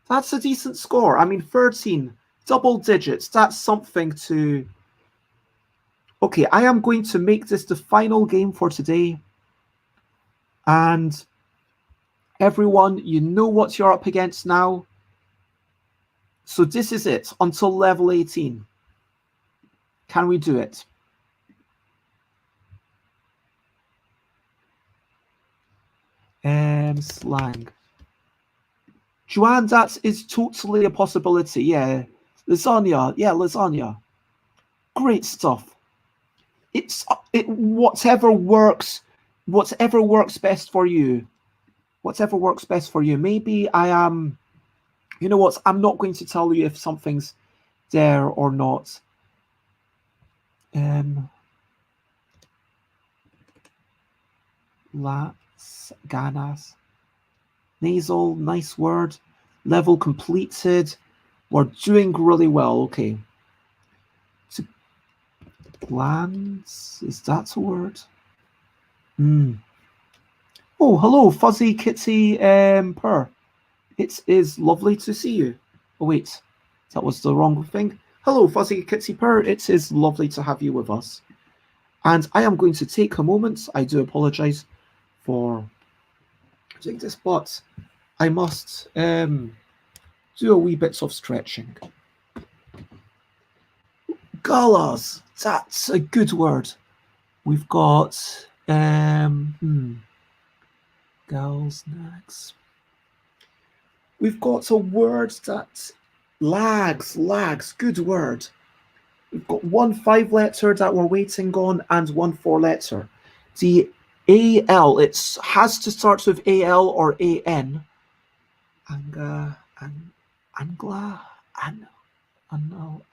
That's a decent score. I mean, 13, double digits. That's something to... Okay, I am going to make this the final game for today. And everyone, you know what you're up against now. So this is it until level 18. Can we do it? Slang. Joanne, that is totally a possibility. Yeah. Lasagna. Yeah, lasagna. Great stuff. Whatever works best for you. Whatever works best for you. Maybe I am, you know what? I'm not going to tell you if something's there or not. Las ganas. Nasal, nice word. Level completed. We're doing really well. Okay. So, glands, is that a word? Oh, hello, Fuzzy Kitty Purr. It is lovely to see you. Oh, wait, that was the wrong thing. Hello, Fuzzy Kitty Purr. It is lovely to have you with us. And I am going to take a moment. I do apologize for doing this, but I must do a wee bit of stretching. Galas, that's a good word. We've got girls next. We've got a word that lags, good word. We've got one 5-letter that we're waiting on and one 4-letter. The AL, it has to start with AL or AN. Angla,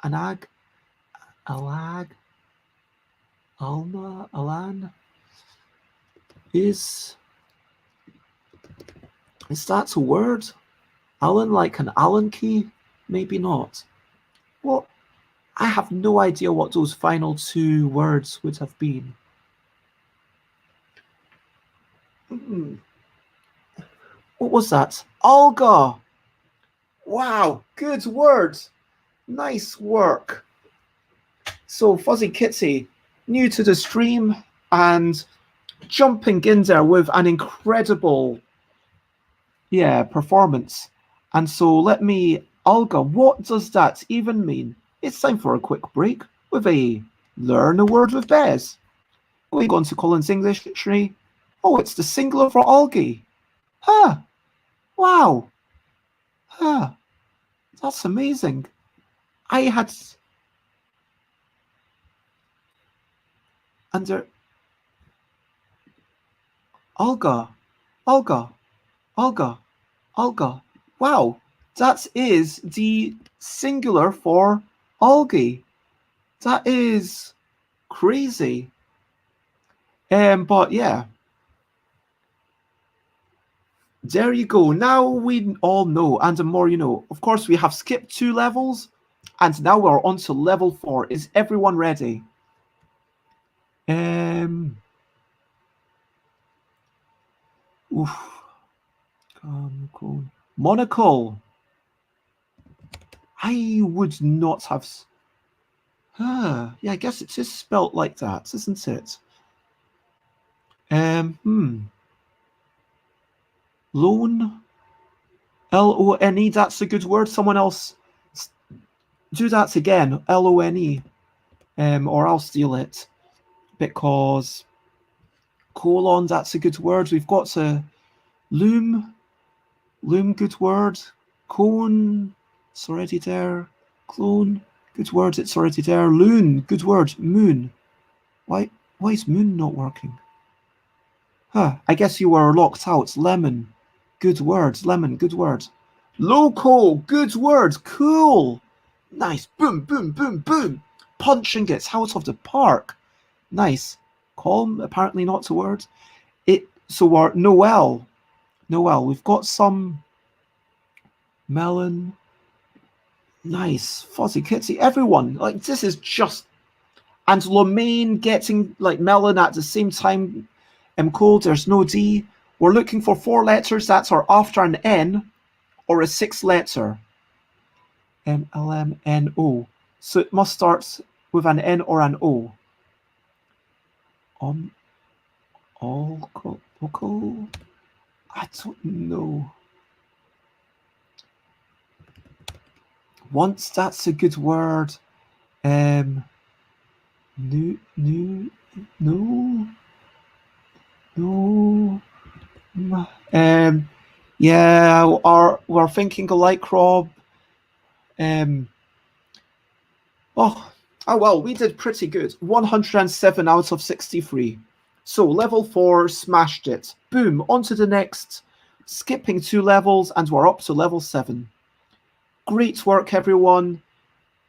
Anag, Alag, Alma, Alan. Is that a word? Allen, like an Allen key? Maybe not. What? I have no idea what those final 2 words would have been. What was that? Olga. Wow, good word. Nice work. So Fuzzy Kitty, new to the stream and jumping in there with an incredible performance. And so let me, Olga, what does that even mean? It's time for a quick break with a Learn a Word with Bez. Going on to Collins English Dictionary. Oh, it's the singular for algae. Huh. Wow. Huh. That's amazing. I had under Olga. Wow, that is the singular for algae. That is crazy. But yeah. There you go. Now we all know, and the more you know. Of course, we have skipped 2 levels, and now we're on to level 4. Is everyone ready? Monocle. I would not have. Yeah, I guess it is spelt like that, isn't it? Lone. Lone. That's a good word. Someone else do that again. Lone. Or I'll steal it because colon. That's a good word. We've got a loom. Loom. Good word. Cone. It's already there. Clone. Good word. It's already there. Loon. Good word. Moon. Why is moon not working? Huh. I guess you were locked out. Lemon. Good word. Lemon. Good word. Local. Good word. Cool. Nice. Boom, boom, boom, boom. Punching it out of the park. Nice. Calm. Apparently not a word. So our Noel. We've got some melon. Nice. Fuzzy Kitty. Everyone. Like, this is just. And Lomain getting like melon at the same time. Cold. There's no D. We're looking for 4 letters that are after an N or a 6-letter. MLMNO. So it must start with an N or an O. Local. I don't know. Once, that's a good word. No, no, no, no. Yeah, we're thinking alike, Rob. Oh, well, we did pretty good. 107 out of 63. So level 4, smashed it. Boom, on to the next. Skipping 2 levels, and we're up to level 7. Great work, everyone.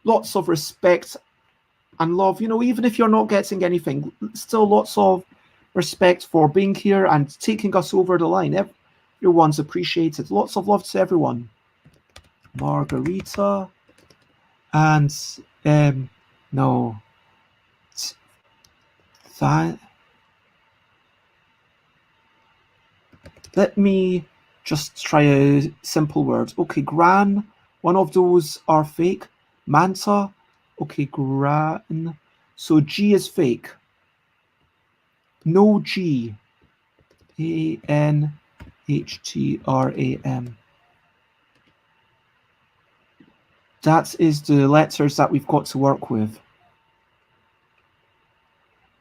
Lots of respect and love. You know, even if you're not getting anything, still lots of respect for being here and taking us over the line. Everyone's appreciated. Lots of love to everyone. Margarita. And, no. That. Let me just try a simple word. Okay, gran. One of those are fake. Manta. Okay, gran. So G is fake. No G. ANHTRAM. That is the letters that we've got to work with.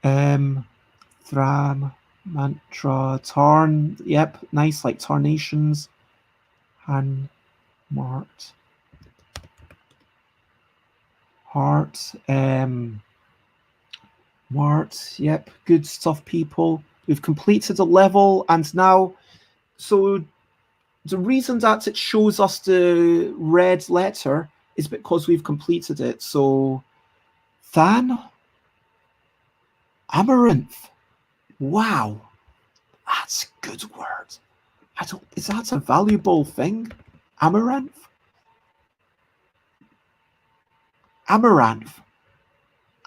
Thram, mantra, tarn. Yep, nice, like tarnations. Han, mart. Heart. Mart. Yep, good stuff, people. We've completed a level, and now, so the reason that it shows us the red letter is because we've completed it. So, Than, Amaranth. Wow, that's a good word. Is that a valuable thing? Amaranth? Amaranth.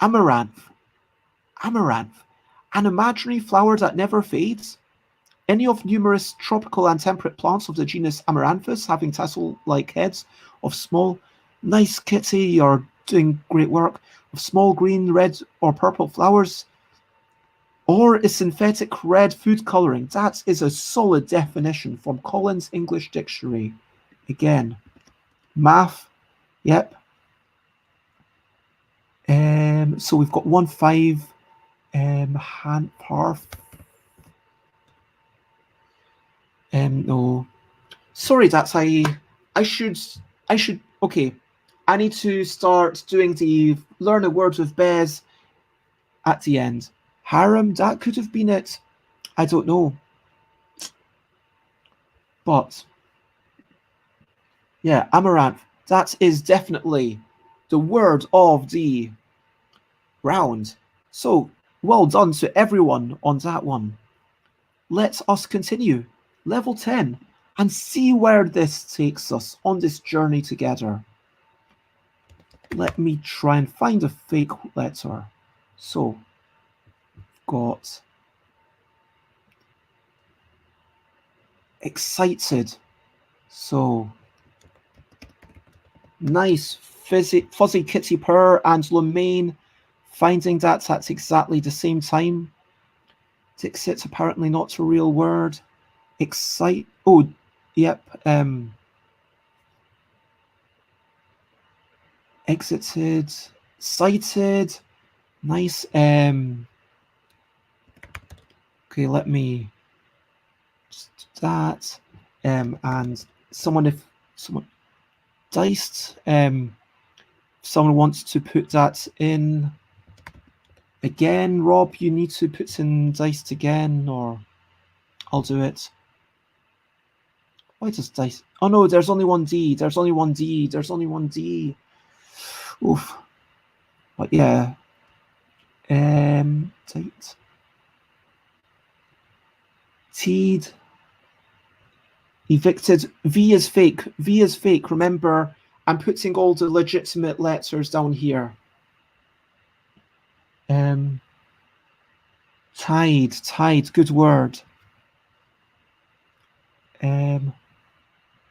Amaranth. Amaranth. An imaginary flower that never fades. Any of numerous tropical and temperate plants of the genus Amaranthus having tassel-like heads of small, nice kitty, you're doing great work, of small green, red or purple flowers, or a synthetic red food colouring. That is a solid definition from Collins English Dictionary. Again, math, yep. So we've got 1-5, hand parf. No, sorry, that's I should okay. I need to start doing the learn a word with Bez at the end. Harem, that could have been it. I don't know. But yeah, amaranth, that is definitely the word of the round. So well done to everyone on that one. Let us continue. Level 10 and see where this takes us on this journey together. Let me try and find a fake letter. So, got excited. So, nice fuzzy kitty purr and Lumaine finding that at exactly the same time. Dixit, apparently not a real word. Excite. Oh, yep. Exited. Cited. Nice. Okay, let me just do that. And if someone diced, someone wants to put that in again. Rob, you need to put in diced again, or I'll do it. Why does dice? Oh no, there's only one D. There's only one D. There's only one D. Oof. But yeah. Tight. Teed. Evicted. V is fake. V is fake. Remember, I'm putting all the legitimate letters down here. Tied. Tied. Good word.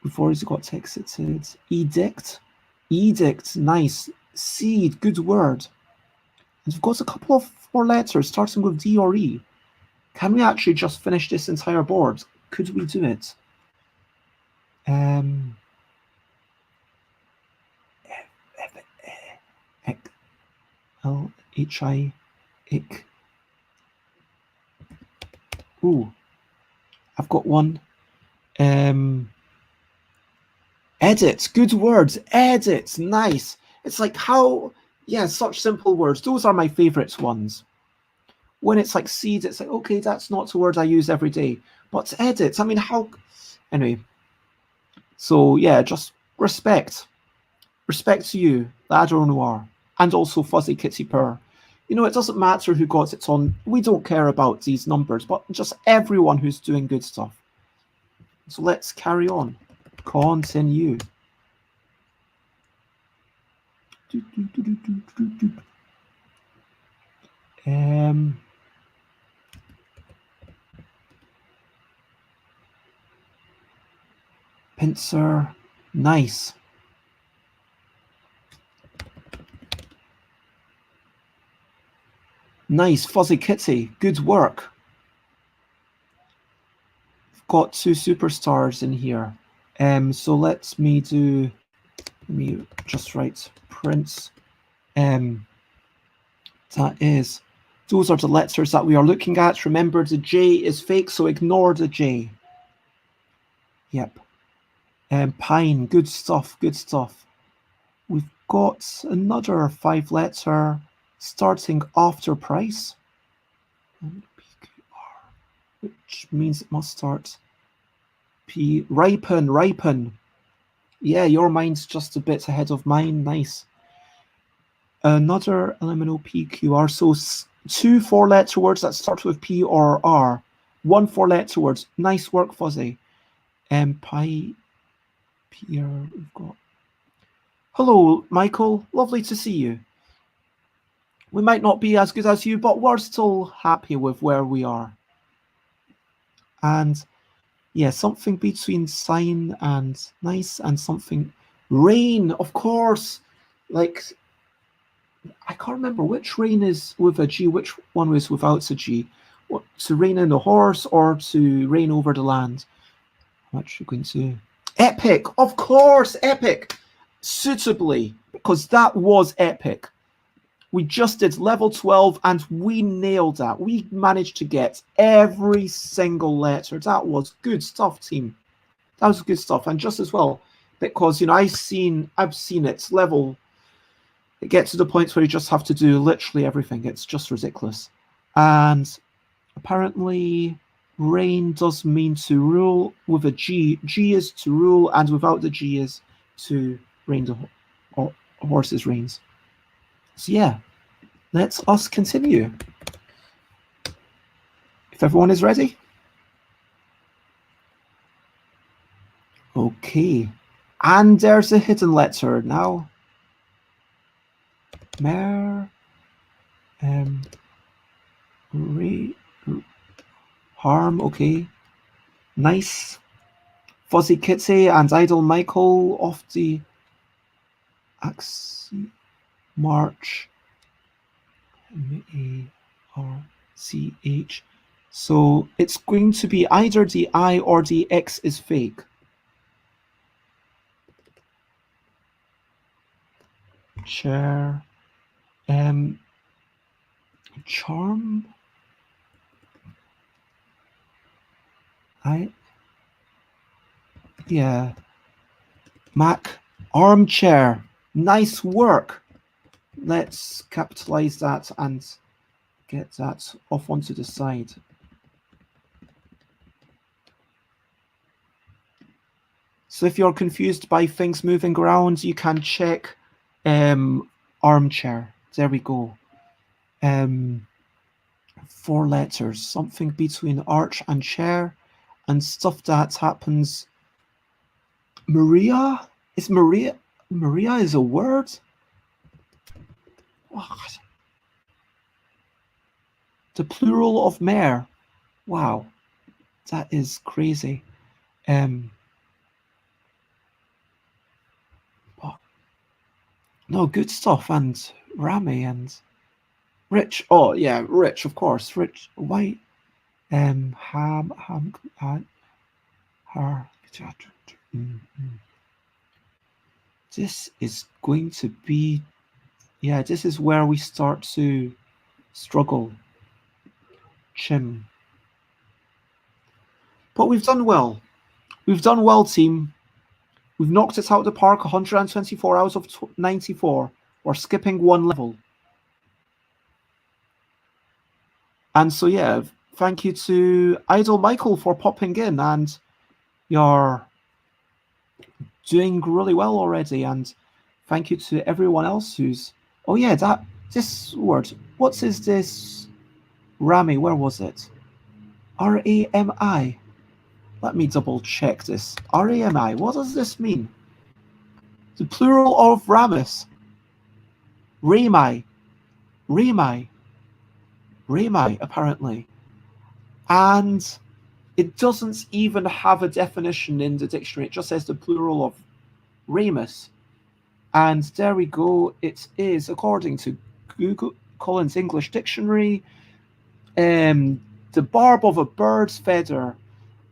We've already got exited. Edict. Edict. Nice. Seed. Good word. And we've got a couple of more letters starting with D or E. Can we actually just finish this entire board? Could we do it? H-I, ick. Ooh, I've got one. Edit, good words. Edit, nice. It's like how, yeah, such simple words. Those are my favorites ones. When it's like seeds, it's like, okay, that's not a word I use every day. But edit, I mean, how, anyway. So yeah, just respect. Respect to you, Ladder Noir, and also Fuzzy Kitty Purr. You know, it doesn't matter who got it on. We don't care about these numbers, but just everyone who's doing good stuff. So let's carry on. Continue. Pincer, nice. Nice, Fuzzy Kitty, good work. We've got 2 superstars in here. So let me just write Prince. That is, those are the letters that we are looking at. Remember, the J is fake, so ignore the J. Yep. Pine, good stuff, good stuff. We've got another 5-letter starting after price, which means it must start P. Ripen, ripen. Yeah, your mind's just a bit ahead of mine. Nice. Another elemental PQR. So 2 4-letter words that start with P or R. 1 4-letter word. Nice work, Fuzzy. Pi. Pierre. We've got. Hello, Michael. Lovely to see you. We might not be as good as you, but we're still happy with where we are. And yeah, something between sign and nice and something. Rain, of course. Like, I can't remember which rain is with a G, which one was without a G. What, to rain in the horse or to rain over the land? What are you going to? Epic, of course, epic. Suitably, because that was epic. We just did level 12 and we nailed that. We managed to get every single letter. That was good stuff, team. That was good stuff. And just as well, because, you know, I've seen it level. It gets to the point where you just have to do literally everything. It's just ridiculous. And apparently rain does mean to rule with a G. G is to rule, and without the G is to rain the horse's reins. So yeah, let us continue. If everyone is ready. Okay. And there's a hidden letter now. Mer, harm, okay. Nice. Fuzzy Kitty and Idle Michael off the March. M-A-R-C-H. So it's going to be either the I or the X is fake. Chair. Charm. Yeah. Mac. Armchair. Nice work. Let's capitalize that and get that off onto the side. So if you're confused by things moving around, you can check armchair. There we go. 4 letters, something between arch and chair, and stuff that happens. Maria? Is Maria is a word? What? The plural of mare. Wow. That is crazy. No, good stuff. And Rami and Rich. Oh yeah, Rich, of course. Rich White. Her. This is going to be Yeah, this is where we start to struggle. Chim. But we've done well. We've done well, team. We've knocked it out of the park 124 out of 94. We're skipping one level. And so, yeah, thank you to Idol Michael for popping in, and you're doing really well already. And thank you to everyone else who's. Oh, yeah, this word. What is this? Rami, where was it? Rami. Let me double check this. Rami, what does this mean? The plural of Ramus. Rami. Rami. Rami, apparently. And it doesn't even have a definition in the dictionary. It just says the plural of Ramus. And there we go. It is, according to Google Collins English Dictionary, the barb of a bird's feather,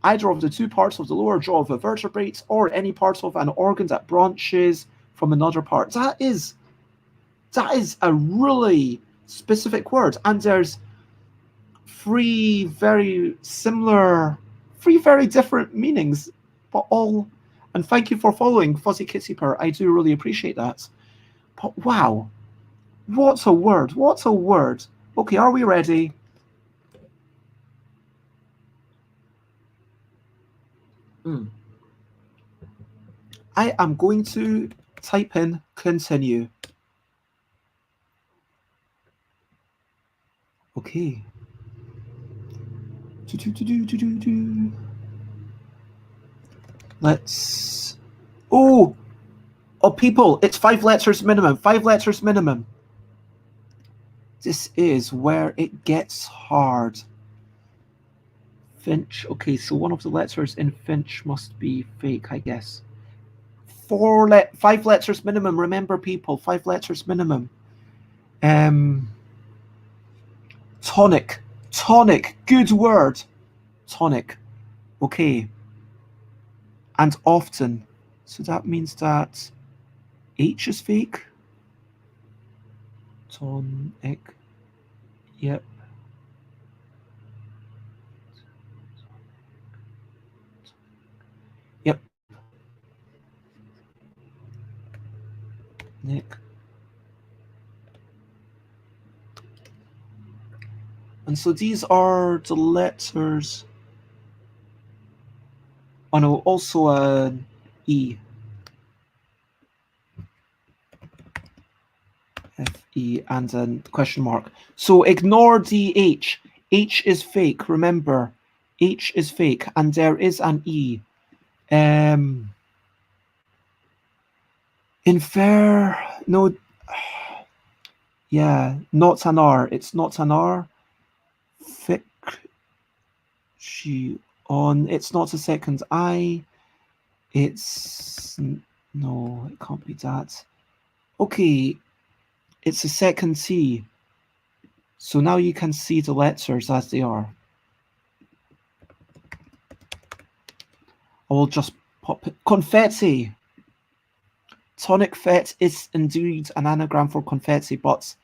either of the two parts of the lower jaw of a vertebrate or any part of an organ that branches from another part. That is a really specific word. And there's three very different meanings, but all. And thank you for following Fuzzy Kitty Purr. I do really appreciate that. But wow, what a word! What a word! Okay, are we ready? I am going to type in continue. Okay. Let's. Oh, people! It's 5 letters minimum. 5 letters minimum. This is where it gets hard. Finch. Okay, so one of the letters in Finch must be fake, I guess. 5 letters minimum. Remember, people, 5 letters minimum. Tonic. Tonic. Good word. Tonic. Okay. And often. So that means that H is fake. Tonic. Yep. Yep. Nick. And so these are the letters. Oh no, also an E. F-E and a question mark. So ignore the H. H is fake, remember. H is fake, and there is an E. Infer, no, yeah, not an R. It's not an R. Fiction. It's not a second I. It's, no, it can't be that. Okay, it's a second T. So now you can see the letters as they are. I will just pop it. Confetti. Tonic fet is indeed an anagram for confetti, but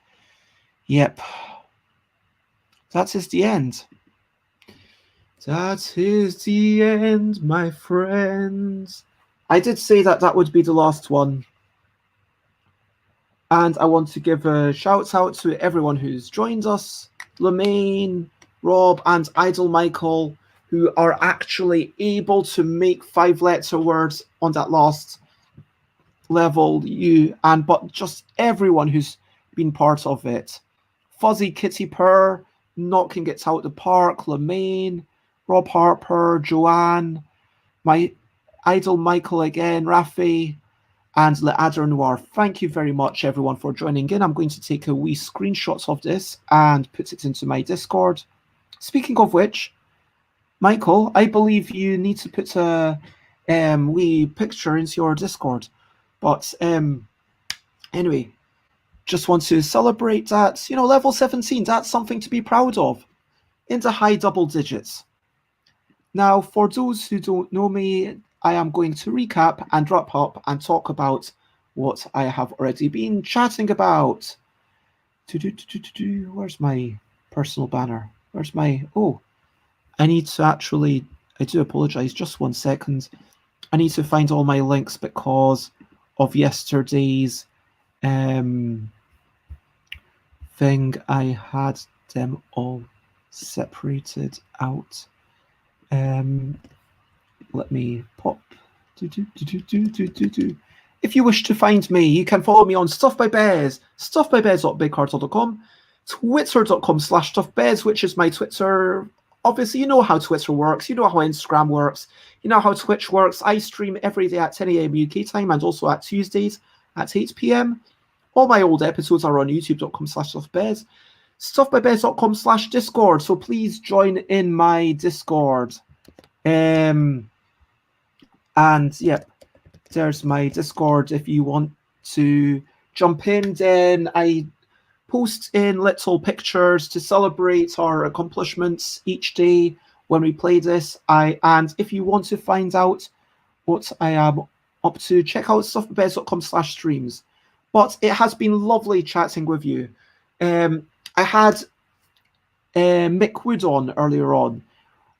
yep. That is the end. That is the end, my friends. I did say that would be the last one. And I want to give a shout out to everyone who's joined us. Lemaine, Rob, and Idol Michael, who are actually able to make 5-letter words on that last level. But just everyone who's been part of it. Fuzzy Kitty Purr, knocking it out the park. Lemaine, Rob Harper, Joanne, my Idol Michael again, Rafi, and Le Adder Noir. Thank you very much, everyone, for joining in. I'm going to take a wee screenshot of this and put it into my Discord. Speaking of which, Michael, I believe you need to put a wee picture into your Discord. But anyway, just want to celebrate that, level 17, that's something to be proud of, in the high double digits. Now, for those who don't know me, I am going to recap and wrap up and talk about what I have already been chatting about. Where's my personal banner? Where's my... Oh, I need to actually... I do apologize. Just 1 second. I need to find all my links because of yesterday's thing. I had them all separated out. Let me pop. If you wish to find me, you can follow me on Stuff by Bez, stuffbybez.bigcartel.com, twitter.com/stuffbez, which is my Twitter. Obviously, you know how Twitter works, you know how Instagram works, you know how Twitch works. I stream every day at 10 a.m. UK time and also at Tuesdays at 8 p.m. All my old episodes are on youtube.com/stuffbez, stuffbybez.com/discord, so please join in my Discord. And yep, there's my Discord. If you want to jump in, then I post in little pictures to celebrate our accomplishments each day when we play this. And if you want to find out what I am up to, check out stuffbez.com/streams. But it has been lovely chatting with you. I had Mick Wood on earlier on.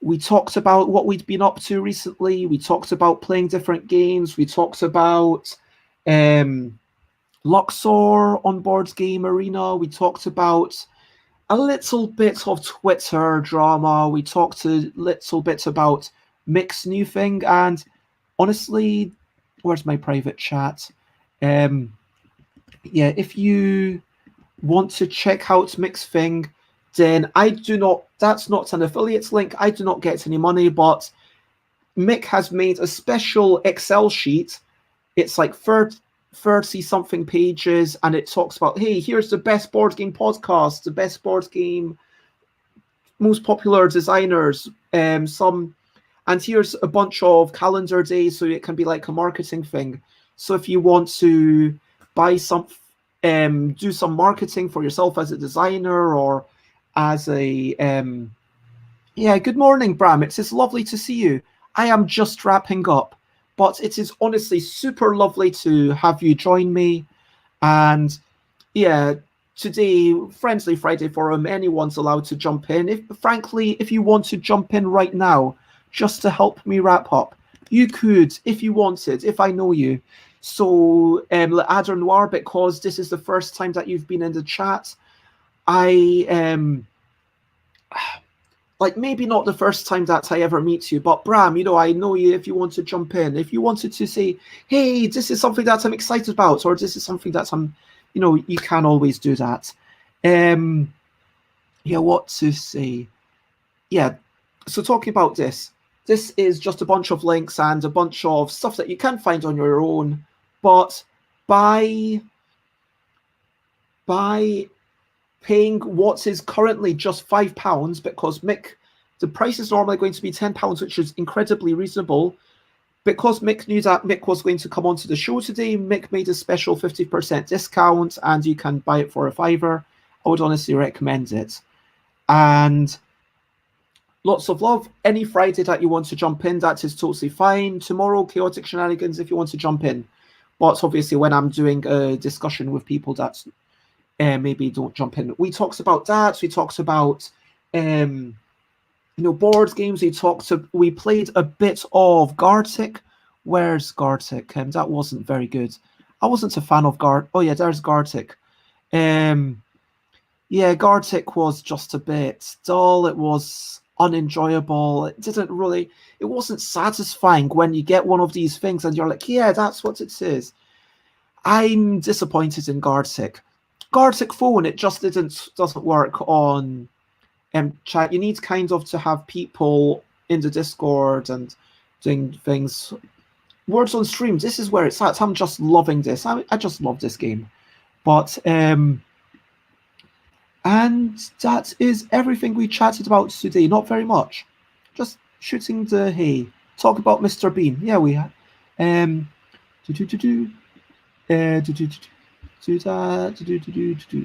We talked about what we'd been up to recently. We talked about playing different games. We talked about Luxor on Board Game Arena. We talked about a little bit of Twitter drama. We talked a little bit about Mick's new thing. And honestly, where's my private chat? Yeah, if you want to check out Mick's thing, then that's not an affiliate link. I do not get any money, but Mick has made a special Excel sheet. It's like 30 something pages, and it talks about, hey, here's the best board game podcast, the best board game, most popular designers, and here's a bunch of calendar days, so it can be like a marketing thing. So if you want to buy some, do some marketing for yourself as a designer or as a good morning, Bram. It's lovely to see you. I am just wrapping up, but it is honestly super lovely to have you join me. And yeah, today, Friendly Friday Forum, anyone's allowed to jump in. If you want to jump in right now just to help me wrap up, you could if you wanted, if I know you. So Adder Noir, because this is the first time that you've been in the chat, like maybe not the first time that I ever meet you, but Bram, I know you. If you want to jump in, if you wanted to say, hey, this is something that I'm excited about, or this is something that I'm, you can always do that. Yeah, what to say? Yeah, so talking about this is just a bunch of links and a bunch of stuff that you can find on your own, but by paying what is currently just £5, because Mick, the price is normally going to be £10, which is incredibly reasonable. Because Mick knew that Mick was going to come onto the show today, Mick made a special 50% discount, and you can buy it for £5. I would honestly recommend it. And lots of love. Any Friday that you want to jump in, that is totally fine. Tomorrow, Chaotic Shenanigans, if you want to jump in. But obviously, when I'm doing a discussion with people that maybe don't jump in, we talked about that. We talked about board games. We played a bit of Gartic. Where's Gartic? That wasn't very good. I wasn't a fan of Oh yeah, there's Gartic. Yeah, Gartic was just a bit dull. It was unenjoyable. It wasn't satisfying when you get one of these things and you're like, yeah, that's what it is. I'm disappointed in Gartic. Gartic Phone, it just doesn't work on chat. You need kind of to have people in the Discord and doing things. Words on Stream, this is where it's at. I'm just loving this. I just love this game. But and that is everything we chatted about today. Not very much. Just shooting the hay. Talk about Mr. Bean. Yeah, we have.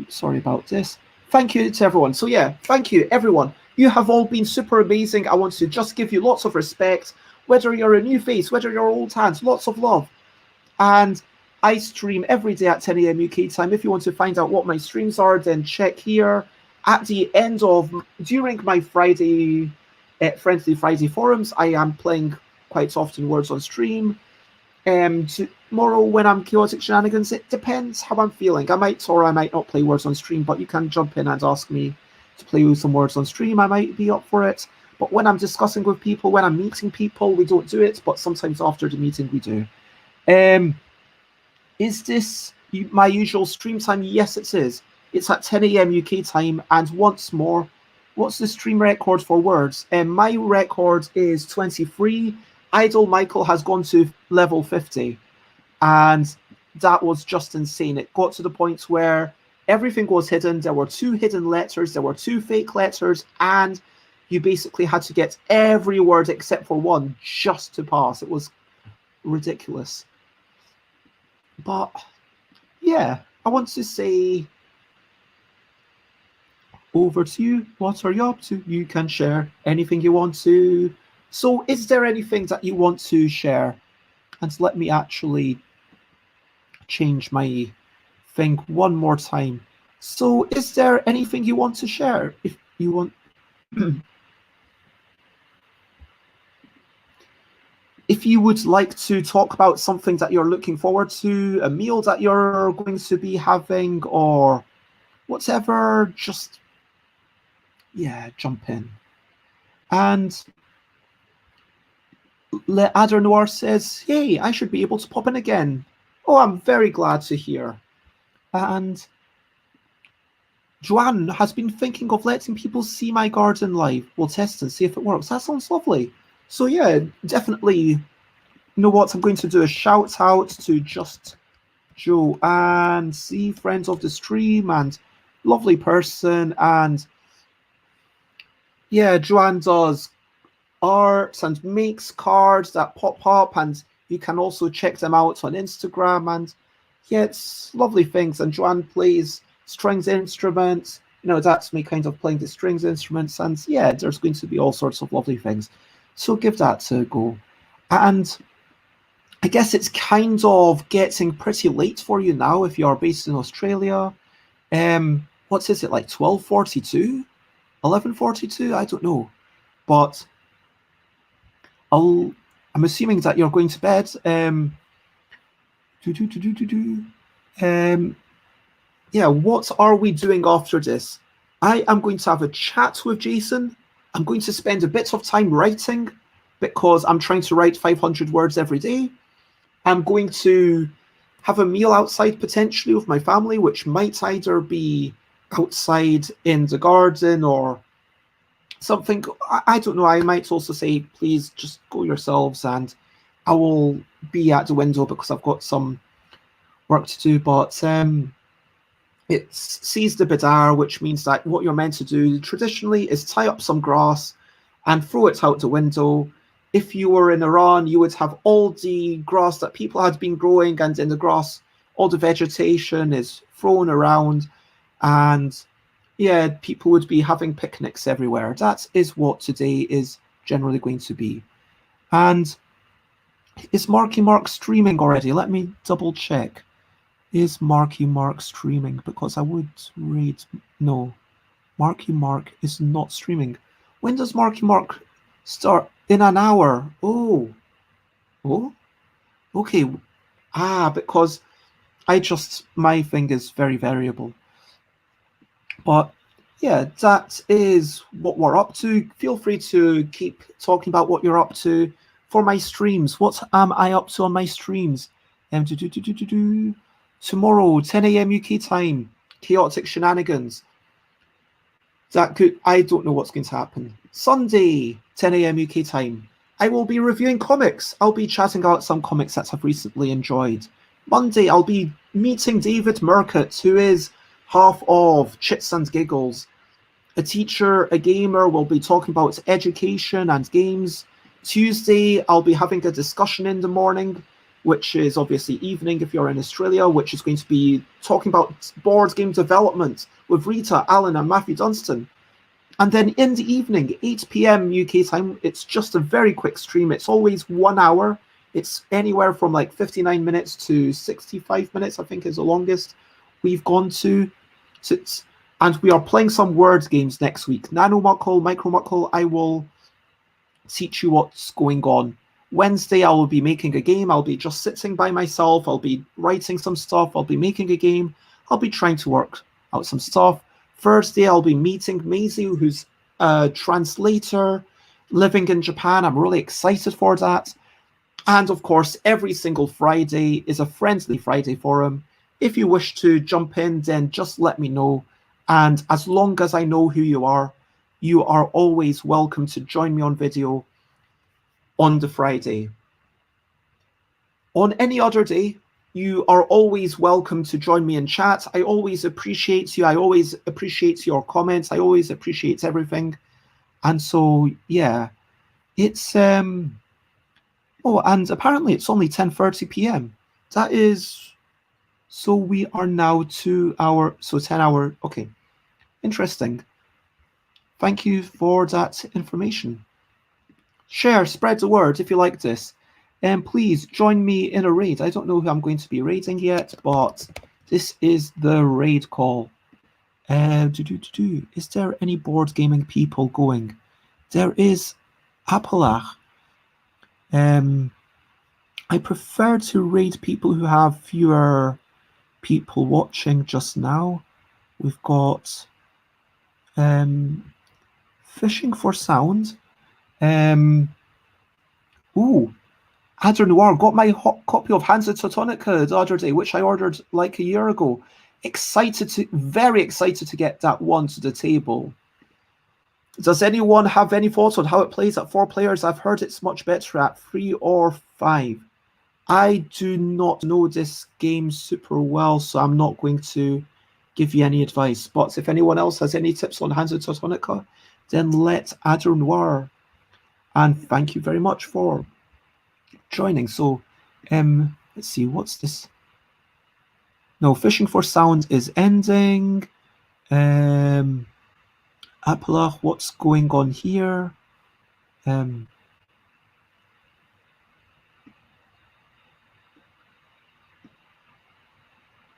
Sorry about this. Thank you to everyone. So yeah, thank you everyone. You have all been super amazing. I want to just give you lots of respect, whether you're a new face, whether you're old hands, lots of love. And I stream every day at 10 a.m. UK time. If you want to find out what my streams are, then check here. At the end of, during my Friday, Friendly Friday forums, I am playing quite often Words on Stream. Tomorrow when I'm Chaotic Shenanigans, it depends how I'm feeling. I might or I might not play Words on Stream, but you can jump in and ask me to play with some Words on Stream. I might be up for it. But when I'm discussing with people, when I'm meeting people, we don't do it. But sometimes after the meeting, we do. Is this my usual stream time? Yes, it is. It's at 10 a.m. UK time. And once more, what's the stream record for Words? My record is 23. Idle Michael has gone to level 50. And that was just insane. It got to the point where everything was hidden. There were 2 hidden letters. There were 2 fake letters. And you basically had to get every word except for one just to pass. It was ridiculous. But yeah, I want to say over to you. What are you up to? You can share anything you want to. So is there anything that you want to share? And let me actually change my thing one more time. So is there anything you want to share? If you want... If you would like to talk about something that you're looking forward to, a meal that you're going to be having, or whatever, just, yeah, jump in. And Le Adder Noir says, hey, I should be able to pop in again. Oh, I'm very glad to hear. And Joanne has been thinking of letting people see my garden live. We'll test and see if it works. That sounds lovely. So yeah, definitely, you know what, I'm going to do a shout out to Just Joe and see friends of the stream and lovely person. And yeah, Joanne does arts and makes cards that pop up, and you can also check them out on Instagram. And yeah, it's lovely things. And Joanne plays strings instruments. You know, that's me kind of playing the strings instruments. And yeah, there's going to be all sorts of lovely things. So give that a go. And I guess it's kind of getting pretty late for you now if you are based in Australia. What is it, like 12:42? 11:42? I don't know. But I'm assuming that you're going to bed. Yeah, what are we doing after this? I am going to have a chat with Jason. I'm going to spend a bit of time writing because I'm trying to write 500 words every day. I'm going to have a meal outside potentially with my family, which might either be outside in the garden or something. I don't know. I might also say, please just go yourselves, and I will be at the window because I've got some work to do. But it's seize the bidar, which means that what you're meant to do traditionally is tie up some grass and throw it out the window. If you were in Iran, you would have all the grass that people had been growing, and in the grass, all the vegetation is thrown around, and yeah, people would be having picnics everywhere. That is what today is generally going to be. And is Marky Mark streaming already? Let me double check. Is Marky Mark streaming? Because I would read. No, Marky Mark is not streaming. When does Marky Mark start? In an hour. Oh, okay. Because my thing is very variable. But yeah, that is what we're up to. Feel free to keep talking about what you're up to. For my streams, what am I up to on my streams? Tomorrow, 10 a.m. UK time, Chaotic Shenanigans. I don't know what's going to happen. Sunday, 10 a.m. UK time, I will be reviewing comics. I'll be chatting about some comics that I've recently enjoyed. Monday, I'll be meeting David Murcutt, who is half of Chits and Giggles. A teacher, a gamer, will be talking about education and games. Tuesday, I'll be having a discussion in the morning, which is obviously evening if you're in Australia, which is going to be talking about board game development with Rita, Alan, and Matthew Dunstan. And then in the evening, 8 p.m. UK time, it's just a very quick stream. It's always 1 hour. It's anywhere from like 59 minutes to 65 minutes, I think is the longest we've gone to. And we are playing some word games next week. Nano Muckle, Micro Muckle, I will teach you what's going on. Wednesday, I will be making a game. I'll be just sitting by myself. I'll be writing some stuff. I'll be making a game. I'll be trying to work out some stuff. Thursday, I'll be meeting Maisie, who's a translator living in Japan. I'm really excited for that. And of course, every single Friday is a Friendly Friday forum. If you wish to jump in, then just let me know. And as long as I know who you are always welcome to join me on video on the Friday. On any other day, you are always welcome to join me in chat. I always appreciate you. I always appreciate your comments. I always appreciate everything. And so, yeah, it's, oh, and apparently it's only 10:30 p.m. That is, so we are now 10 hour, okay, interesting. Thank you for that information. Share, spread the word if you like this. And please join me in a raid. I don't know who I'm going to be raiding yet, but this is the raid call. Is there any board gaming people going? There is Appalach. I prefer to raid people who have fewer people watching just now. We've got Fishing for Sound. Ooh, Adder Noir got my hot copy of Hansa Teutonica the other day, which I ordered like a year ago. Very excited to get that one to the table. Does anyone have any thoughts on how it plays at 4 players? I've heard it's much better at 3 or 5. I do not know this game super well, so I'm not going to give you any advice. But if anyone else has any tips on Hansa Teutonica, then let Adder Noir. And thank you very much for joining. So, let's see, what's this? No, Fishing for Sound is ending. Appalach, what's going on here?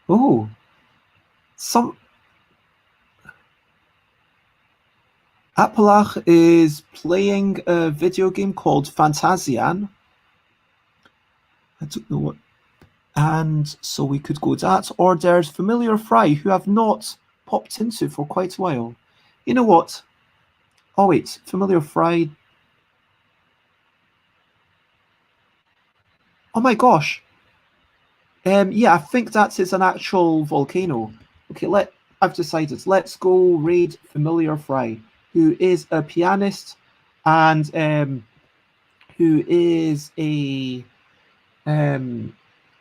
Oh, Appalach is playing a video game called Fantasian. I don't know what. And so we could go that, or there's Familiar Fry, who I've not popped into for quite a while. You know what? Oh wait, Familiar Fry. Oh my gosh. Yeah, I think that is an actual volcano. Okay, I've decided. Let's go raid Familiar Fry, who is a pianist and who is a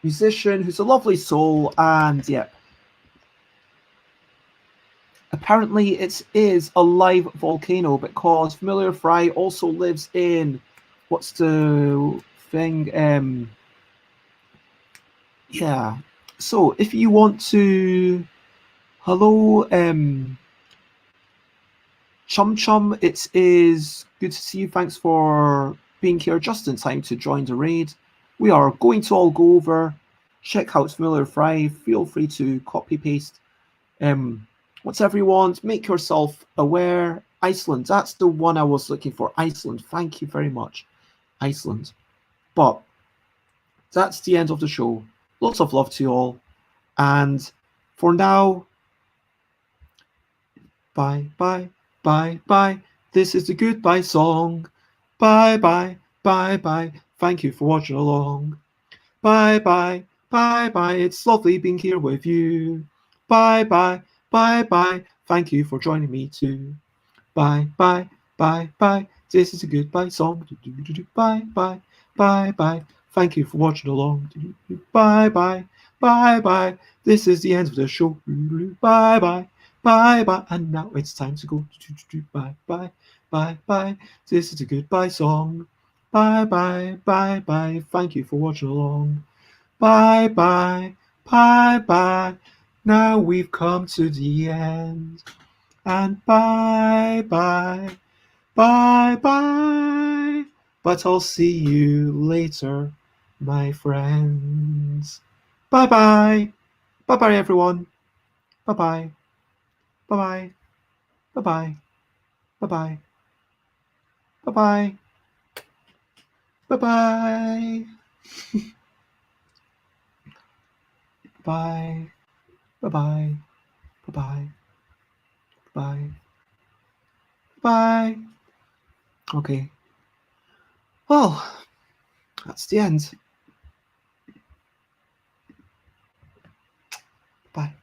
musician, who's a lovely soul, and yeah. Apparently it is a live volcano because Familiar Fry also lives in, what's the thing? Yeah. So if you want to, hello, Chum Chum, it is good to see you. Thanks for being here just in time to join the raid. We are going to all go over, check out Familiar Fry. Feel free to copy paste whatever you want. Make yourself aware. Iceland, that's the one I was looking for. Iceland, thank you very much. Iceland. But that's the end of the show. Lots of love to you all. And for now, bye, bye, bye, bye. This is the goodbye song. Bye, bye, bye, bye. Thank you for watching along. Bye, bye, bye, bye. It's lovely being here with you. Bye, bye, bye, bye. Thank you for joining me too. Bye, bye, bye, bye. This is a goodbye song. Bye, bye, bye, bye. Thank you for watching along. Bye, bye, bye, bye. This is the end of the show. Bye, bye, bye, bye. And now it's time to go. Bye, bye, bye, bye. This is a goodbye song. Bye, bye, bye, bye. Thank you for watching along. Bye, bye, bye, bye. Now we've come to the end. And bye, bye, bye, bye. But I'll see you later. my friends. Bye-bye. Bye-bye, everyone. Bye-bye. Bye-bye. Bye-bye. Bye-bye. Bye-bye. Bye-bye. Bye. Bye-bye. Bye-bye. Bye. Bye. Okay. Well, that's the end. Bye.